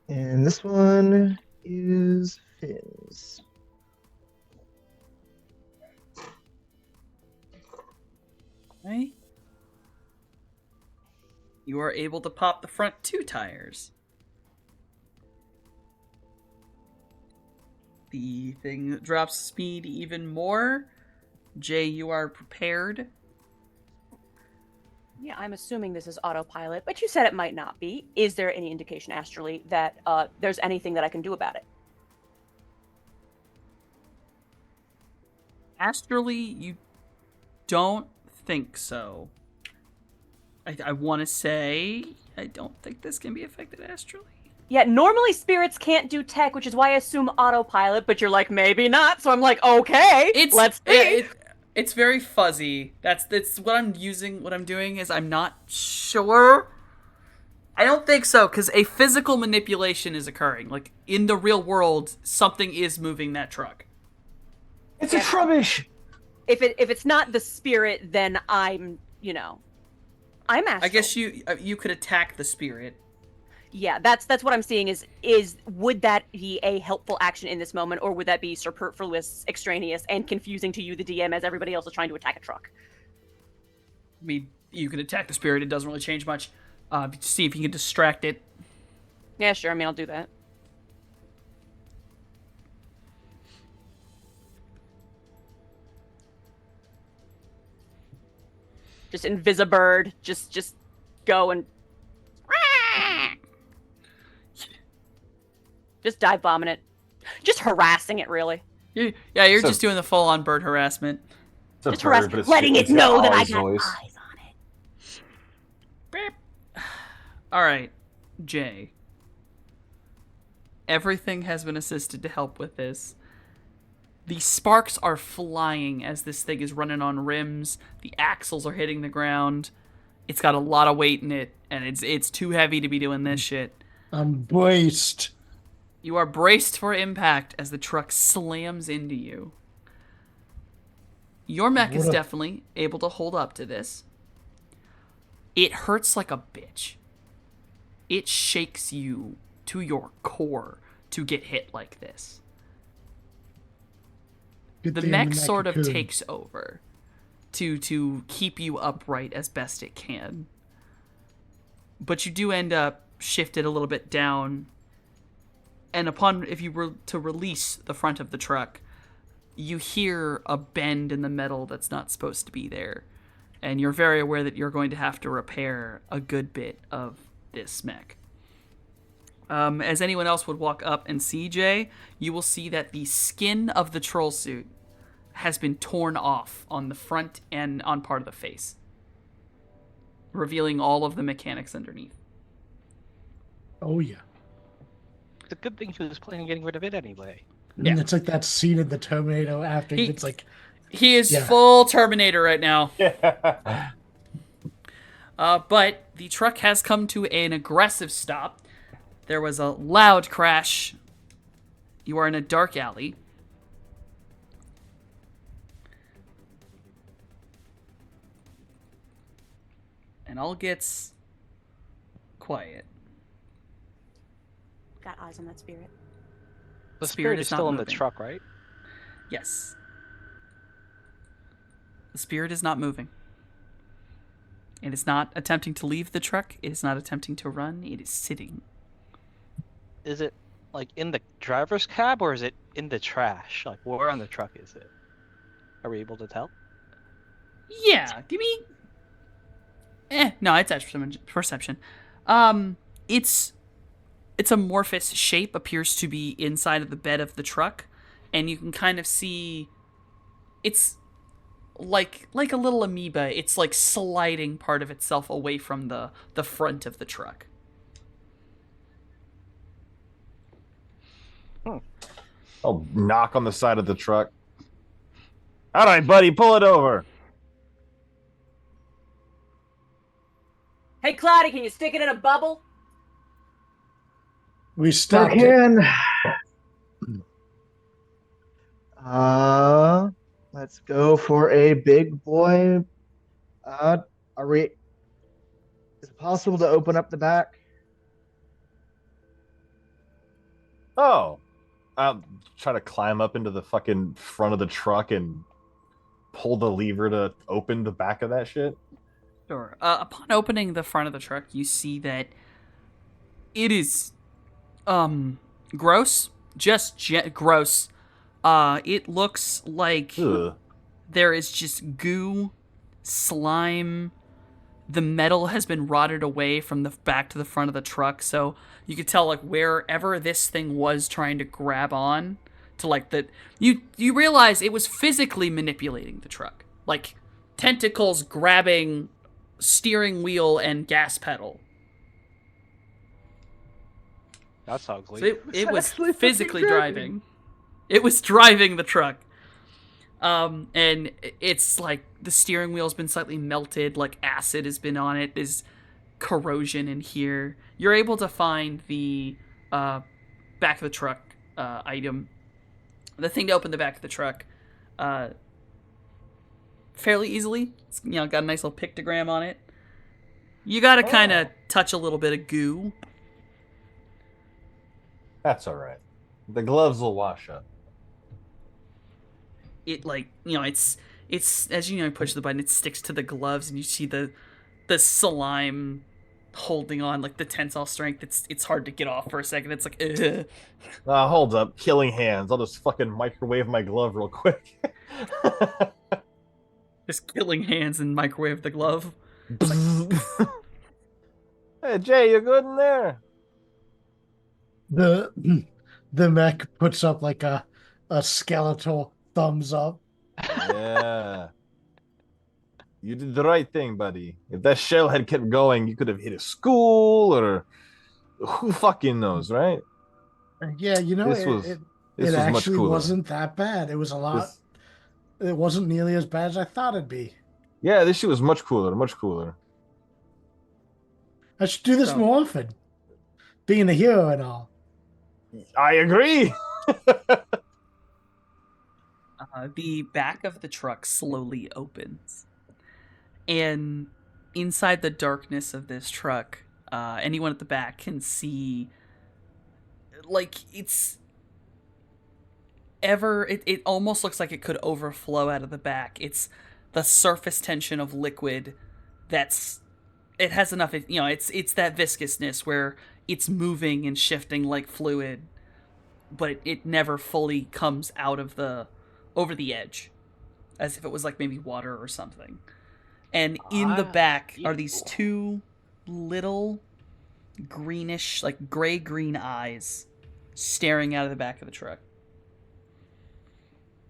And this one is Finn's. Okay. You are able to pop the front 2 tires. The thing drops speed even more. Jay, you are prepared. Yeah, I'm assuming this is autopilot, but you said it might not be. Is there any indication astrally that there's anything that I can do about it? Astrally, you don't think so. I want to say I don't think this can be affected astrally. Yeah, normally spirits can't do tech, which is why I assume autopilot, but you're like, maybe not, so I'm like, okay, let's see. It's very fuzzy. That's what I'm using. What I'm doing is I'm not sure. I don't think so, because a physical manipulation is occurring. Like, in the real world, something is moving that truck. It's a trubbish. If it's not the spirit, then I'm I'm astral. I guess you could attack the spirit. Yeah, that's what I'm seeing is would that be a helpful action in this moment, or would that be superfluous, extraneous, and confusing to you, the DM, as everybody else is trying to attack a truck? I mean, you can attack the spirit. It doesn't really change much. See if you can distract it. Yeah, sure. I mean, I'll do that. Just Invisibird. Just go and just dive bombing it. Just harassing it, really. You're So- just doing the full-on bird harassment. It's a Just bird, harass, but it's- letting it it's got know that I Ollie's got voice. eyes on it. Beep. All right, Jay. Everything has been assisted to help with this. The sparks are flying as this thing is running on rims. The axles are hitting the ground. It's got a lot of weight in it, and it's too heavy to be doing this shit. I'm braced. You are braced for impact as the truck slams into you. Your mech is What a- definitely able to hold up to this. It hurts like a bitch. It shakes you to your core to get hit like this. Good The thing mech I'm sort of cocoon. takes over to keep you upright as best it can. But you do end up shifted a little bit down. And if you were to release the front of the truck, you hear a bend in the metal that's not supposed to be there. And you're very aware that you're going to have to repair a good bit of this mech. As anyone else would walk up and see Jay, you will see that the skin of the troll suit has been torn off on the front and on part of the face, revealing all of the mechanics underneath. Oh yeah. It's a good thing he was planning on getting rid of it anyway. Yeah. And it's like that scene in the Terminator after it's like, He is Yeah. full Terminator right now. But the truck has come to an aggressive stop. There was a loud crash. You are in a dark alley. And all gets quiet. Got eyes on that spirit. The Spirit spirit is is not still in the moving. truck, right? Yes. The spirit is not moving. It is not attempting to leave the truck. It is not attempting to run. It is sitting. Is it like in the driver's cab or is it in the trash? Like where on the truck is it? Are we able to tell? Yeah, give me. No, it's actually perception. Its amorphous shape appears to be inside of the bed of the truck, and you can kind of see. It's like a little amoeba. It's like sliding part of itself away from the front of the truck. I'll knock on the side of the truck. All right, buddy, pull it over. Hey, Cloudy, can you stick it in a bubble? we stopped it. Can. Let's go for a big boy. Are we? Is it possible to open up the back? Oh, I'll try to climb up into the fucking front of the truck and pull the lever to open the back of that shit. Sure. Upon opening the front of the truck, you see that it is, gross. Just gross. It looks like Ugh. there is just goo, slime. The metal has been rotted away from the back to the front of the truck, so you could tell, like, wherever this thing was trying to grab on to like the you realize it was physically manipulating the truck, like tentacles grabbing steering wheel and gas pedal. That's ugly. So it was actually physically fucking driving. It was driving the truck. And it's like the steering wheel's been slightly melted, like acid has been on it. There's corrosion in here. You're able to find the back of the truck item, the thing to open the back of the truck, fairly easily. It's, got a nice little pictogram on it. You gotta kind of touch a little bit of goo. That's all right. The gloves will wash up. It it's as you push the button, it sticks to the gloves, and you see the slime holding on, like the tensile strength. It's hard to get off for a second. It's like, ugh. Hold up, killing hands. I'll just fucking microwave my glove real quick. Just killing hands and microwave the glove. Hey Jay, you good in there? The mech puts up like a skeletal thumbs up. Yeah. You did the right thing, buddy. If that shell had kept going, you could have hit a school, or who fucking knows, right? Yeah, This was it much actually cooler. wasn't that bad. It was a lot. It wasn't nearly as bad as I thought it'd be. Yeah, this shit was much cooler, much cooler. I should do this more often. Being a hero and all. I agree. The back of the truck slowly opens, and inside the darkness of this truck, anyone at the back can see, like, it almost looks like it could overflow out of the back. It's the surface tension of liquid it has enough, it's that viscousness where it's moving and shifting like fluid, but it never fully comes out of over the edge, as if it was like maybe water or something. And in the back are these two little greenish, like gray-green eyes staring out of the back of the truck.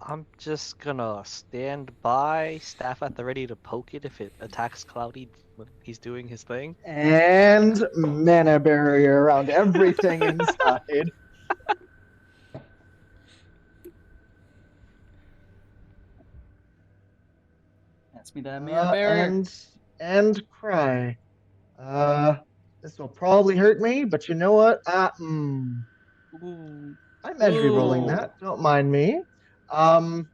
I'm just gonna stand by, staff at the ready to poke it if it attacks Cloudy when he's doing his thing. And mana barrier around everything inside. Pass me that mana barrier. And cry. This will probably hurt me, but you know what? Ooh. I'm actually rolling that. Don't mind me. Oh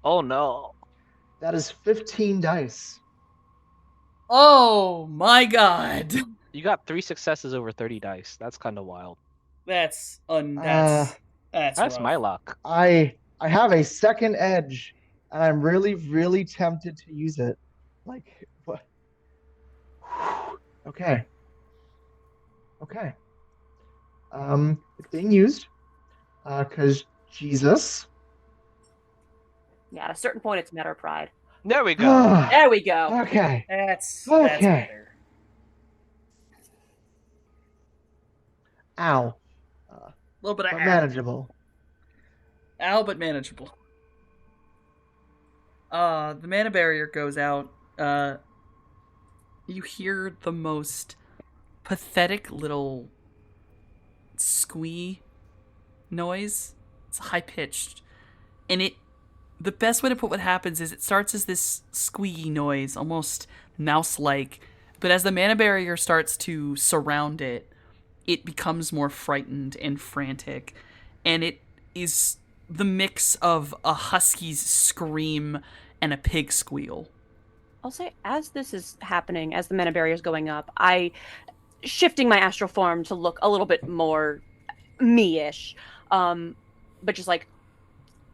no. That is 15 dice. Oh my god. You got 3 successes over 30 dice. That's kind of wild. That's That's rough. my luck. I have a second edge, and I'm really, really tempted to use it. Like, what? Okay. It's being used. Because Jesus. Yeah, at a certain point, it's matter of pride. There we go. There we go. Okay. That's Okay. better. Ow. A little bit of But ow. manageable. Ow, but manageable. The mana barrier goes out. You hear the most pathetic little squee noise. It's high pitched, and the best way to put what happens is it starts as this squeaky noise, almost mouse-like, but as the mana barrier starts to surround it, it becomes more frightened and frantic, and it is the mix of a husky's scream and a pig squeal. I'll say, as this is happening, as the mana barrier is going up, shifting my astral form to look a little bit more me-ish, but just like,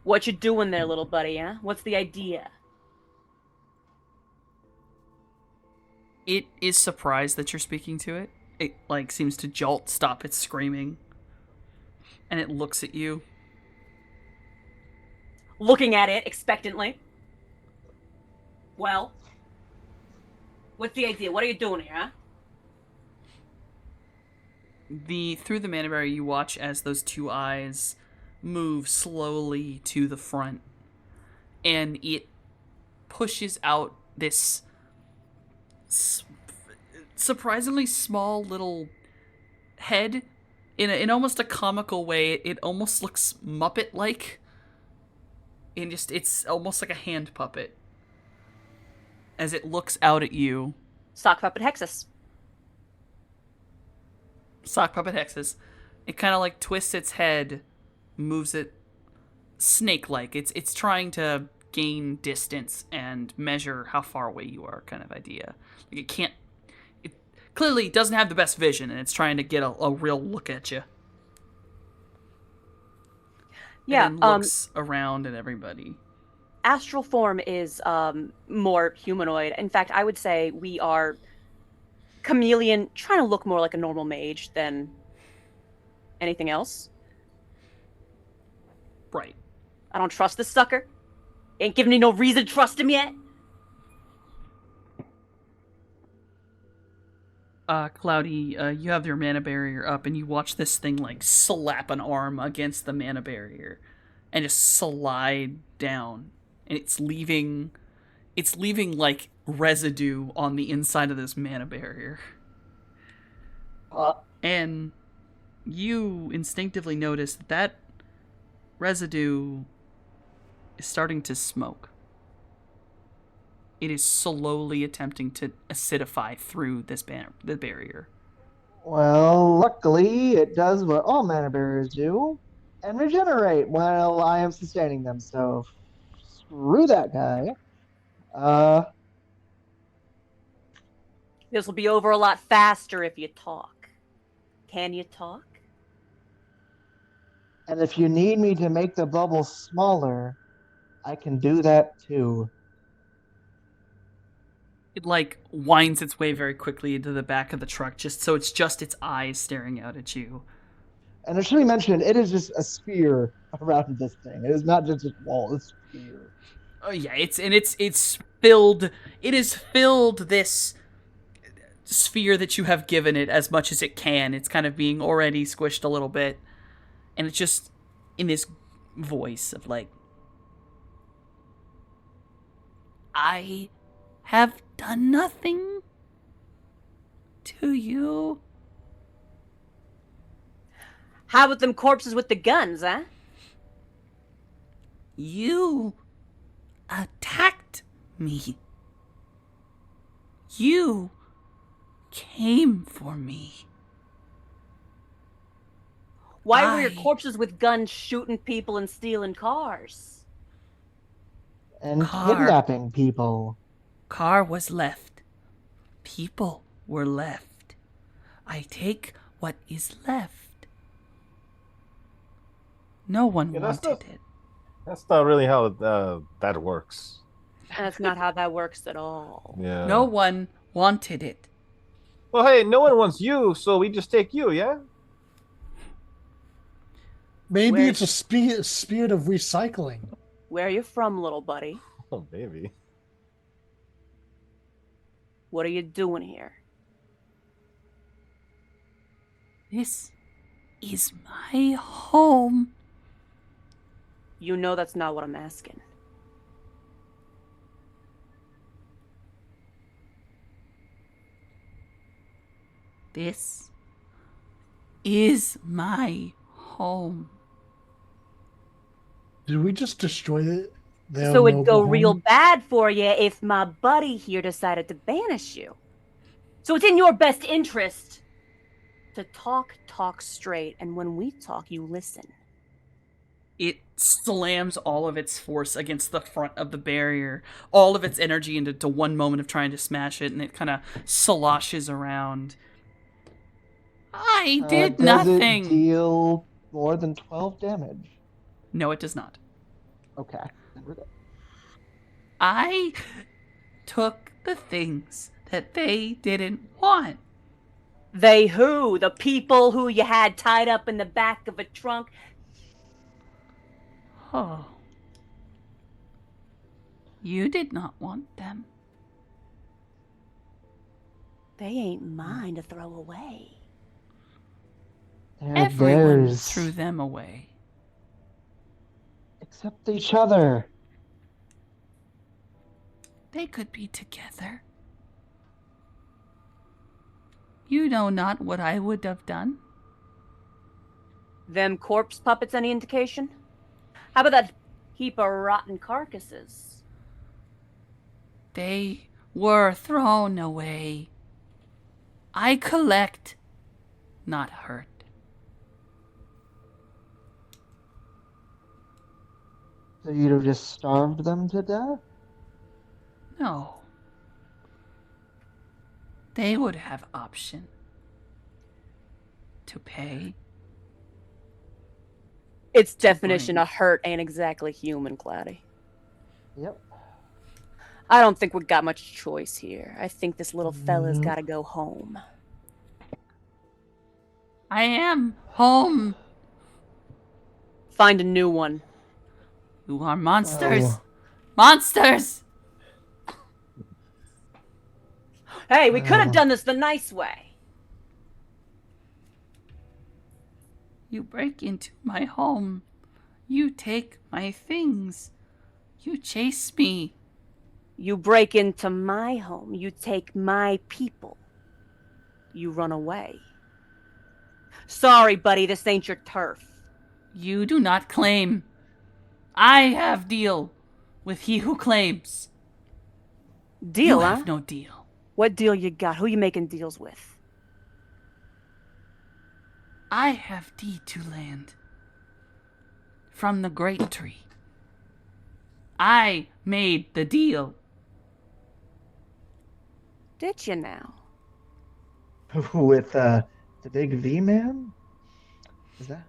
what you doing there, little buddy, huh? What's the idea? It is surprised that you're speaking to it. It, like, seems to stop its screaming, and it looks at you. Looking at it expectantly. Well, What's the idea? What are you doing here, huh? Through the mana barrier, you watch as those two eyes move slowly to the front, and it pushes out this surprisingly small little head in almost a comical way. It almost looks Muppet-like, and it's almost like a hand puppet as it looks out at you. Sock puppet Hexus. Sock puppet Hexus. It kind of like twists its head, moves it snake-like. It's trying to gain distance and measure how far away you are, kind of idea. Like it can't. It clearly doesn't have the best vision, and it's trying to get a real look at you. Yeah. And then looks around at everybody. Astral form is more humanoid. In fact, I would say we are chameleon, trying to look more like a normal mage than anything else. Right. I don't trust this sucker. Ain't giving me no reason to trust him yet. Cloudy, you have your mana barrier up, and you watch this thing like slap an arm against the mana barrier, and just slide down, and it's leaving like residue on the inside of this mana barrier. And you instinctively notice that residue is starting to smoke. It is slowly attempting to acidify through the barrier. Well, luckily, it does what all mana barriers do, and regenerate while I am sustaining them, so screw that guy. This will be over a lot faster if you talk. Can you talk? And if you need me to make the bubble smaller, I can do that too. It like winds its way very quickly into the back of the truck, just so it's just its eyes staring out at you. And it should be mentioned, it is just a sphere around this thing. It is not just a wall, it's a sphere. Oh yeah, it's filled. It is filled this sphere that you have given it as much as it can. It's kind of being already squished a little bit, and it's just in this voice of like, I have done nothing to you. How about them corpses with the guns, huh? You attacked me. You came for me. Why were your corpses with guns shooting people and stealing cars? And Car. kidnapping people. Car was left. People were left. I take what is left. No one wanted it. That's not really how that works. That's not how that works at all. Yeah. No one wanted it. Well, hey, no one wants you, so we just take you, yeah? Maybe it's a spirit of recycling. Where are you from, little buddy? Oh, baby. What are you doing here? This is my home. You know that's not what I'm asking. This is my home. Did we just destroy it? So it'd go real bad for you if my buddy here decided to banish you. So it's in your best interest to talk straight, and when we talk, you listen. It slams all of its force against the front of the barrier, all of its energy into one moment of trying to smash it, and it kind of sloshes around. I did nothing. Does it deal more than 12 damage? No, it does not. Okay. Then we're good. I took the things that they didn't want. They who? The people who you had tied up in the back of a trunk? Oh. You did not want them. They ain't mine to throw away. They're Everyone theirs. threw them away. Except each other. They could be together. You know not what I would have done. Them corpse puppets any indication? How about that heap of rotten carcasses? They were thrown away. I collect, not hurt. So you'd have just starved them to death? No. They would have option to pay. Its definition of hurt ain't exactly human, Cloudy. Yep. I don't think we got much choice here. I think this little fella's Nope. gotta go home. I am home. Find a new one. You are monsters. Oh. Monsters! Hey, we could have Oh. done this the nice way. You break into my home. You take my things. You chase me. You break into my home. You take my people. You run away. Sorry, buddy, this ain't your turf. You do not claim. I have deal with he who claims. Deal, You huh? have no deal. What deal you got? Who you making deals with? I have deed to land from the great tree. I made the deal. Did you now? With the big V man? Is that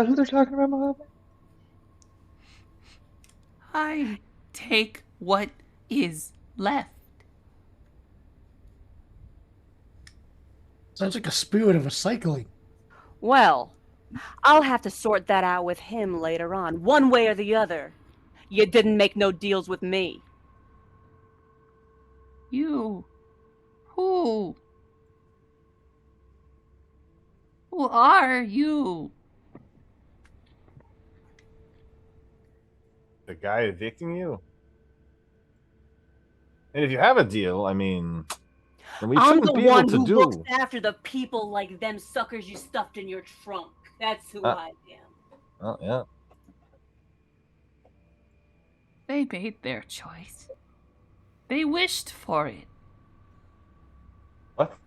who they're talking about, Mojave? I take what is left. Sounds like a spirit of recycling. Well, I'll have to sort that out with him later on, one way or the other. You didn't make no deals with me. You. Who? Who are you? The guy evicting you. And if you have a deal, I mean, then we I'm shouldn't the be able one to who do. looks after the people like them suckers you stuffed in your trunk. That's who I am. Oh yeah. They made their choice. They wished for it. What?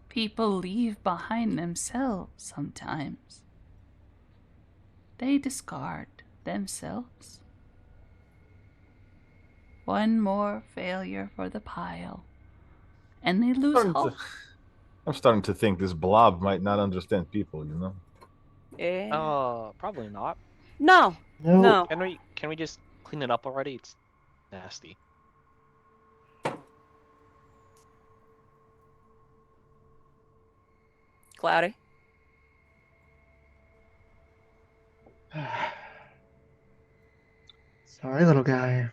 People leave behind themselves sometimes. They discard themselves. One more failure for the pile. And they lose hope. I'm starting to think this blob might not understand people, you know? Yeah. Probably not. No. No. Can we just clean it up already? It's nasty. Cloudy. Sorry, little guy.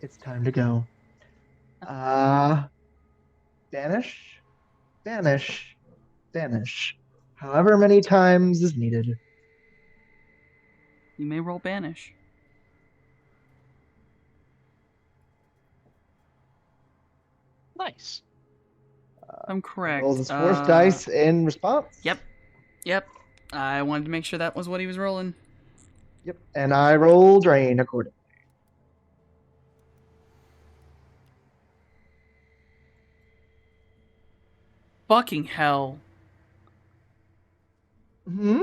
It's time to go. Vanish, vanish, vanish. However many times is needed. You may roll banish. Nice. I'm correct. Rolls his fourth dice in response. Yep. I wanted to make sure that was what he was rolling. Yep. And I roll drain accordingly. Fucking hell. Hmm.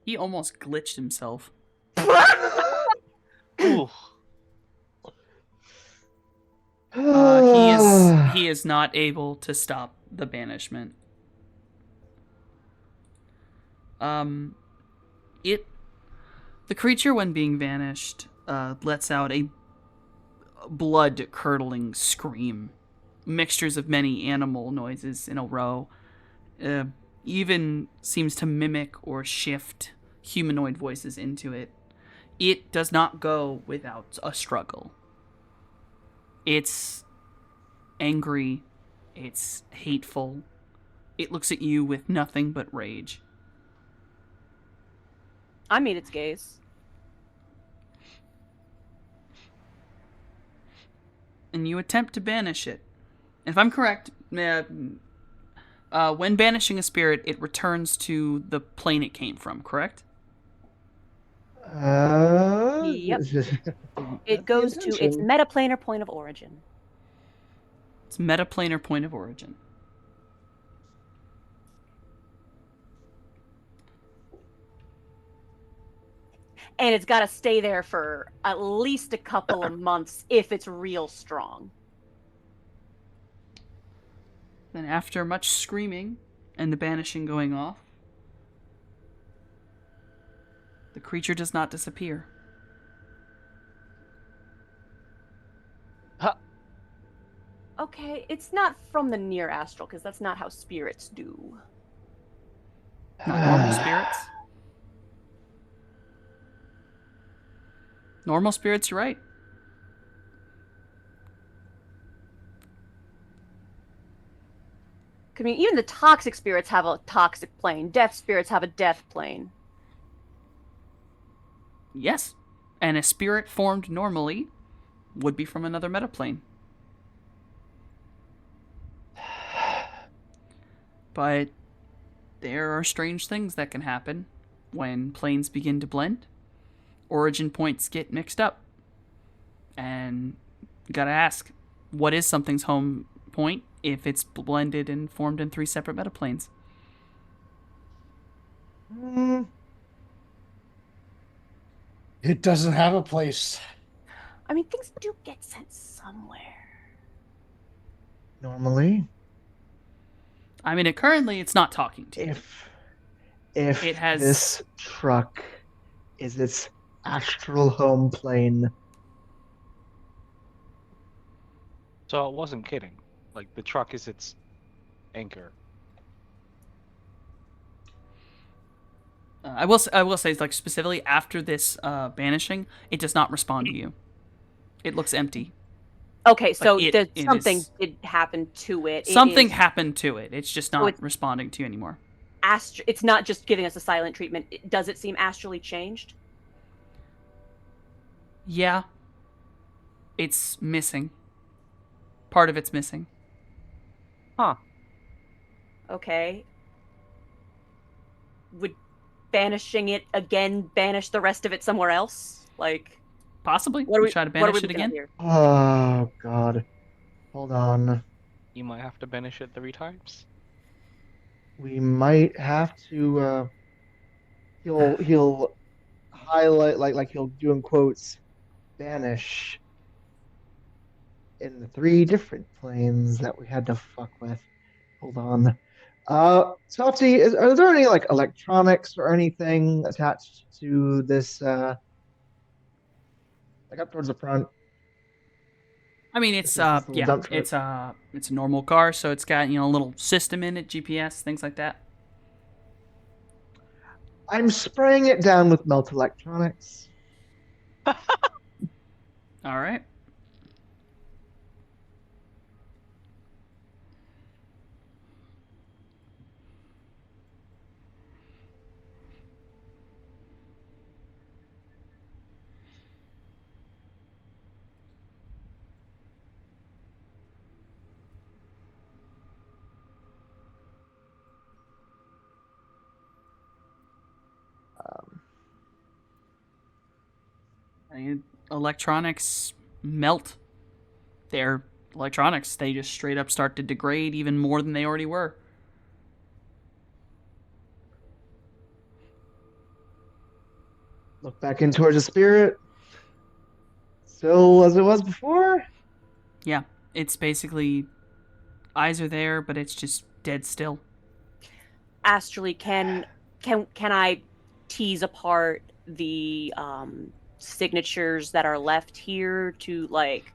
He almost glitched himself. Ooh. He is not able to stop the banishment. The creature, when being vanished, lets out a blood-curdling scream. Mixtures of many animal noises in a row. Even seems to mimic or shift humanoid voices into it. it does not go without a struggle. It's angry. It's hateful. It looks at you with nothing but rage. I mean, its gaze. And you attempt to banish it. If I'm correct, when banishing a spirit, it returns to the plane it came from, correct? Yep. It goes to its metaplanar point of origin. It's metaplanar point of origin. And it's got to stay there for at least a couple of months if it's real strong. Then after much screaming and the banishing going off, the creature does not disappear. Okay, it's not from the near astral, because that's not how spirits do. Not normal spirits? Normal spirits, you're right. I mean, even the toxic spirits have a toxic plane. Death spirits have a death plane. Yes. And a spirit formed normally would be from another metaplane. But there are strange things that can happen when planes begin to blend. Origin points get mixed up. And you gotta ask, what is something's home point if it's blended and formed in 3 separate metaplanes? It doesn't have a place. I mean, things do get sent somewhere. Normally. I mean, it's not talking to you. If It has- this truck is its astral home plane. So it wasn't kidding. Like, the truck is its anchor. I will say, like, specifically after this banishing, it does not respond to you. It looks empty. Okay, so it something is- did happen to it. Something happened to it. It's just not responding to you anymore. It's not just giving us a silent treatment. Does it seem astrally changed? Yeah. It's missing. Part of it's missing. Huh. Okay. Would banishing it again banish the rest of it somewhere else? Like, Possibly. what are we Try to what are banish we it looking at again. here? Oh God. Hold on. You might have to banish it 3 times. We might have to he'll highlight like he'll do in quotes banish in the 3 different planes that we had to fuck with. Hold on. Softy, are there any like electronics or anything attached to this like up towards the front? I mean, it's This little dump truck. it's a normal car, so it's got, a little system in it, GPS, things like that. I'm spraying it down with melt electronics. All right. I mean, electronics melt. They're electronics. They just straight up start to degrade even more than they already were. Look back in towards the spirit. Still as it was before? Yeah, it's basically eyes are there, but it's just dead still. Astrally, can I tease apart the signatures that are left here to, like,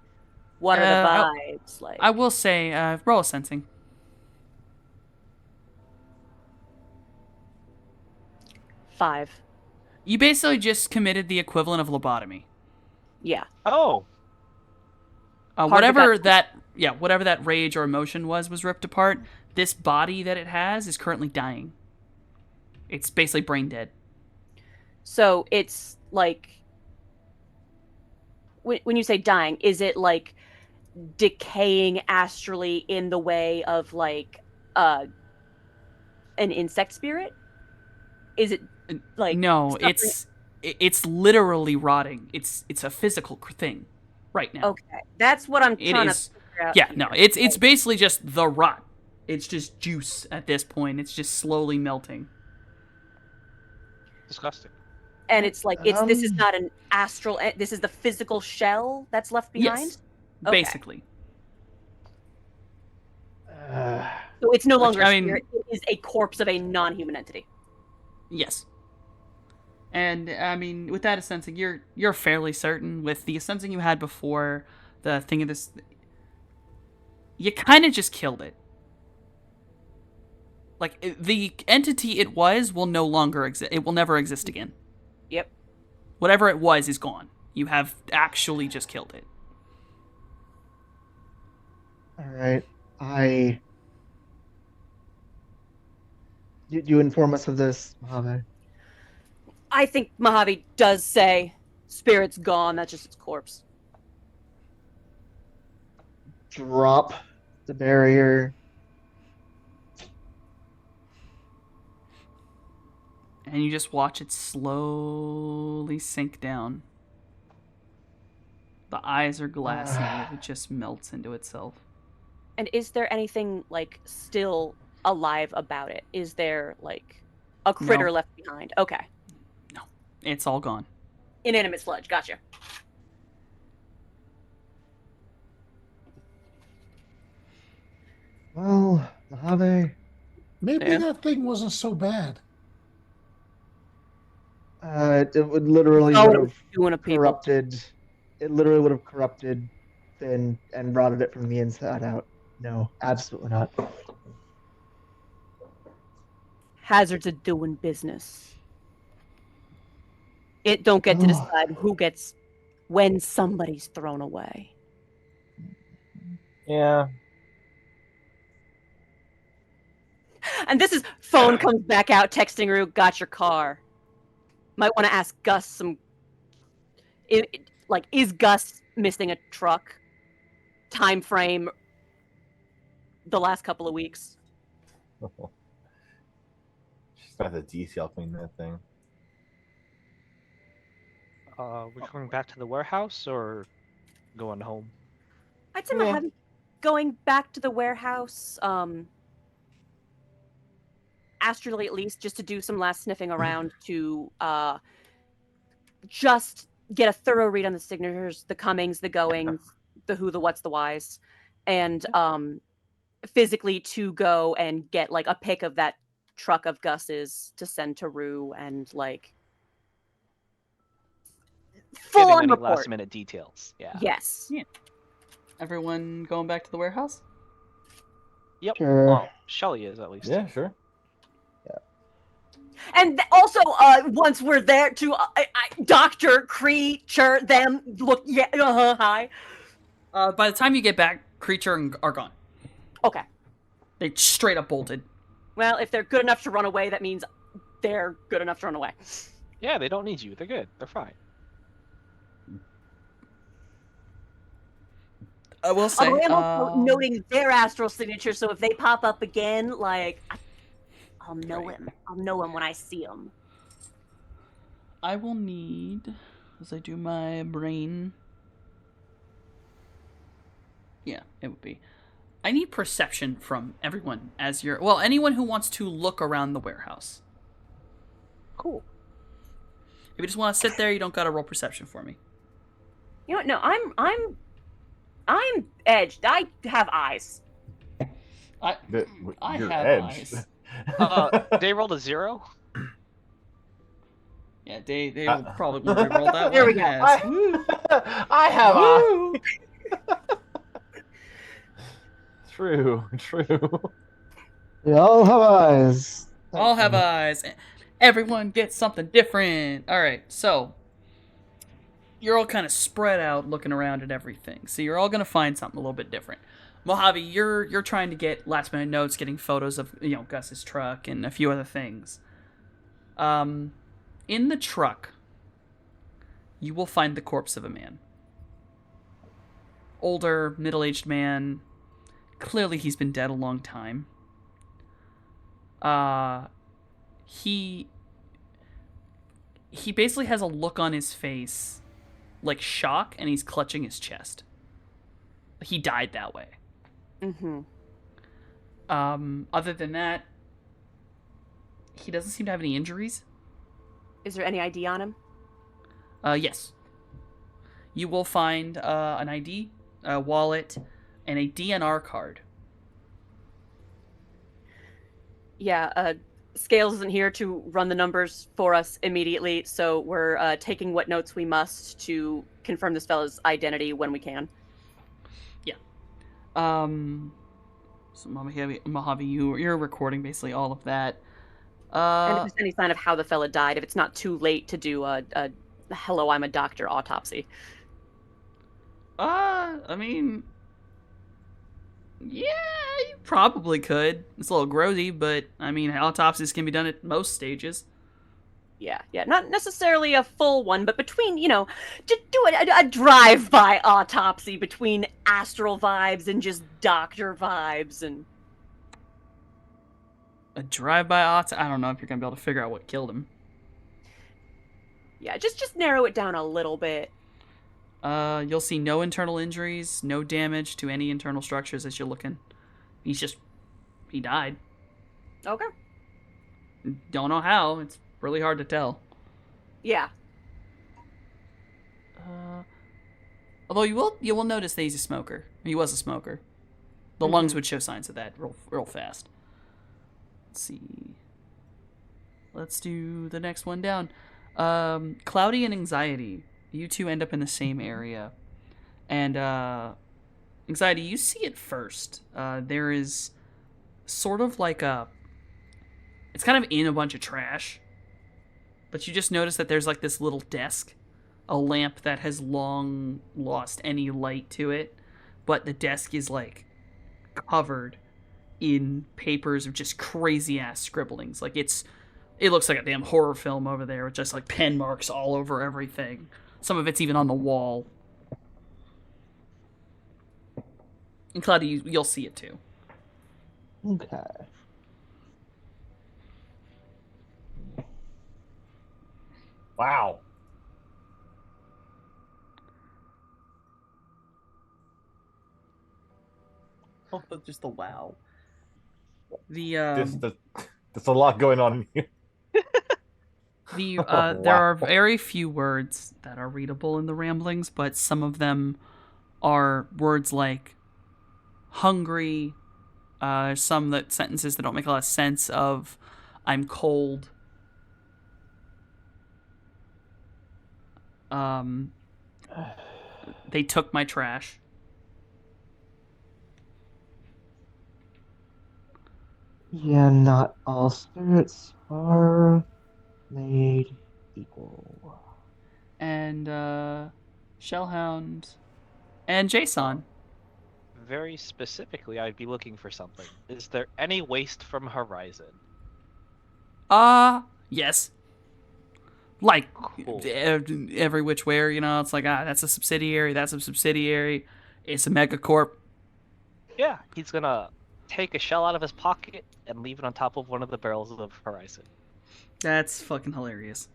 what are the vibes like? I will say, roll a sensing. 5. You basically just committed the equivalent of lobotomy. Yeah. Oh, Whatever that rage or emotion was ripped apart. This body that it has is currently dying. It's basically brain dead. So it's like, when you say dying, is it like decaying astrally in the way of like an insect spirit? Is it like no? suffering? It's literally rotting. It's a physical thing right now. Okay, that's what I'm It trying is. to figure out. Yeah, here. no, it's basically just the rot. It's just juice at this point. It's just slowly melting. disgusting. And it's like this is Um, not an astral. This is the physical shell that's left behind. Yes, Okay. basically. So it's no longer I a mean- spirit. It is a corpse of a non-human entity. Yes. And I mean, with that sensing, you're fairly certain with the sensing you had before the thing of this. You kind of just killed it. Like the entity it was will no longer exist. It will never exist again. Yep. Whatever it was is gone. You have actually just killed it. All right. You inform us of this, Mojave. I think Mojave does say spirit's gone. That's just its corpse. Drop the barrier. And you just watch it slowly sink down. The eyes are glassy. It just melts into itself. And is there anything like still alive about it? Is there like a critter No. left behind? Okay. It's all gone. Inanimate sludge. Gotcha. Well, Mojave, Maybe Yeah. that thing wasn't so bad. it would literally Oh, would have doing a people. corrupted. It literally would have corrupted Finn and rotted it from the inside out. No, absolutely not. Hazards of doing business. It don't get to Oh. decide who gets when somebody's thrown away. Yeah. And this is phone comes back out, texting Rue, got your car. Might want to ask Gus some. Is Gus missing a truck? Time frame. The last couple of weeks. She's got the detail clean that thing. We're going back to the warehouse or going home? I'd say Yeah. Mojave going back to the warehouse. Astrally at least, just to do some last sniffing around to just get a thorough read on the signatures, the comings, the goings, the who, the what's, the whys, and physically to go and get like a pic of that truck of Gus's to send to Rue and like full Getting on any report. last minute details. Yeah. Yes. Everyone going back to the warehouse? Yep. Sure. Well, Shelly is at least. Yeah, sure. And also, once we're there, to Doctor, Creature, them look. Yeah, hi. By the time you get back, Creature are gone. Okay. They straight up bolted. Well, if they're good enough to run away, that means they're good enough to run away. Yeah, they don't need you. They're good. They're fine. I will say, Although I'm also noting their astral signature, so if they pop up again, like, I'll know him. I'll know him when I see him. I will need, as I do my brain. Yeah, it would be. I need perception from everyone as anyone who wants to look around the warehouse. Cool. If you just want to sit there, you don't gotta roll perception for me. You know what? No, I'm edged. I have eyes. I You're have edged. eyes. They rolled a 0. Yeah, they will probably when they roll that There one. we go. Yes. I have Woo! True. We all have eyes. All have eyes. Everyone gets something different. All right, so you're all kind of spread out looking around at everything. So you're all going to find something a little bit different. Mojave, you're trying to get last minute notes, getting photos of, Gus's truck and a few other things. In the truck, you will find the corpse of a man. Older, middle-aged man. Clearly he's been dead a long time. He basically has a look on his face like shock, and he's clutching his chest. He died that way. Mm-hmm. Other than that, he doesn't seem to have any injuries. Is there any ID on him? Yes. You will find an ID, a wallet, and a DNR card. Yeah, Scales isn't here to run the numbers for us immediately, so we're taking what notes we must to confirm this fellow's identity when we can. Yeah. So Mojave, you're recording basically all of that. And if there's any sign of how the fella died, if it's not too late to do a hello, I'm a doctor autopsy. I mean, yeah, you probably could. It's a little grody, but I mean, autopsies can be done at most stages. Yeah, not necessarily a full one, but between, to do a drive-by autopsy between astral vibes and just doctor vibes and... A drive-by autopsy? I don't know if you're going to be able to figure out what killed him. Yeah, just narrow it down a little bit. You'll see no internal injuries, no damage to any internal structures as you're looking. He died. Okay. Don't know how. It's really hard to tell. Yeah. Although you will notice that he's a smoker. He was a smoker. The lungs would show signs of that real fast. Let's see. Let's do the next one down. Cloudy and Anxiety. You two end up in the same area. And Anxiety, you see it first. There is sort of like it's kind of in a bunch of trash. But you just notice that there's like this little desk. A lamp that has long lost any light to it. But the desk is like covered in papers of just crazy ass scribblings. Like it looks like a damn horror film over there with just like pen marks all over everything. Some of it's even on the wall. And Cloudy, you'll see it too. Okay. Wow. Oh, just the wow. There's a lot going on here. There are very few words that are readable in the ramblings, but some of them are words like hungry. Sentences that don't make a lot of sense of I'm cold. They took my trash. Yeah, not all spirits are made equal. And Shellhound and Jason. Very specifically, I'd be looking for something. Is there any waste from Horizon? Yes. Like, Cool. every which way, it's like, that's a subsidiary, that's a subsidiary, it's a megacorp. Yeah, he's gonna take a shell out of his pocket and leave it on top of one of the barrels of Horizon. That's fucking hilarious.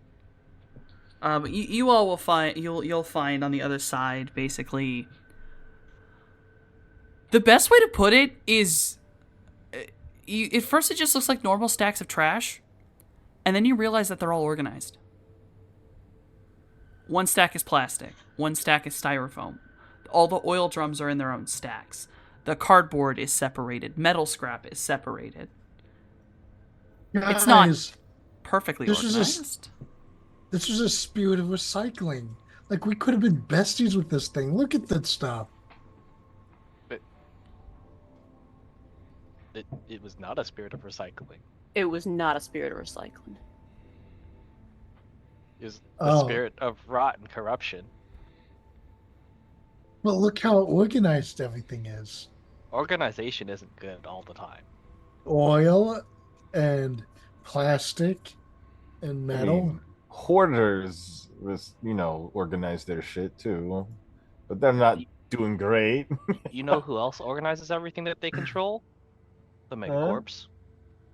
But you all will find, you'll find on the other side, basically, the best way to put it is, at first it just looks like normal stacks of trash, and then you realize that they're all organized. One stack is plastic. One stack is styrofoam. All the oil drums are in their own stacks. The cardboard is separated. Metal scrap is separated. Guys, It's not perfectly this organized. This was a spirit of recycling. Like, we could have been besties with this thing. Look at that stuff. It was not a spirit of recycling. It was not a spirit of recycling. is the Oh. spirit of rot and corruption. Well, look how organized everything is. Organization isn't good all the time. Oil and plastic and I metal. mean, hoarders organize their shit too, but they're not doing great. You know who else organizes everything that they control? The Megacorps.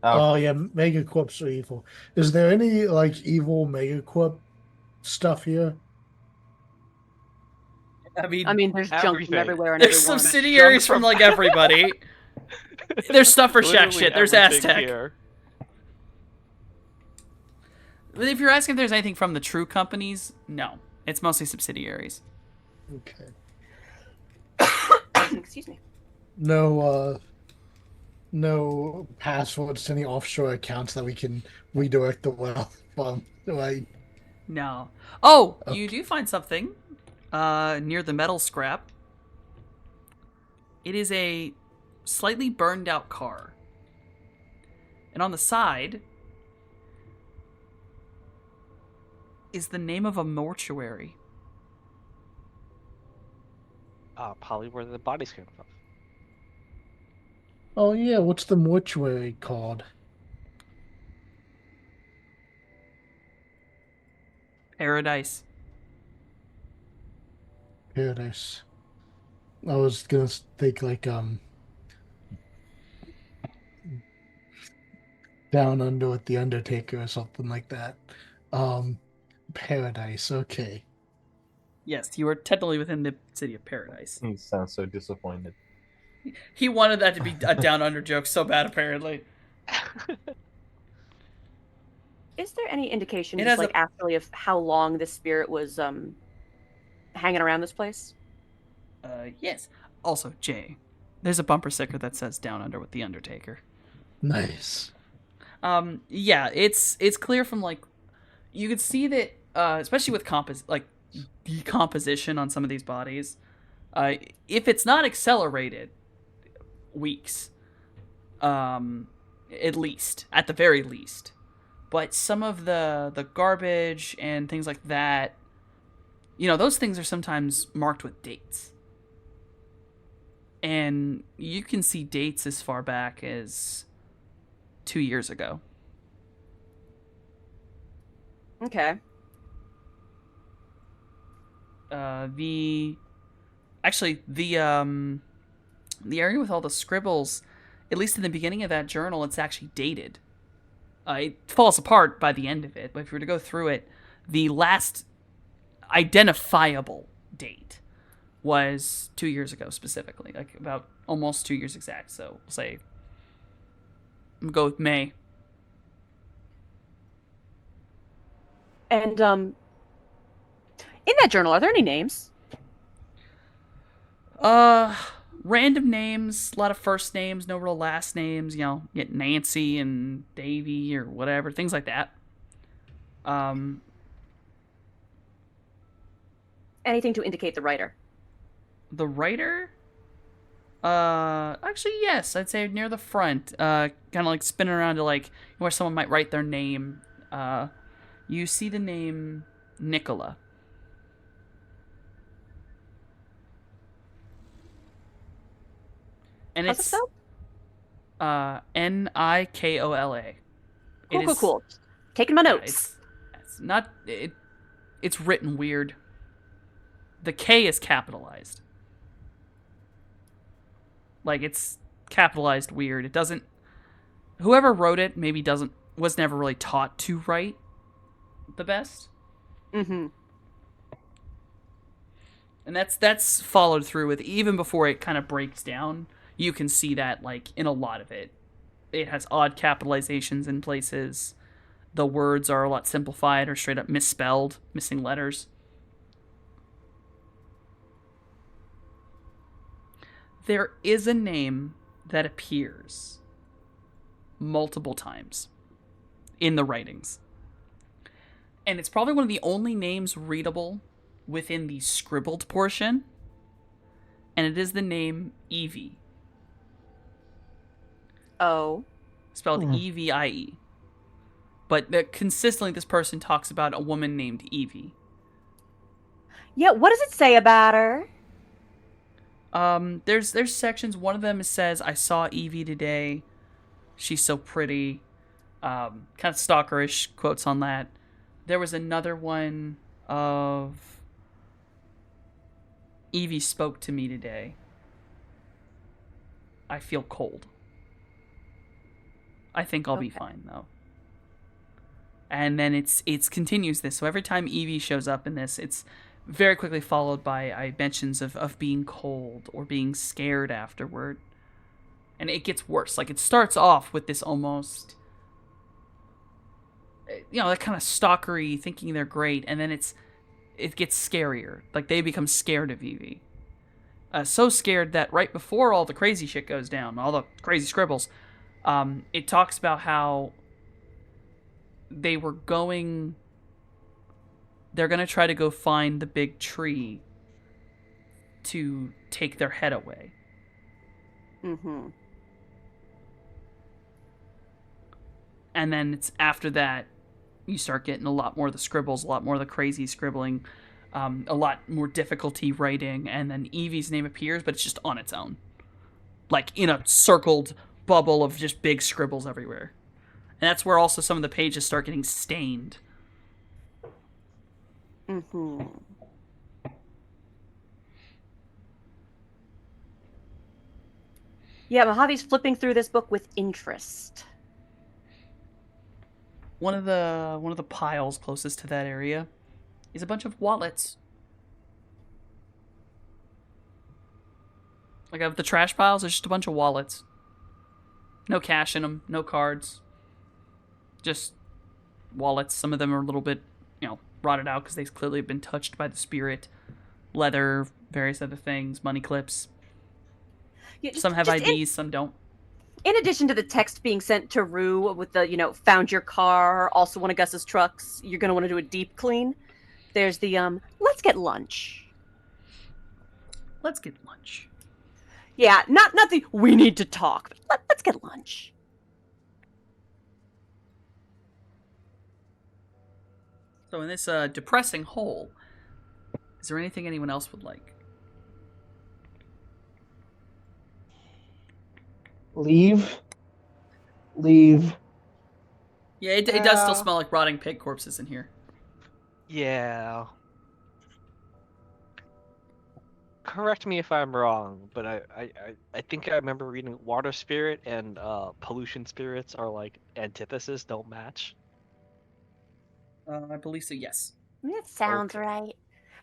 Oh yeah, Megacorps are evil. Is there any like evil Megacorp stuff here? I I mean, there's junk from Everything. everywhere and there's everyone. subsidiaries from like everybody. There's stuff for Shack Literally shit. There's everything Aztec. here. But if you're asking if there's anything from the true companies, no. It's mostly subsidiaries. Okay. Excuse me. No passwords to any offshore accounts that we can redirect the wealth from, right? No. Oh, Okay. you do find something near the metal scrap. It is a slightly burned out car. And on the side is the name of a mortuary. Probably where the bodies came from. Oh yeah, what's the mortuary called? Paradise. Paradise. I was gonna think like Down Under with the Undertaker or something like that. Paradise. Okay. Yes, you are technically within the city of Paradise. He sounds so disappointed. He wanted that to be a down under joke so bad, apparently. Is there any indication, It just has like actually, of how long this spirit was hanging around this place? Yes. Also, Jay, there's a bumper sticker that says "Down Under with the Undertaker." Nice. Yeah, it's clear from like you could see that, especially with decomposition on some of these bodies. If it's not accelerated, weeks, at the very least. But some of the garbage and things like that, those things are sometimes marked with dates. And you can see dates as far back as 2 years ago. Okay. The area with all the scribbles, at least in the beginning of that journal, it's actually dated. It falls apart by the end of it, but if you were to go through it, the last identifiable date was 2 years ago specifically, like about almost 2 years exact. So we'll say, I'm gonna go with May. And in that journal, are there any names? Random names, a lot of first names, no real last names. Get Nancy and Davy or whatever, things like that. Anything to indicate the writer? The writer? Actually, yes. I'd say near the front. Kind of like spinning around to like where someone might write their name. You see the name Nicola. And How's it it's spelled? Nikola. Cool. Taking my notes. It's not it. It's written weird. The K is capitalized. Like it's capitalized weird. It doesn't. Whoever wrote it was never really taught to write the best. Mm-hmm. And that's followed through with even before it kind of breaks down. You can see that like in a lot of it. It has odd capitalizations in places. The words are a lot simplified or straight up misspelled, missing letters. There is a name that appears multiple times in the writings. And it's probably one of the only names readable within the scribbled portion. And it is the name Evie. Oh. Spelled Evie. but consistently this person talks about a woman named Evie. Yeah, what does it say about her? There's sections. One of them says, "I saw Evie today. She's so pretty." Kind of stalkerish quotes on that. There was another one of Evie spoke to me today. I feel cold. I think I'll be fine though. And then it's continues this. So every time Evie shows up in this, it's very quickly followed by mentions of being cold or being scared afterward. And it gets worse. Like, it starts off with this almost, that kind of stalkery, thinking they're great, and then it gets scarier. Like, they become scared of Evie. So scared that right before all the crazy shit goes down, all the crazy scribbles, it talks about how they're going to try to go find the big tree to take their head away. Mm-hmm. And then it's after that, you start getting a lot more of the scribbles, a lot more of the crazy scribbling, a lot more difficulty writing, and then Evie's name appears, but it's just on its own. Like, in a circled bubble of just big scribbles everywhere. And that's where also some of the pages start getting stained. Mm-hmm. Yeah, Mojave's flipping through this book with interest. One of the piles closest to that area is a bunch of wallets. Like, of the trash piles, there's just a bunch of wallets. No cash in them, no cards. Just wallets. Some of them are a little bit, rotted out because they've clearly been touched by the spirit. Leather, various other things, money clips. Yeah, some have IDs, some don't. In addition to the text being sent to Rue with the, found your car, also one of Gus's trucks, you're going to want to do a deep clean. There's the, let's get lunch. Let's get lunch. Yeah, not the, we need to talk, but let's get lunch. So in this depressing hole, is there anything anyone else would like? Leave. Yeah, it does still smell like rotting pig corpses in here. Yeah. Correct me if I'm wrong, but I think I remember reading water spirit and pollution spirits are like antithesis, don't match. I believe so, yes. That sounds right.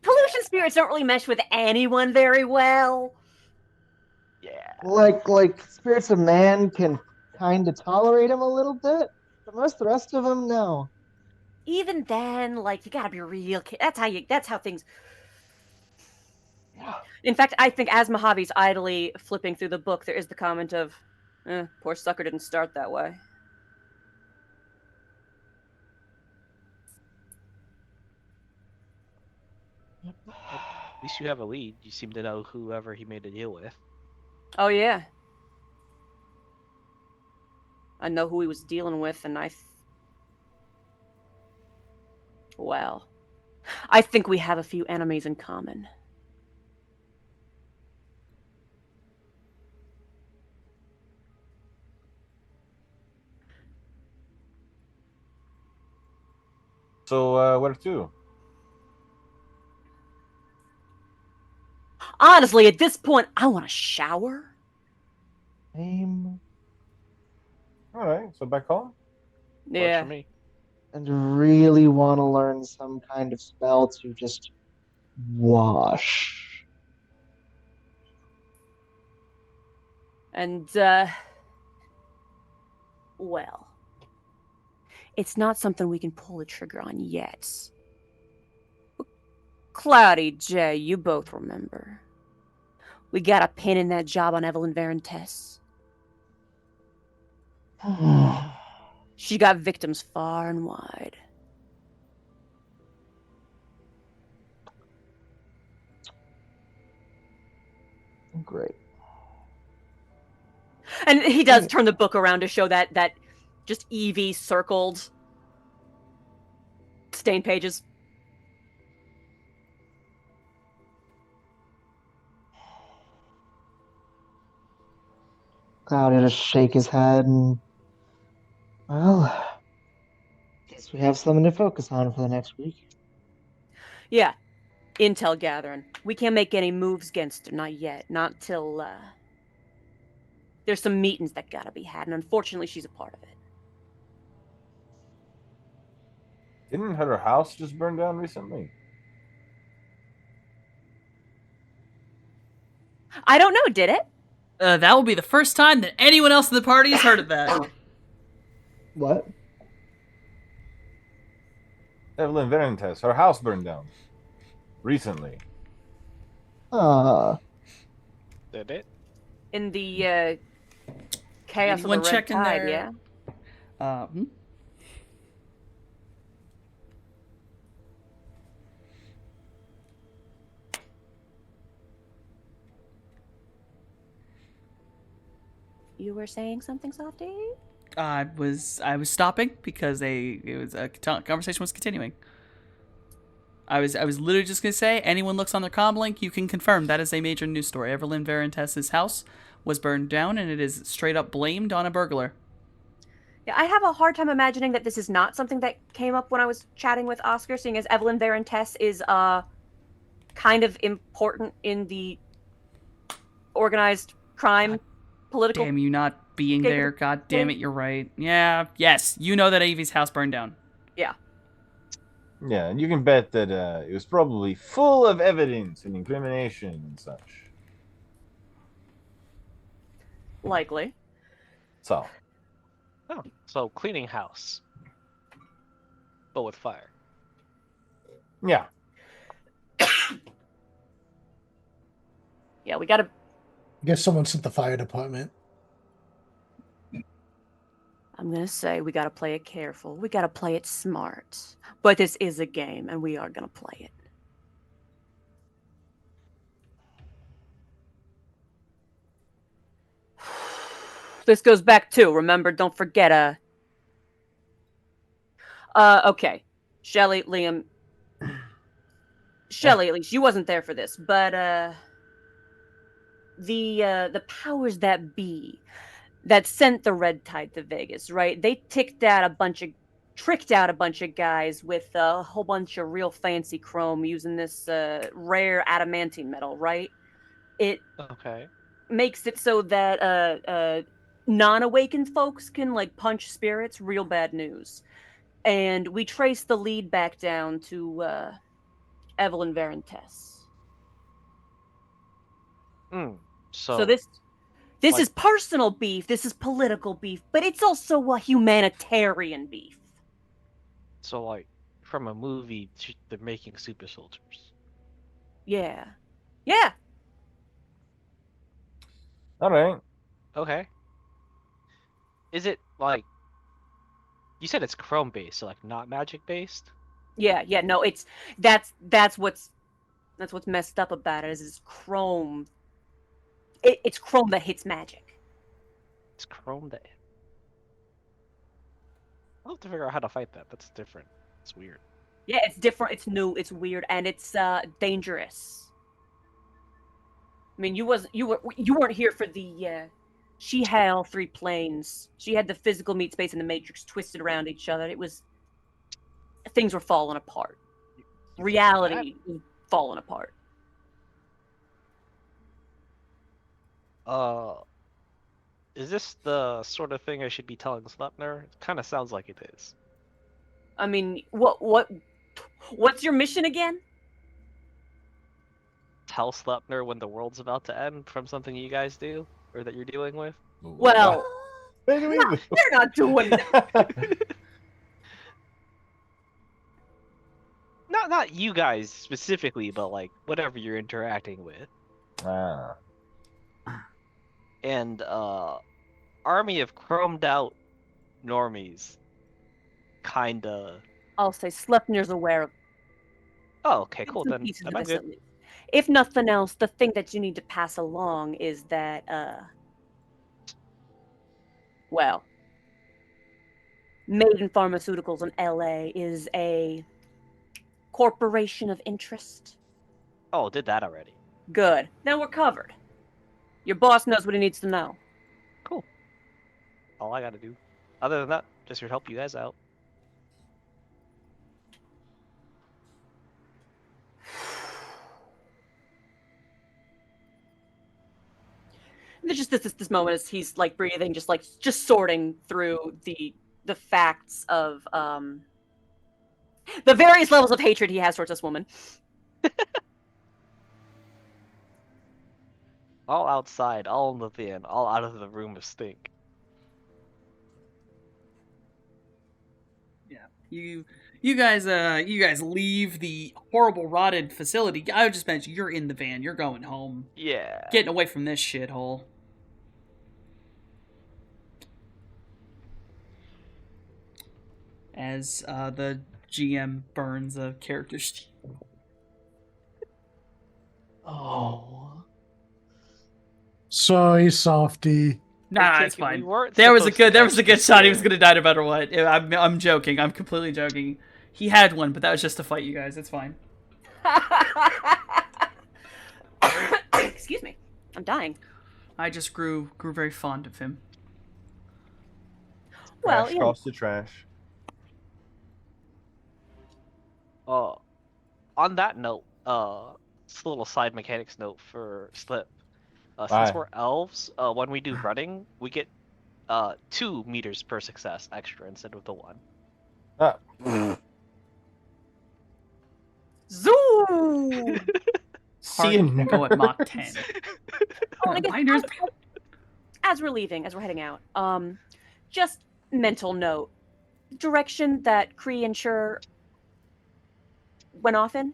Pollution spirits don't really mesh with anyone very well. Yeah. Like spirits of man can kind of tolerate him a little bit, but most of the rest of them, no. Even then, you gotta be real. That's how things. Yeah. In fact, I think as Mojave's idly flipping through the book, there is the comment of, poor sucker didn't start that way. At least you have a lead. You seem to know whoever he made a deal with. Oh, yeah. I know who he was dealing with, and well, I think we have a few enemies in common. So, where to? Honestly, at this point, I want a shower. Same. All right, so back home. Works Yeah. for me. And really want to learn some kind of spell to just wash. And, well, it's not something we can pull the trigger on yet. Cloudy, Jay, you both remember. We got a pin in that job on Evelyn Varentess. She got victims far and wide. Great. And he does turn the book around to show that just Evie circled Stain pages. Cloud will just shake his head and, well, guess we have something to focus on for the next week. Yeah, intel gathering. We can't make any moves against her, not yet. Not till, there's some meetings that gotta be had, and unfortunately she's a part of it. Didn't her house just burn down recently? I don't know, did it? That will be the first time that anyone else in the party has heard of that. What? Evelyn Veritas, her house burned down recently. Did it? In the, chaos Anyone of the Red checking Tide, their- yeah? You were saying something, Softy? I was stopping because conversation was continuing. I was literally just gonna say, anyone looks on their comm link, you can confirm that is a major news story. Evelyn Veritas' house was burned down, and it is straight up blamed on a burglar. Yeah, I have a hard time imagining that this is not something that came up when I was chatting with Oscar, seeing as Evelyn Veritas is kind of important in the organized crime political. Damn you not being Okay, there. God damn it, you're right. Yeah, yes, you know that Avi's house burned down. Yeah. Yeah, and you can bet that it was probably full of evidence and incrimination and such. Likely. So, Oh, so cleaning house, but with fire. yeah. Yeah, we gotta. I guess someone sent the fire department. I'm gonna say we gotta play it careful. We gotta play it smart. But this is a game, and we are gonna play it. This goes back to, remember, don't forget, okay. Shelly, Liam. Shelly, at least, you wasn't there for this, but, the powers that be that sent the Red Tide to Vegas, right? They tricked out a bunch of guys with a whole bunch of real fancy chrome using this rare adamantine metal, right? It Okay. makes it so that non-awakened folks can like punch spirits. Real bad news. And we trace the lead back down to Evelyn Veritas. So this like- is personal beef. This is political beef, but it's also a humanitarian beef. So like from a movie, they're making super soldiers. Yeah. Yeah. All right. Okay. Is it like you said it's chrome based, so like not magic based? Yeah, no, that's what's messed up about it is it's chrome. It's chrome that hits magic. It's chrome that. I'll have to figure out how to fight that. That's different. It's weird. Yeah, it's different, it's new, it's weird, and it's dangerous. I mean, you weren't here for the she had all three planes. She had the physical meat space and the matrix twisted around each other. It was things were falling apart. Reality was falling apart. Is this the sort of thing I should be telling Sleipnir? It kind of sounds like it is. I mean, what's your mission again? Tell Sleipnir when the world's about to end from something you guys do or that you're dealing with. Well, What do we do? they're not doing that. Not you guys specifically, but like whatever you're interacting with. Ah. And army of chromed out normies. Kinda. I'll say Sleipnir's aware of Oh, okay, cool. some Then pieces of I'm this good. at least. If nothing else, the thing that you need to pass along is that, well, Maiden Pharmaceuticals in LA is a corporation of interest? Oh, did that already. Good. Then we're covered. Your boss knows what he needs to know. Cool. All I gotta do. Other than that, just to help you guys out. There's just this moment as he's like breathing, just sorting through the facts of the various levels of hatred he has towards this woman. All outside, all in the van, all out of the room of stink. Yeah. You guys leave the horrible rotted facility. I would just mention you're in the van. You're going home. Yeah. Getting away from this shithole. As the GM burns a character sheet. Oh. Sorry, Softy. Nah, it's fine. There was a good shot. He was gonna die no matter what. I'm joking. I'm completely joking. He had one, but that was just to fight you guys. It's fine. Excuse me. I'm dying. I just grew very fond of him. Well, Trash yeah. calls to trash. On that note, just a little side mechanics note for Slip. Since Aye. we're elves, when we do running, we get 2 meters per success extra instead of the 1. Zoom! See you Hard to go at Mach 10. Oh, I guess Reminders. as we're leaving, as we're heading out, just mental note. Direction that Kree and Shur went off in?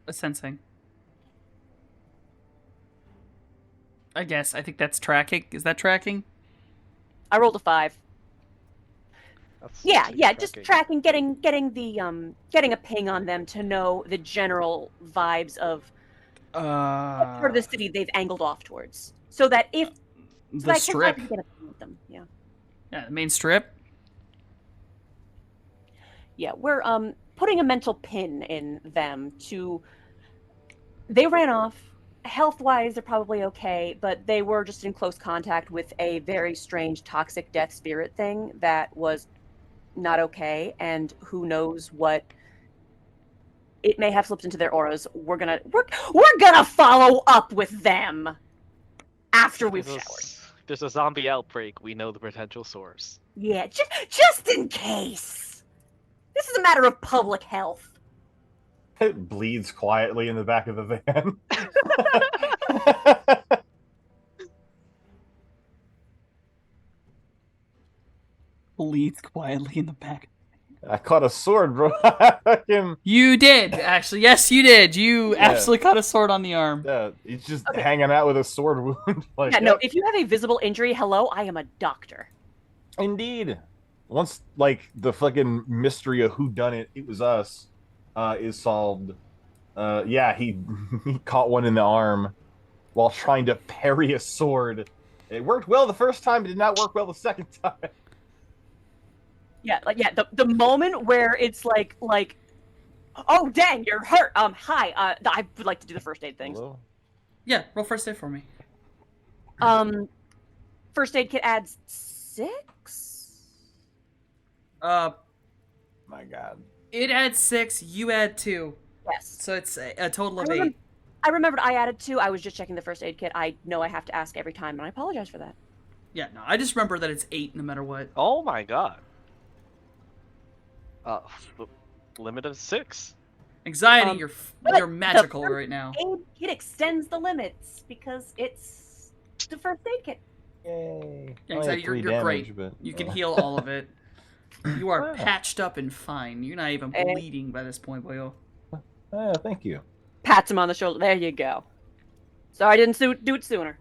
Sensing. I guess. I think that's tracking. Is that tracking? I rolled a 5. That's Yeah, super yeah, just tracking, getting a ping on them to know the general vibes of what part of the city they've angled off towards, so that if The strip. I can get a ping with them. Yeah, Yeah, the main strip. yeah, we're putting a mental pin in them to. They ran off. Health-wise, they're probably okay, but they were just in close contact with a very strange toxic death spirit thing that was not okay, and who knows what it may have slipped into their auras. We're gonna follow up with them after we've showered. If there's a zombie outbreak, we know the potential source. Yeah, just in case. This is a matter of public health. It bleeds quietly in the back of the van. Bleeds quietly in the back. I caught a sword, bro. Fucking You did, actually. Yes, you did. You absolutely caught a sword on the arm. yeah, he's just hanging out with a sword wound. Like, Yeah, no, if you have a visible injury, hello, I am a doctor. Indeed. Once like the fucking mystery of who done it was us, is solved. Yeah, he caught one in the arm while trying to parry a sword. It worked well the first time, it did not work well the second time. Yeah, the moment where it's like, oh dang, you're hurt. Hi. I would like to do the first aid things. Hello? Yeah, roll first aid for me. First aid kit adds 6. My God. It adds 6. You add 2. Yes. So it's a total of I 8. I remembered I added 2. I was just checking the first aid kit. I know I have to ask every time, and I apologize for that. Yeah, no, I just remember that it's 8 no matter what. Oh my god. Limit of 6. Anxiety, you're but magical the right now. Aid kit extends the limits because it's the first aid kit. Yay. Yeah, I only anxiety, had 3 you're damage, great. but, You can heal all of it. You are Wow. patched up and fine. You're not even Eh. bleeding by this point, boyo. Thank you. Pats him on the shoulder. There you go. Sorry I didn't do it sooner.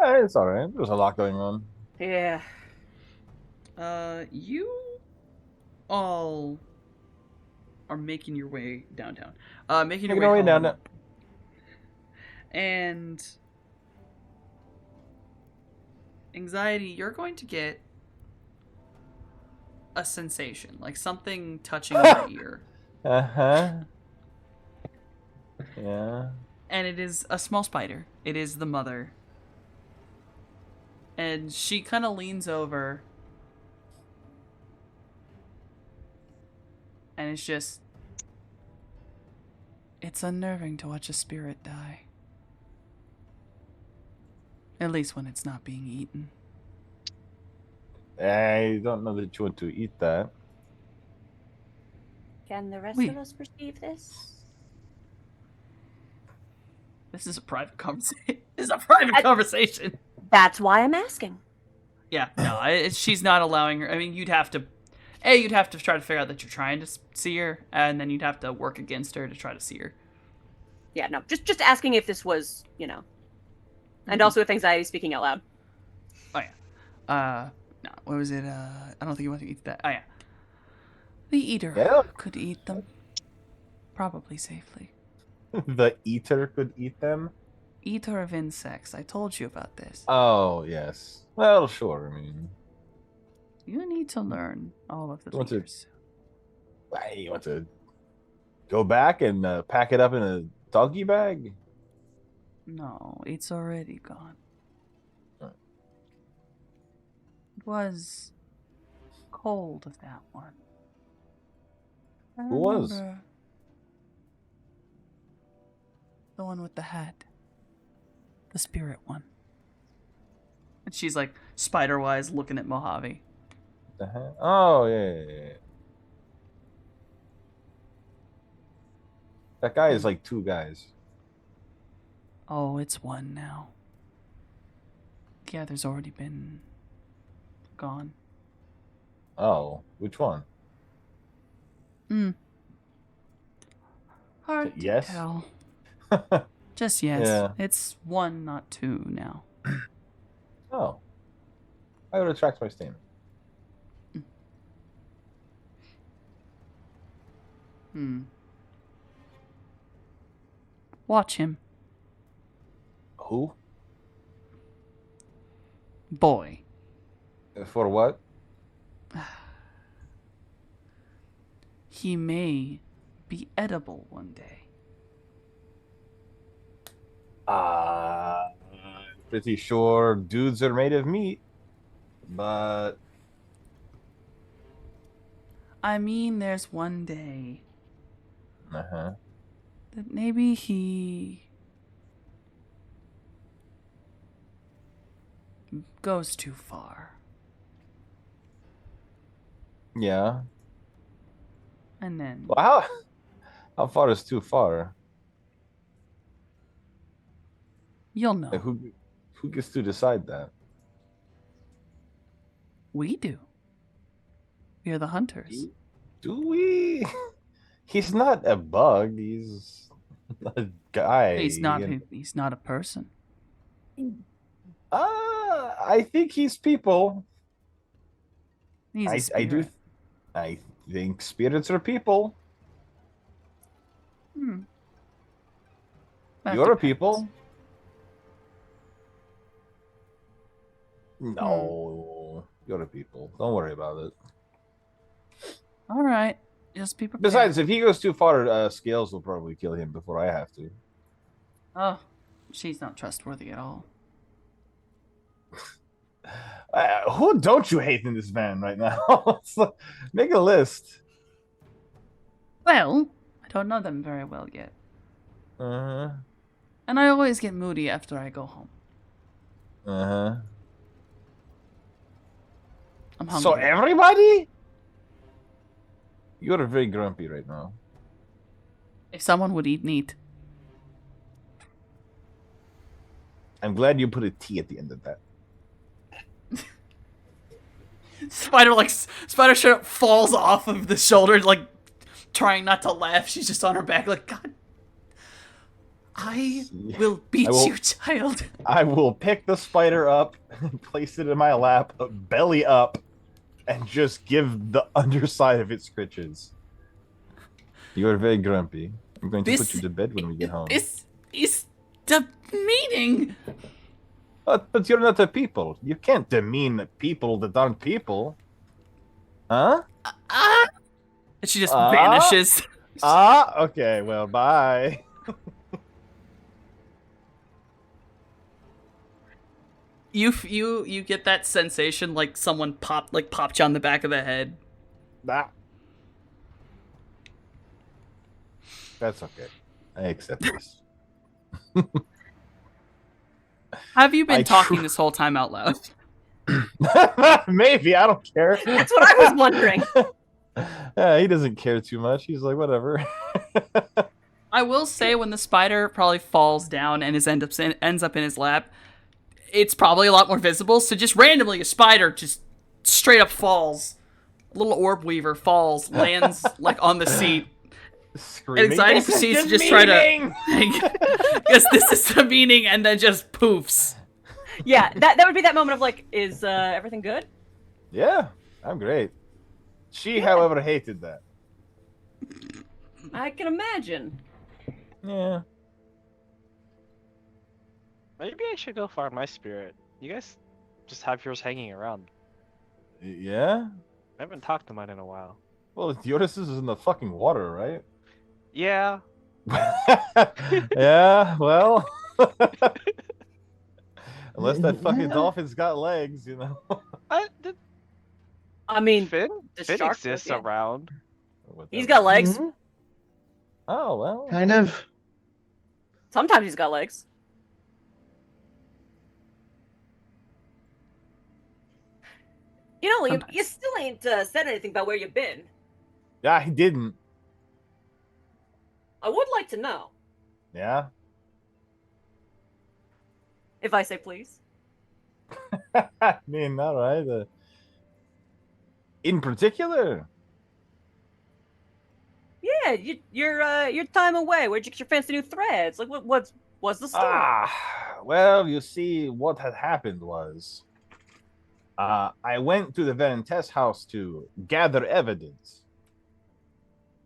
It's alright. There's a lot going on. Yeah. You all are making your way downtown. Making your Making our way way home. down. And anxiety, you're going to get a sensation, like something touching your ear. Uh-huh. Yeah. And it is a small spider. It is the mother. And she kind of leans over. And it's just... It's unnerving to watch a spirit die. At least when it's not being eaten. I don't know that you want to eat that. Can the rest Oui. of us perceive this? This is a private conversation. This is a private conversation. That's why I'm asking. Yeah, no, she's not allowing her. I mean, you'd have to try to figure out that you're trying to see her, and then you'd have to work against her to try to see her. Yeah, no, just asking if this was, you know, and also if anxiety speaking out loud. Oh yeah. No, what was it? I don't think you want to eat that. Oh yeah. The eater Yeah. could eat them, probably safely. The eater could eat them? Eater of insects. I told you about this. Oh, yes. Well, sure. I mean, You need to learn all of the Want to- leaders. you want to go back and pack it up in a doggy bag? No, it's already gone. Right. It was cold of that one. I Who was? remember the one with the hat. The spirit one. And she's like spider-wise looking at Mojave. The heck? Oh, yeah. That guy is like two guys. Oh, it's one now. Yeah, there's already been gone. Oh, which one? Hard Yes? to tell. Just yes. Yeah. It's one, not two now. Oh. I would retract my statement. Watch him. Who? Boy. For what? He may be edible one day. Pretty sure dudes are made of meat, but I mean, there's one day uh-huh. that maybe he goes too far. Yeah. And then Well, how far is too far? you'll know. Like, who gets to decide that? We do. We are the hunters. Do we? He's not a bug. He's a guy. He's not a person. I think he's people. He's a I spirit. do. I think spirits are people. That You're a depends. people. No, you're a people. Don't worry about it. All right. Just be prepared. Besides, if he goes too far, Scales will probably kill him before I have to. Oh, she's not trustworthy at all. Who don't you hate in this van right now? Make a list. Well, I don't know them very well yet. Uh-huh. And I always get moody after I go home. Uh-huh. I'm hungry. So everybody? You're very grumpy right now. If someone would eat meat. I'm glad you put a T at the end of that. Spider shirt falls off of the shoulder, like trying not to laugh. She's just on her back, like, God, I will beat you, child. I will pick the spider up and place it in my lap, belly up, and just give the underside of its scritches. You are very grumpy. I'm going to put you to bed when we get home. This is the meeting. But you're not a people. You can't demean people that aren't people. Huh? And she just Ah. vanishes. Okay, well, bye. You get that sensation like someone popped you on the back of the head. Nah. That's okay. I accept this. Have you been I talking this whole time out loud? Maybe, I don't care. That's what I was wondering. Yeah, he doesn't care too much. He's like, whatever. I will say when the spider probably falls down and ends up in his lap, it's probably a lot more visible. So just randomly, a spider just straight up falls. A little orb weaver falls, lands like on the seat. Screaming. Anxiety This is proceeds the to just try to. meaning! Because this is the meaning, and then just poofs. Yeah, that would be that moment of like, is everything good? Yeah, I'm great. She, however, hated that. I can imagine. Yeah. Maybe I should go find my spirit. You guys just have yours hanging around. Yeah? I haven't talked to mine in a while. Well, Yoris is in the fucking water, right? Yeah. Yeah, well. Unless that fucking dolphin's got legs, you know. I mean, Finn the Finn shark exists does, yeah. around. He's got legs. Mhm. Oh, well. Kind of. Sometimes he's got legs. You know, you still ain't said anything about where you've been. Yeah, he didn't. I would like to know, Yeah? if I say please. I mean, all right. In particular, Yeah, your time away. Where'd you get your fancy new threads? Like, what's the story? Well, you see, what had happened was, I went to the Valentes house to gather evidence,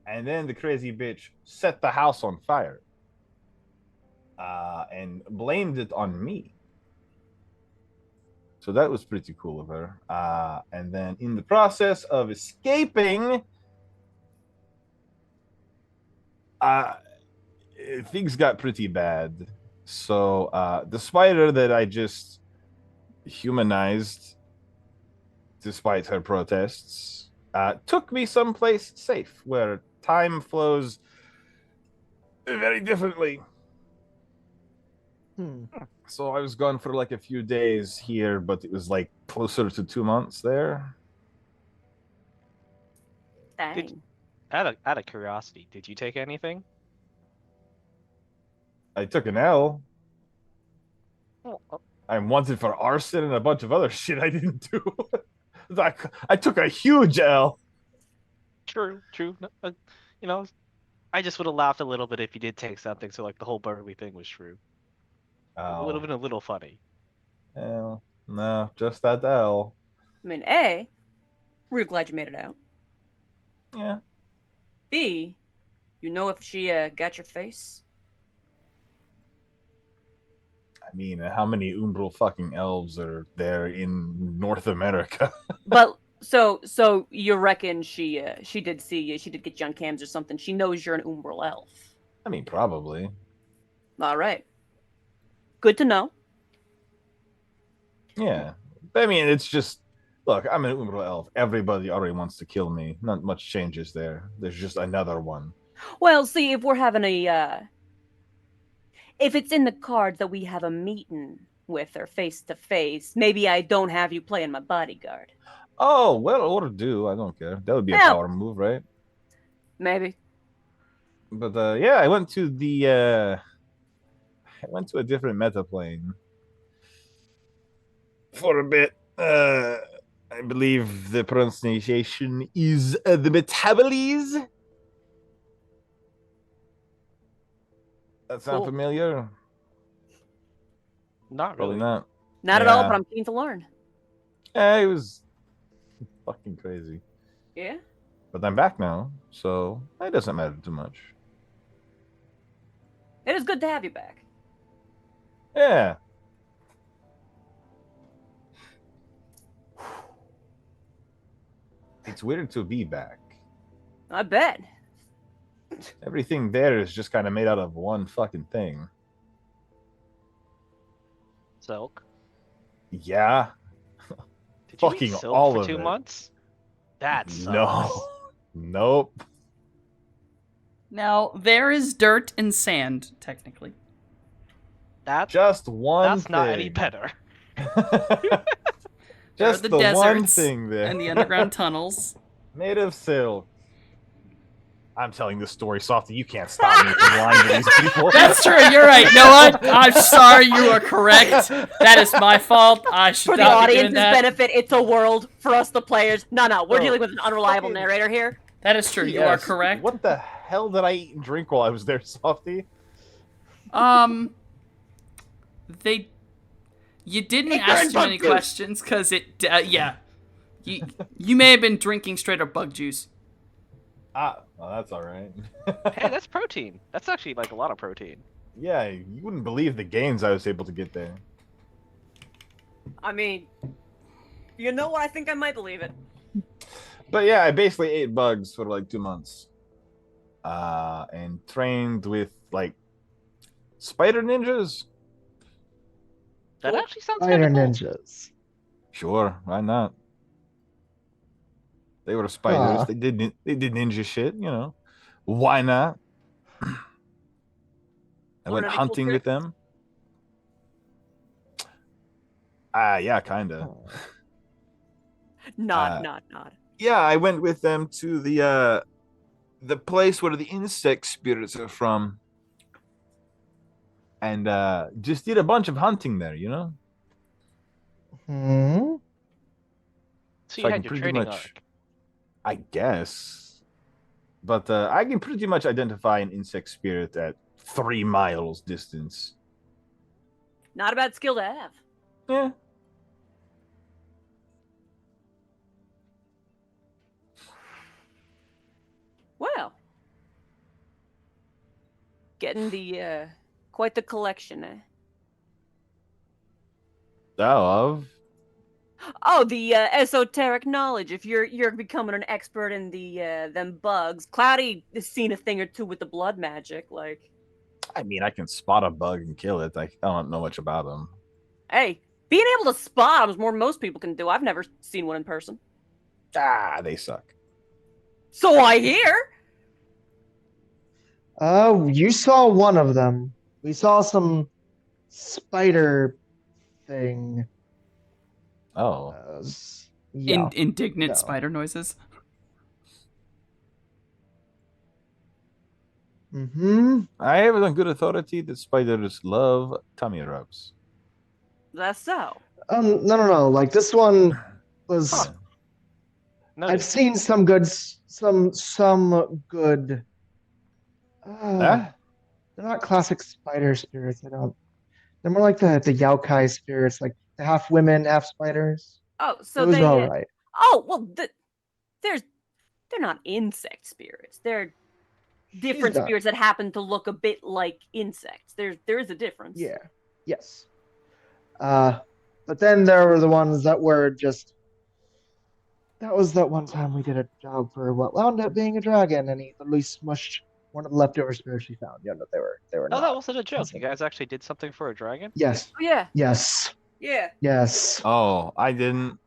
and then the crazy bitch set the house on fire, and blamed it on me. So that was pretty cool of her. And then in the process of escaping, things got pretty bad. So the spider that I just humanized, despite her protests, took me someplace safe where time flows very differently. So I was gone for like a few days here, but it was like closer to 2 months there. Dang. Out of curiosity, did you take anything? I took an L. Oh, I'm wanted for arson and a bunch of other shit I didn't do. I took a huge L. true. No, you know, I just would have laughed a little bit if you did take something. So like the whole Burley thing was true. It would have been a little funny. Well, no, just that L. I mean, A, we're glad you made it out. Yeah. B, you know if she got your face? I mean, how many umbral fucking elves are there in North America? But so you reckon she did see you? She did get you on cams or something? She knows you're an umbral elf. I mean, probably. All right. Good to know. Yeah. I mean, it's just, look, I'm an umbral elf. Everybody already wants to kill me. Not much changes there. There's just another one. Well, see, if we're having if it's in the cards that we have a meeting with her face to face, maybe I don't have you playing my bodyguard. Oh, well, or do. I don't care. That would be a power move, right? Maybe. But yeah, I went to a different meta plane for a bit. I believe the pronunciation is the Metaboles. That sound Cool. familiar? Not Probably really. not. Not at all, Yeah. but I'm keen to learn. Yeah, it was fucking crazy. Yeah. But I'm back now, so it doesn't matter too much. It is good to have you back. Yeah. It's weird to be back. I bet. Everything there is just kind of made out of one fucking thing. Silk. Yeah. Did you Fucking eat silk all for of 2 it. months? That sucks. No. Nope. Now, there is dirt and sand, technically. Just one That's not any thing. better. Just the the one deserts thing there. and the underground tunnels. Made of silk. I'm telling this story, Softy. You can't stop me from lying to these people. That's true. You're right. You know what? I'm sorry. You are correct. That is my fault. I should For the not be doing audience's that. benefit, it's a world. For us, the players, no, we're No, dealing with an unreliable fucking- narrator here. That is true. You are Yes. correct. What the hell did I eat and drink while I was there, Softy? You didn't Ignorant ask too bug many juice. questions because yeah. You may have been drinking straight up bug juice. Ah, well, that's all right. Hey, that's protein. That's actually like a lot of protein. Yeah, you wouldn't believe the gains I was able to get there. I mean, you know what? I think I might believe it. But yeah, I basically ate bugs for like 2 months. And trained with like spider ninjas. That actually sounds Spider kind of cool. ninjas. Sure, why not? They were spiders. Ah. They did ninja shit, you know. Why not? I went any cool hunting with tricks? them. Yeah, kinda. Not. Yeah, I went with them to the place where the insect spirits are from. And just did a bunch of hunting there, you know? Hmm. So So you I had can your pretty training much- arc. I guess. But I can pretty much identify an insect spirit at 3 miles distance. Not a bad skill to have. Yeah. Well, getting the quite the collection, eh? Of? Oh, the esoteric knowledge. If you're becoming an expert in the them bugs, Cloudy has seen a thing or two with the blood magic. Like, I mean, I can spot a bug and kill it. I don't know much about them. hey, being able to spot them is more than most people can do. I've never seen one in person. They suck. So I hear. You saw one of them. We saw some spider thing. Oh. Yeah. Indignant No. spider noises. Mm-hmm. I have it on good authority that spiders love tummy rubs. That's so. No. Like this one was. Huh. No, I've seen some good, some good. Huh? They're not classic spider spirits. I don't. They're more like the yokai spirits, like the half women, half spiders. Oh, so Those they. are all right. Oh well, they're not insect spirits. They're different not. spirits that happen to look a bit like insects. There is a difference. Yeah. Yes. But then there were the ones that were just. That was that one time we did a job for what wound up being a dragon, and he literally smushed one of the leftover spirits we found. Yeah, but they were Oh, not. that wasn't a joke. Awesome. You guys actually did something for a dragon? Yes. Oh, yeah. Yes. Yeah. Yes. Oh, I didn't.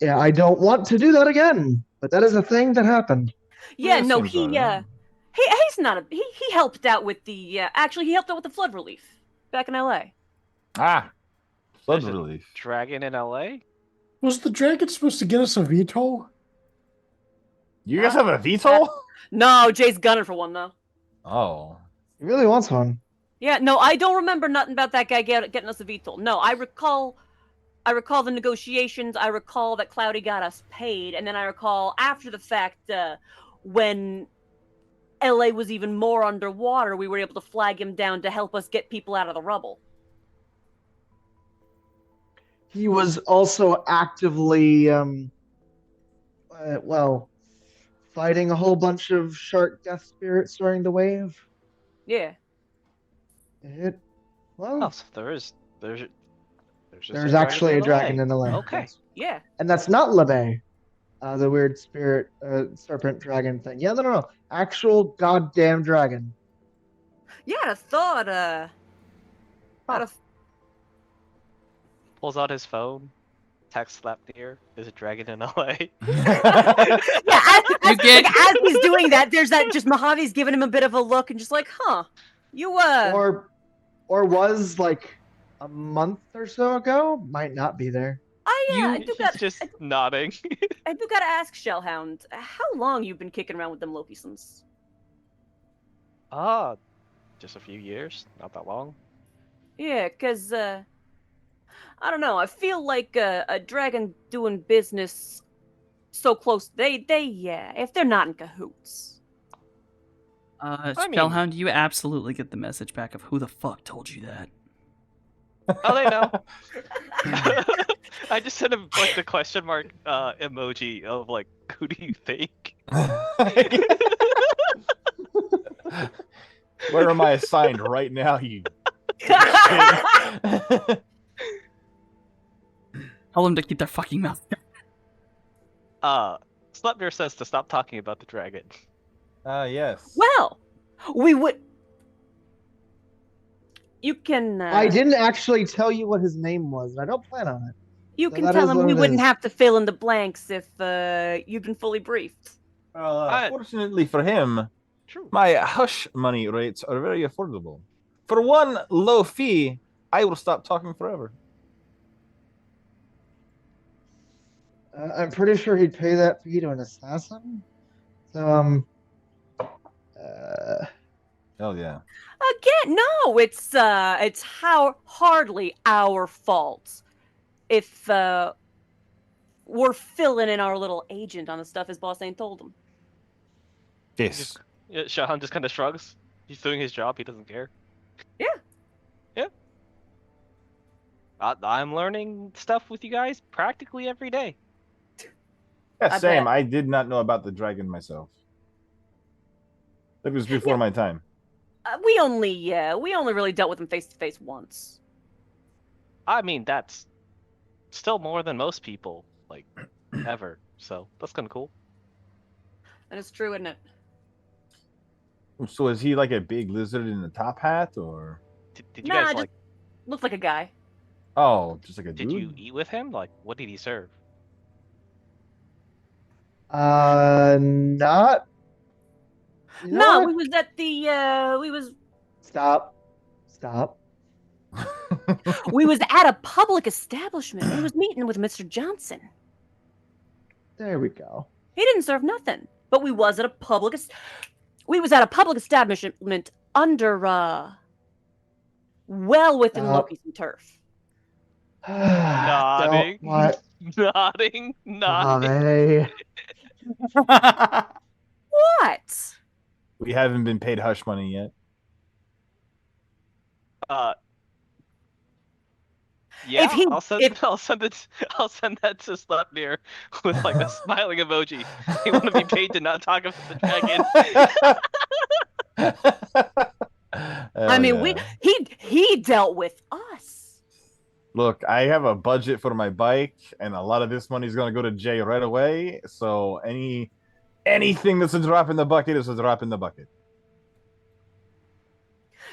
Yeah, I don't want to do that again, but that is a thing that happened. Yeah. That No, seems he alright. he's not a he helped out with the actually he helped out with the flood relief back in L.A. Flood There's a relief. Dragon in LA? Was the dragon supposed to get us a veto? You guys have a veto? No, Jay's gunning for one though. Oh. He really wants one. Yeah. No, I don't remember nothing about that guy getting us a VTOL. No, I recall the negotiations. I recall that Cloudy got us paid, and then I recall after the fact when LA was even more underwater, we were able to flag him down to help us get people out of the rubble. He was also actively, fighting a whole bunch of shark death spirits during the wave. Yeah. Oh, so there's just There's actually a dragon LA. in the land. Okay. Yeah. And that's not LeBay. The weird spirit, serpent dragon thing. Yeah, no. Actual goddamn dragon. Yeah, I'd have thought. I'd have Pulls out his phone. Text Slapnir. There's a dragon in LA. yeah, You get- like, as he's doing that, there's that just Mojave's giving him a bit of a look and just like, huh, you Or was like a month or so ago. Might not be there. I do He's got just nodding. I do gotta ask Shellhound, how long you've been kicking around with them Lokisms? Just a few years. Not that long. Yeah, cause I don't know. I feel like a dragon doing business so close. They yeah. If they're not in cahoots. mean- Spellhound, you absolutely get the message back of who the fuck told you that. Oh, they know. I just sent him like the question mark emoji of like, who do you think? Where am I assigned right now, you? Tell them to keep their fucking mouth shut. Sleipnir says to stop talking about the dragon. Yes. Well, we would. You can. I didn't actually tell you what his name was, and I don't plan on it. You So can that tell is him what we it wouldn't is. have to fill in the blanks if you'd been fully briefed. Fortunately for him, True. my hush money rates are very affordable. For one low fee, I will stop talking forever. I'm pretty sure he'd pay that fee to an assassin. So, Hell yeah. Again, no, it's how hardly our fault if we're filling in our little agent on the stuff his boss ain't told him. Yes. Yeah, Shahan just kind of shrugs. He's doing his job. He doesn't care. Yeah. Yeah. I'm learning stuff with you guys practically every day. Yeah, I same. bet. I did not know about the dragon myself. That was before my time. We only really dealt with him face to face once. I mean, that's still more than most people, like, ever. So that's kind of cool. And it's true, isn't it? So is he like a big lizard in a top hat, or? Did you Nah, guys just like? looked like a guy. Oh, just like a Did dude? you eat with him? Like, what did he serve? not. You know No, what? we was at the Stop. we was at a public establishment. We was meeting with Mr. Johnson. There we go. He didn't serve nothing, but we was at a we was at a public establishment under well within Stop. Loki's and turf. Nodding. What? Nodding. Hey. What? We haven't been paid hush money yet. Yeah, If he- I'll send that to Sleipnir with like a smiling emoji. You want to be paid to not talk about the dragon? I mean, he dealt with us. Look, I have a budget for my bike, and a lot of this money is gonna go to Jay right away. So anything that's a drop in the bucket is a drop in the bucket.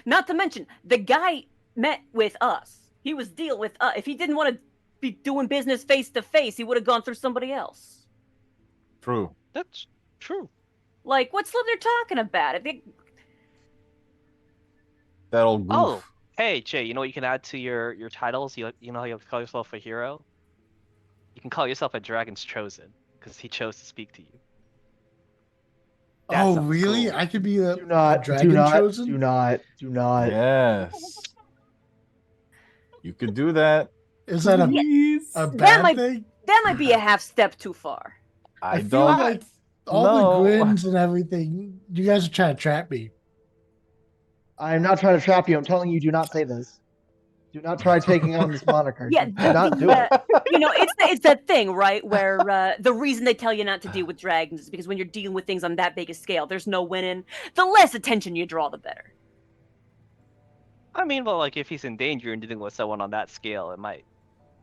Not to mention, the guy met with us. He was dealing with us. If he didn't want to be doing business face to face, he would have gone through somebody else. True. That's true. Like, what's Slither talking about? If they, That old goof. Oh, hey Jay, you know what you can add to your titles? You know how you call yourself a hero? You can call yourself a Dragon's Chosen because he chose to speak to you. That Oh, sounds really? cool. I could be a Do not. dragon Do not. chosen? Do not. Do not. Yes. You could do that. Is that Please. a That bad might- thing? that might be a half step too far. I feel don't. like all no. the grins and everything. You guys are trying to trap me. I'm not trying to trap you. I'm telling you, do not say this. Do not try taking on this moniker. Yeah, do not do it. You know, it's that thing, right? Where the reason they tell you not to deal with dragons is because when you're dealing with things on that big a scale, there's no winning. The less attention you draw, the better. I mean, well, like if he's in danger and dealing with someone on that scale, it might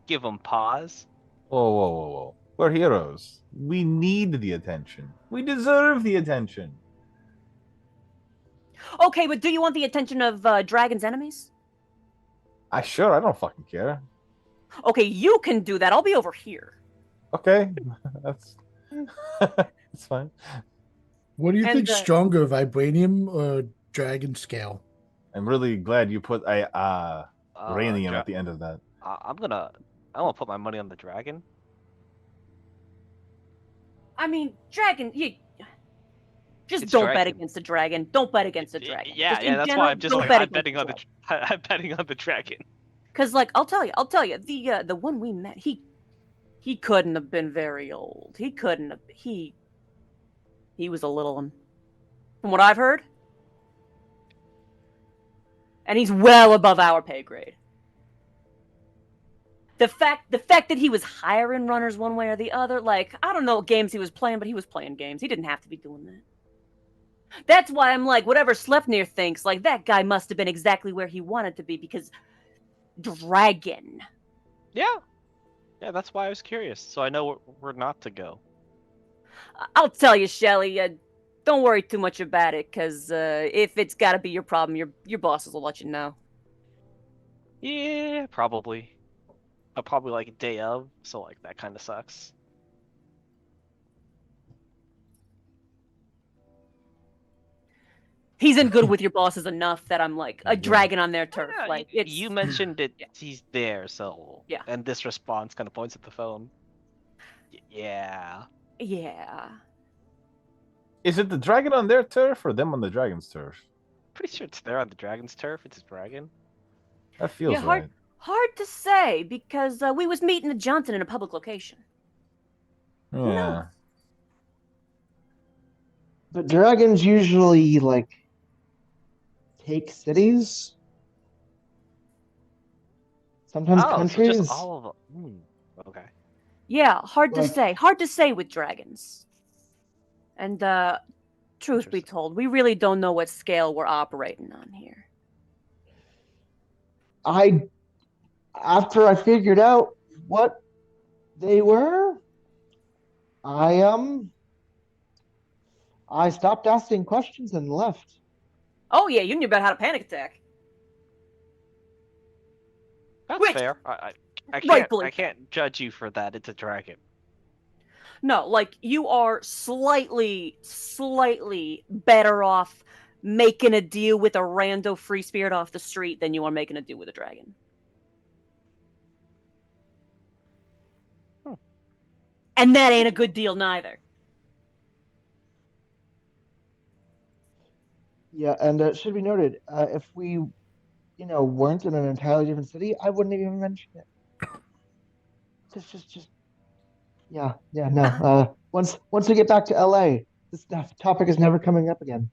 give him pause. Whoa, whoa, whoa, whoa. We're heroes. We need the attention. We deserve the attention. Okay, but do you want the attention of Dragon's enemies? I don't fucking care. Okay, you can do that. I'll be over here. Okay, that's that's fine. What do you And, think stronger, vibranium or dragon scale? I'm really glad you put uranium Dra- at the end of that. I want to put my money on the dragon. I mean, dragon. You just It's don't bet dragon. against the dragon. Don't bet against the dragon. Yeah, Just in yeah, that's general, why I'm just don't like bet I'm against betting the on the dragon. I'm betting on the dragon. Cause like I'll tell you, the one we met, he couldn't have been very old. He couldn't have. He was a little one, from what I've heard, and he's well above our pay grade. The fact that he was hiring runners one way or the other, like I don't know what games he was playing, but he was playing games. He didn't have to be doing that. That's why I'm like, whatever Sleipnir thinks, like that guy must have been exactly where he wanted to be because dragon. Yeah, that's why I was curious, so I know where not to go. I'll tell you, Shelly, don't worry too much about it, because if it's got to be your problem, your bosses will let you know. Yeah, probably. I'll probably like a day of, so like that kind of sucks. He's in good with your bosses enough that I'm like a dragon on their turf. Yeah, Like it's you mentioned it. Yeah. He's there, so Yeah. And this response kind of points at the phone. Yeah. Yeah. Is it the dragon on their turf or them on the dragon's turf? Pretty sure it's there on the dragon's turf. It's a dragon. That feels Yeah, right. Hard to say because we was meeting at Johnson in a public location. Yeah. But dragons usually like take cities. Sometimes Oh, so countries. just all of them. Okay. Yeah, hard to Like- say. Hard to say with dragons. And truth be Interesting. told, we really don't know what scale we're operating on here. After I figured out what they were, I stopped asking questions and left. Oh yeah, you knew about how to panic attack. That's Which- fair. I Rightfully can't judge you for that. It's a dragon. No, like you are slightly better off making a deal with a rando free spirit off the street than you are making a deal with a dragon. And that ain't a good deal neither. Yeah, and it should be noted, if we, weren't in an entirely different city, I wouldn't even mention it. Just, yeah, no. Once we get back to LA, this topic is never coming up again.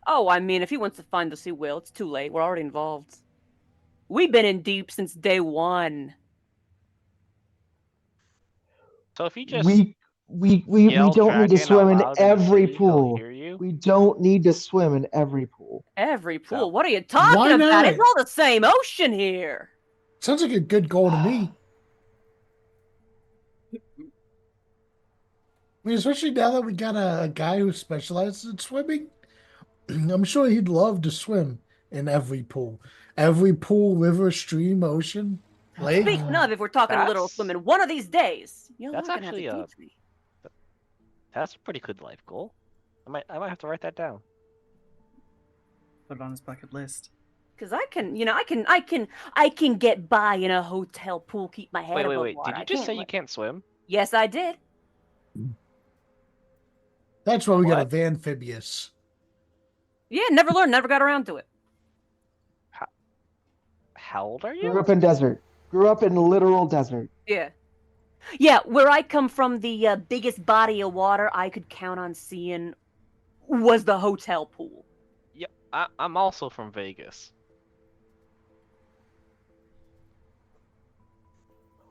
Oh, I mean, if he wants to find the sea whale, it's too late. We're already involved. We've been in deep since day one. So if you just We yell don't need to dragon swim out in loud the every city, he'll pool. hear you? We don't need to swim in every pool. Every pool. So- What are you talking Why about? not? It's all the same ocean here. Sounds like a good goal to me. I mean, especially now that we got a guy who specializes in swimming. I'm sure he'd love to swim in every pool. Every pool, river, stream, ocean, lake. Speaking of, if we're talking literal That's- swimming, one of these days, you're That's not gonna have actually, to teach me. That's a pretty good life goal. I might have to write that down. Put it on his bucket list. Because I can get by in a hotel pool, keep my head above Wait. water. Did you I just say can't you let- can't swim? Yes, I did. That's why we got a What? Vanphibious. Yeah, never learned, never got around to it. How old are Grew you? up in desert. Grew up in literal desert. Yeah. Yeah, where I come from, the biggest body of water I could count on seeing was the hotel pool. Yeah, I'm also from Vegas.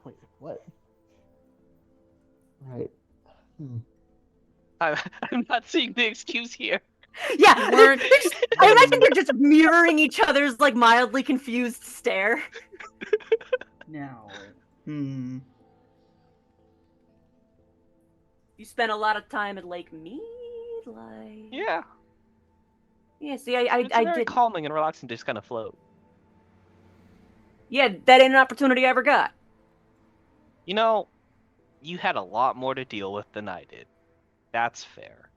Wait, what? Right. I'm not seeing the excuse here. Yeah, Weren't- I imagine they're just mirroring each other's like mildly confused stare. Now. You spent a lot of time at Lake Mead, like. Yeah. Yeah. See, I very did. calming and relaxing to just kind of float. Yeah, that ain't an opportunity I ever got. You know, you had a lot more to deal with than I did. That's fair.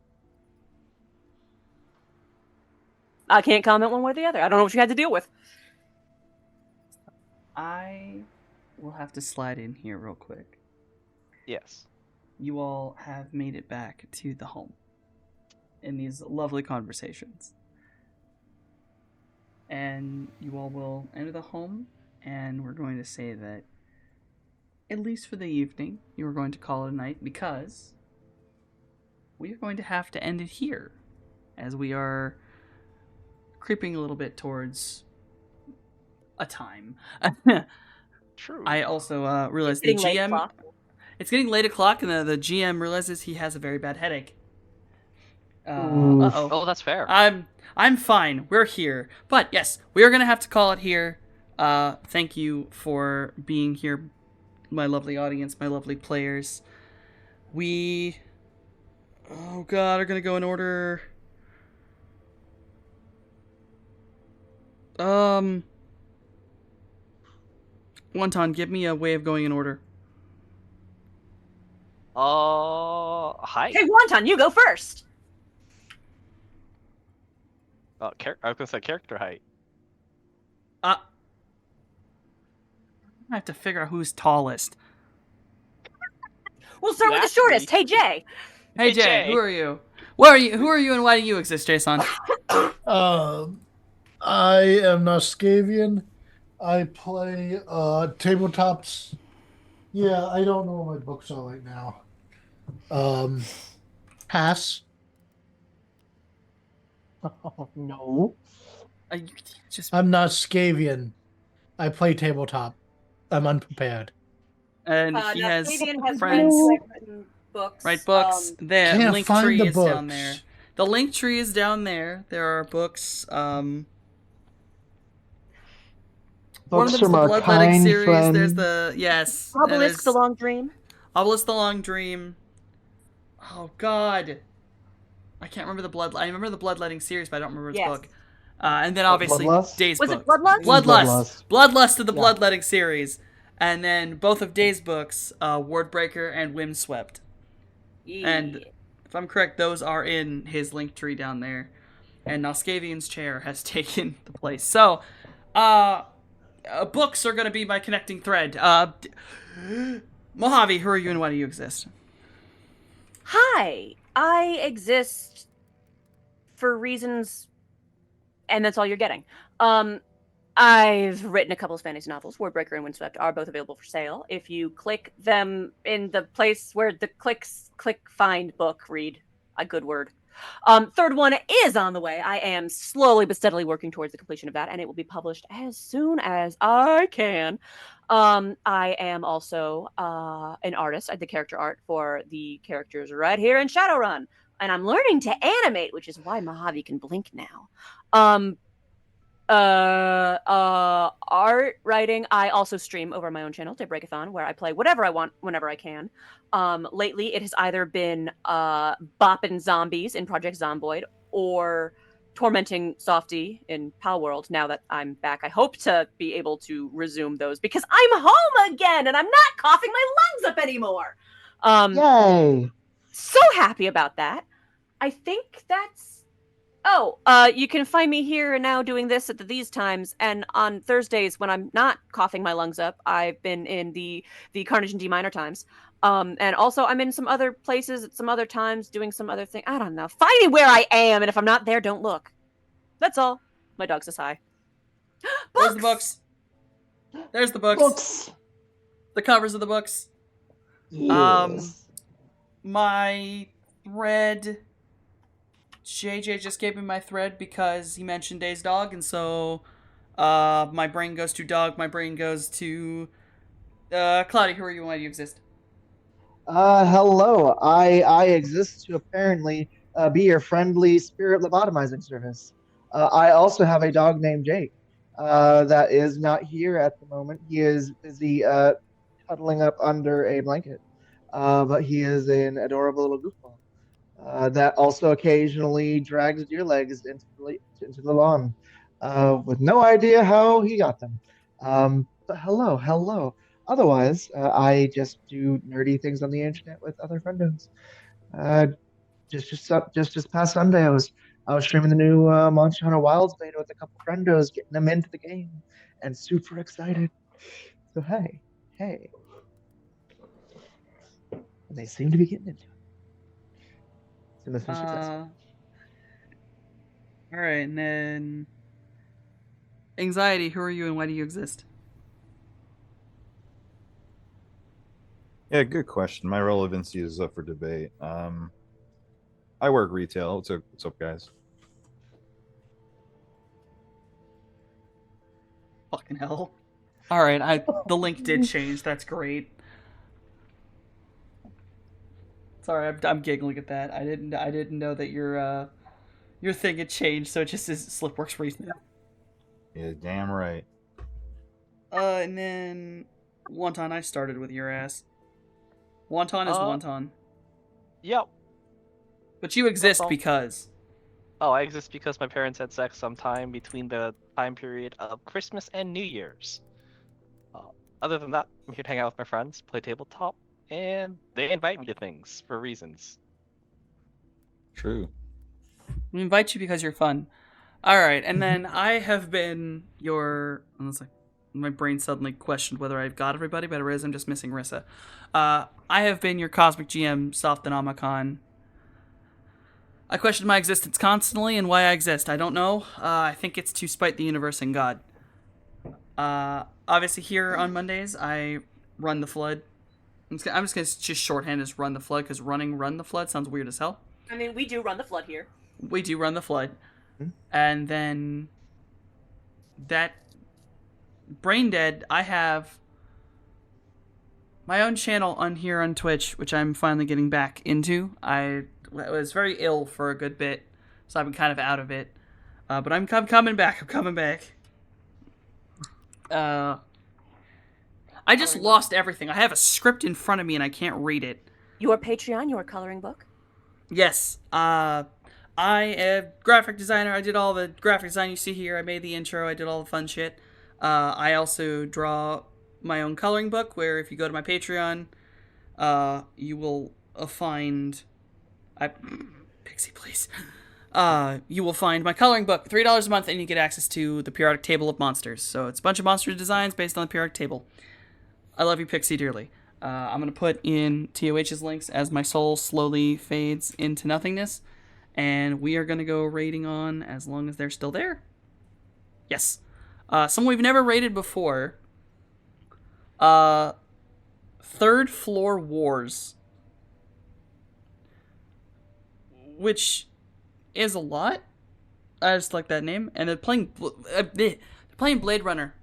I can't comment one way or the other. I don't know what you had to deal with. I will have to slide in here real quick. Yes. You all have made it back to the home in these lovely conversations. And you all will enter the home, and we're going to say that, at least for the evening, you are going to call it a night because we are going to have to end it here, as we are creeping a little bit towards a time. True. I also realized It's the getting late GM. o'clock. It's getting late o'clock, and the GM realizes he has a very bad headache. Oof. Uh-oh. Oh, that's fair. I'm fine. We're here. But yes, we are gonna have to call it here. Thank you for being here, my lovely audience, my lovely players. We, oh god, are gonna go in order. Wonton, give me a way of going in order. Height. Hey, Wonton, you go first. Oh, I was gonna say character height. I have to figure out who's tallest. We'll start You with the asked me. shortest. Hey, Jay. Hey Hey, Jay, Jay. who are you? Where are you? Who are you, and why do you exist, Jason? I am Noskavian. I play tabletops. Yeah, I don't know what my books are right now. Pass. Oh, no. You just I'm Noskavian. I play tabletop. I'm unprepared. and Now, he has Fabian has friends. written books. Right, books. The Can't link find tree the is down books. there. The link tree is down there. There are books. One of Books them's from the our Bloodletting kind series. friend. There's the yes. Obelisk, The Long Dream. Obelisk the Long Dream. Oh God, I can't remember the blood. I remember the Bloodletting series, but I don't remember its Yes. book. And then obviously Bloodlust? Days Was book. it Bloodlust? Bloodlust. Bloodlust of the Yeah. Bloodletting series, and then both of Days books, Wardbreaker and Windswept. And Yeah. if I'm correct, those are in his link tree down there. And Noskavian's chair has taken the place. So, books are going to be my connecting thread. Mojave, who are you and why do you exist? Hi, I exist for reasons, and that's all you're getting. I've written a couple of fantasy novels. Wordbreaker and Windswept are both available for sale. If you click them in the place where the click find book, read a good word. Third one is on the way. I am slowly but steadily working towards the completion of that, and it will be published as soon as I can. I am also an artist. I did character art for the characters right here in Shadowrun, and I'm learning to animate, which is why Mojave can blink now. Art writing. I also stream over my own channel, Daybreakathon, where I play whatever I want whenever I can. Lately, it has either been bopping zombies in Project Zomboid or tormenting Softy in Pal World. Now that I'm back, I hope to be able to resume those because I'm home again and I'm not coughing my lungs up anymore. Yay! So happy about that. I think that's. Oh, you can find me here now doing this at these times, and on Thursdays when I'm not coughing my lungs up, I've been in the Carnage and D Minor times. And also I'm in some other places at some other times doing some other thing. I don't know. Find me where I am, and if I'm not there, don't look. That's all. My dog says hi. There's the books. There's the books. Books! The covers of the books. Yes. My thread. JJ just gave me my thread because he mentioned Days Dog, and so my brain goes to dog, my brain goes to Cloudy, who are you and why do you exist? Hello. I exist to apparently be your friendly spirit lobotomizing service. I also have a dog named Jake that is not here at the moment. He is busy cuddling up under a blanket. but he is an adorable little goofball that also occasionally drags deer legs into the lawn with no idea how he got them. But hello, hello. Otherwise, I just do nerdy things on the internet with other friendos. Uh, just this past Sunday, I was streaming the new Monster Hunter Wilds beta with a couple friendos, getting them into the game, and super excited. So hey, and they seem to be getting into it. So that's been successful. All right, and then Anxiety. Who are you, and why do you exist? Yeah, good question. My relevancy is up for debate. I work retail. What's up, guys? Fucking hell. All right, the link did change. That's great. Sorry, I'm giggling at that. I didn't know that your thing had changed, so it just is Slipworks retail. Yeah, damn right. And then Wonton, I started with your ass. Wonton is Wonton. Yep. But you exist because... Oh, I exist because my parents had sex sometime between the time period of Christmas and New Year's. Other than that, I'm here to hang out with my friends, play tabletop, and they invite me to things for reasons. True. We invite you because you're fun. Alright, and then I have been your... My brain suddenly questioned whether I've got everybody, but it is, I'm just missing Rissa. I have been your Cosmic GM, Softenomicon. I question my existence constantly, and why I exist, I don't know. I think it's to spite the universe and God. Obviously here on Mondays, I run the Flood. I'm just going to just shorthand as Run the Flood, because Run the Flood sounds weird as hell. I mean, we do run the Flood here. We do run the Flood. And then that Brain Dead, I have my own channel on here on Twitch, which I'm finally getting back into. I was very ill for a good bit, so I've been kind of out of it. But I'm coming back. I'm coming back. I just lost everything. I have a script in front of me and I can't read it. Your Patreon, your coloring book? Yes. I am graphic designer. I did all the graphic design you see here. I made the intro. I did all the fun shit. I also draw my own coloring book, where if you go to my Patreon, you will find... Pixie, please. You will find my coloring book, $3 a month, and you get access to the periodic table of monsters. So it's a bunch of monster designs based on the periodic table. I love you, Pixie, dearly. I'm going to put in TOH's links as my soul slowly fades into nothingness. And we are going to go raiding on as long as they're still there. Yes. Someone we've never raided before. Third Floor Wars. Which is a lot. I just like that name. And they're playing Blade Runner.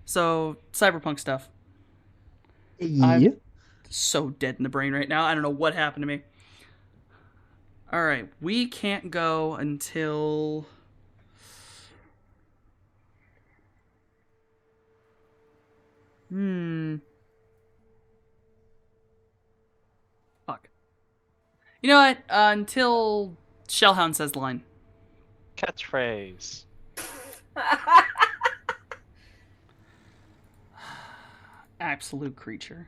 So, cyberpunk stuff. Yeah. I'm so dead in the brain right now. I don't know what happened to me. Alright, we can't go until... Fuck. You know what? Until Shellhound says the line. Catchphrase. Absolute creature.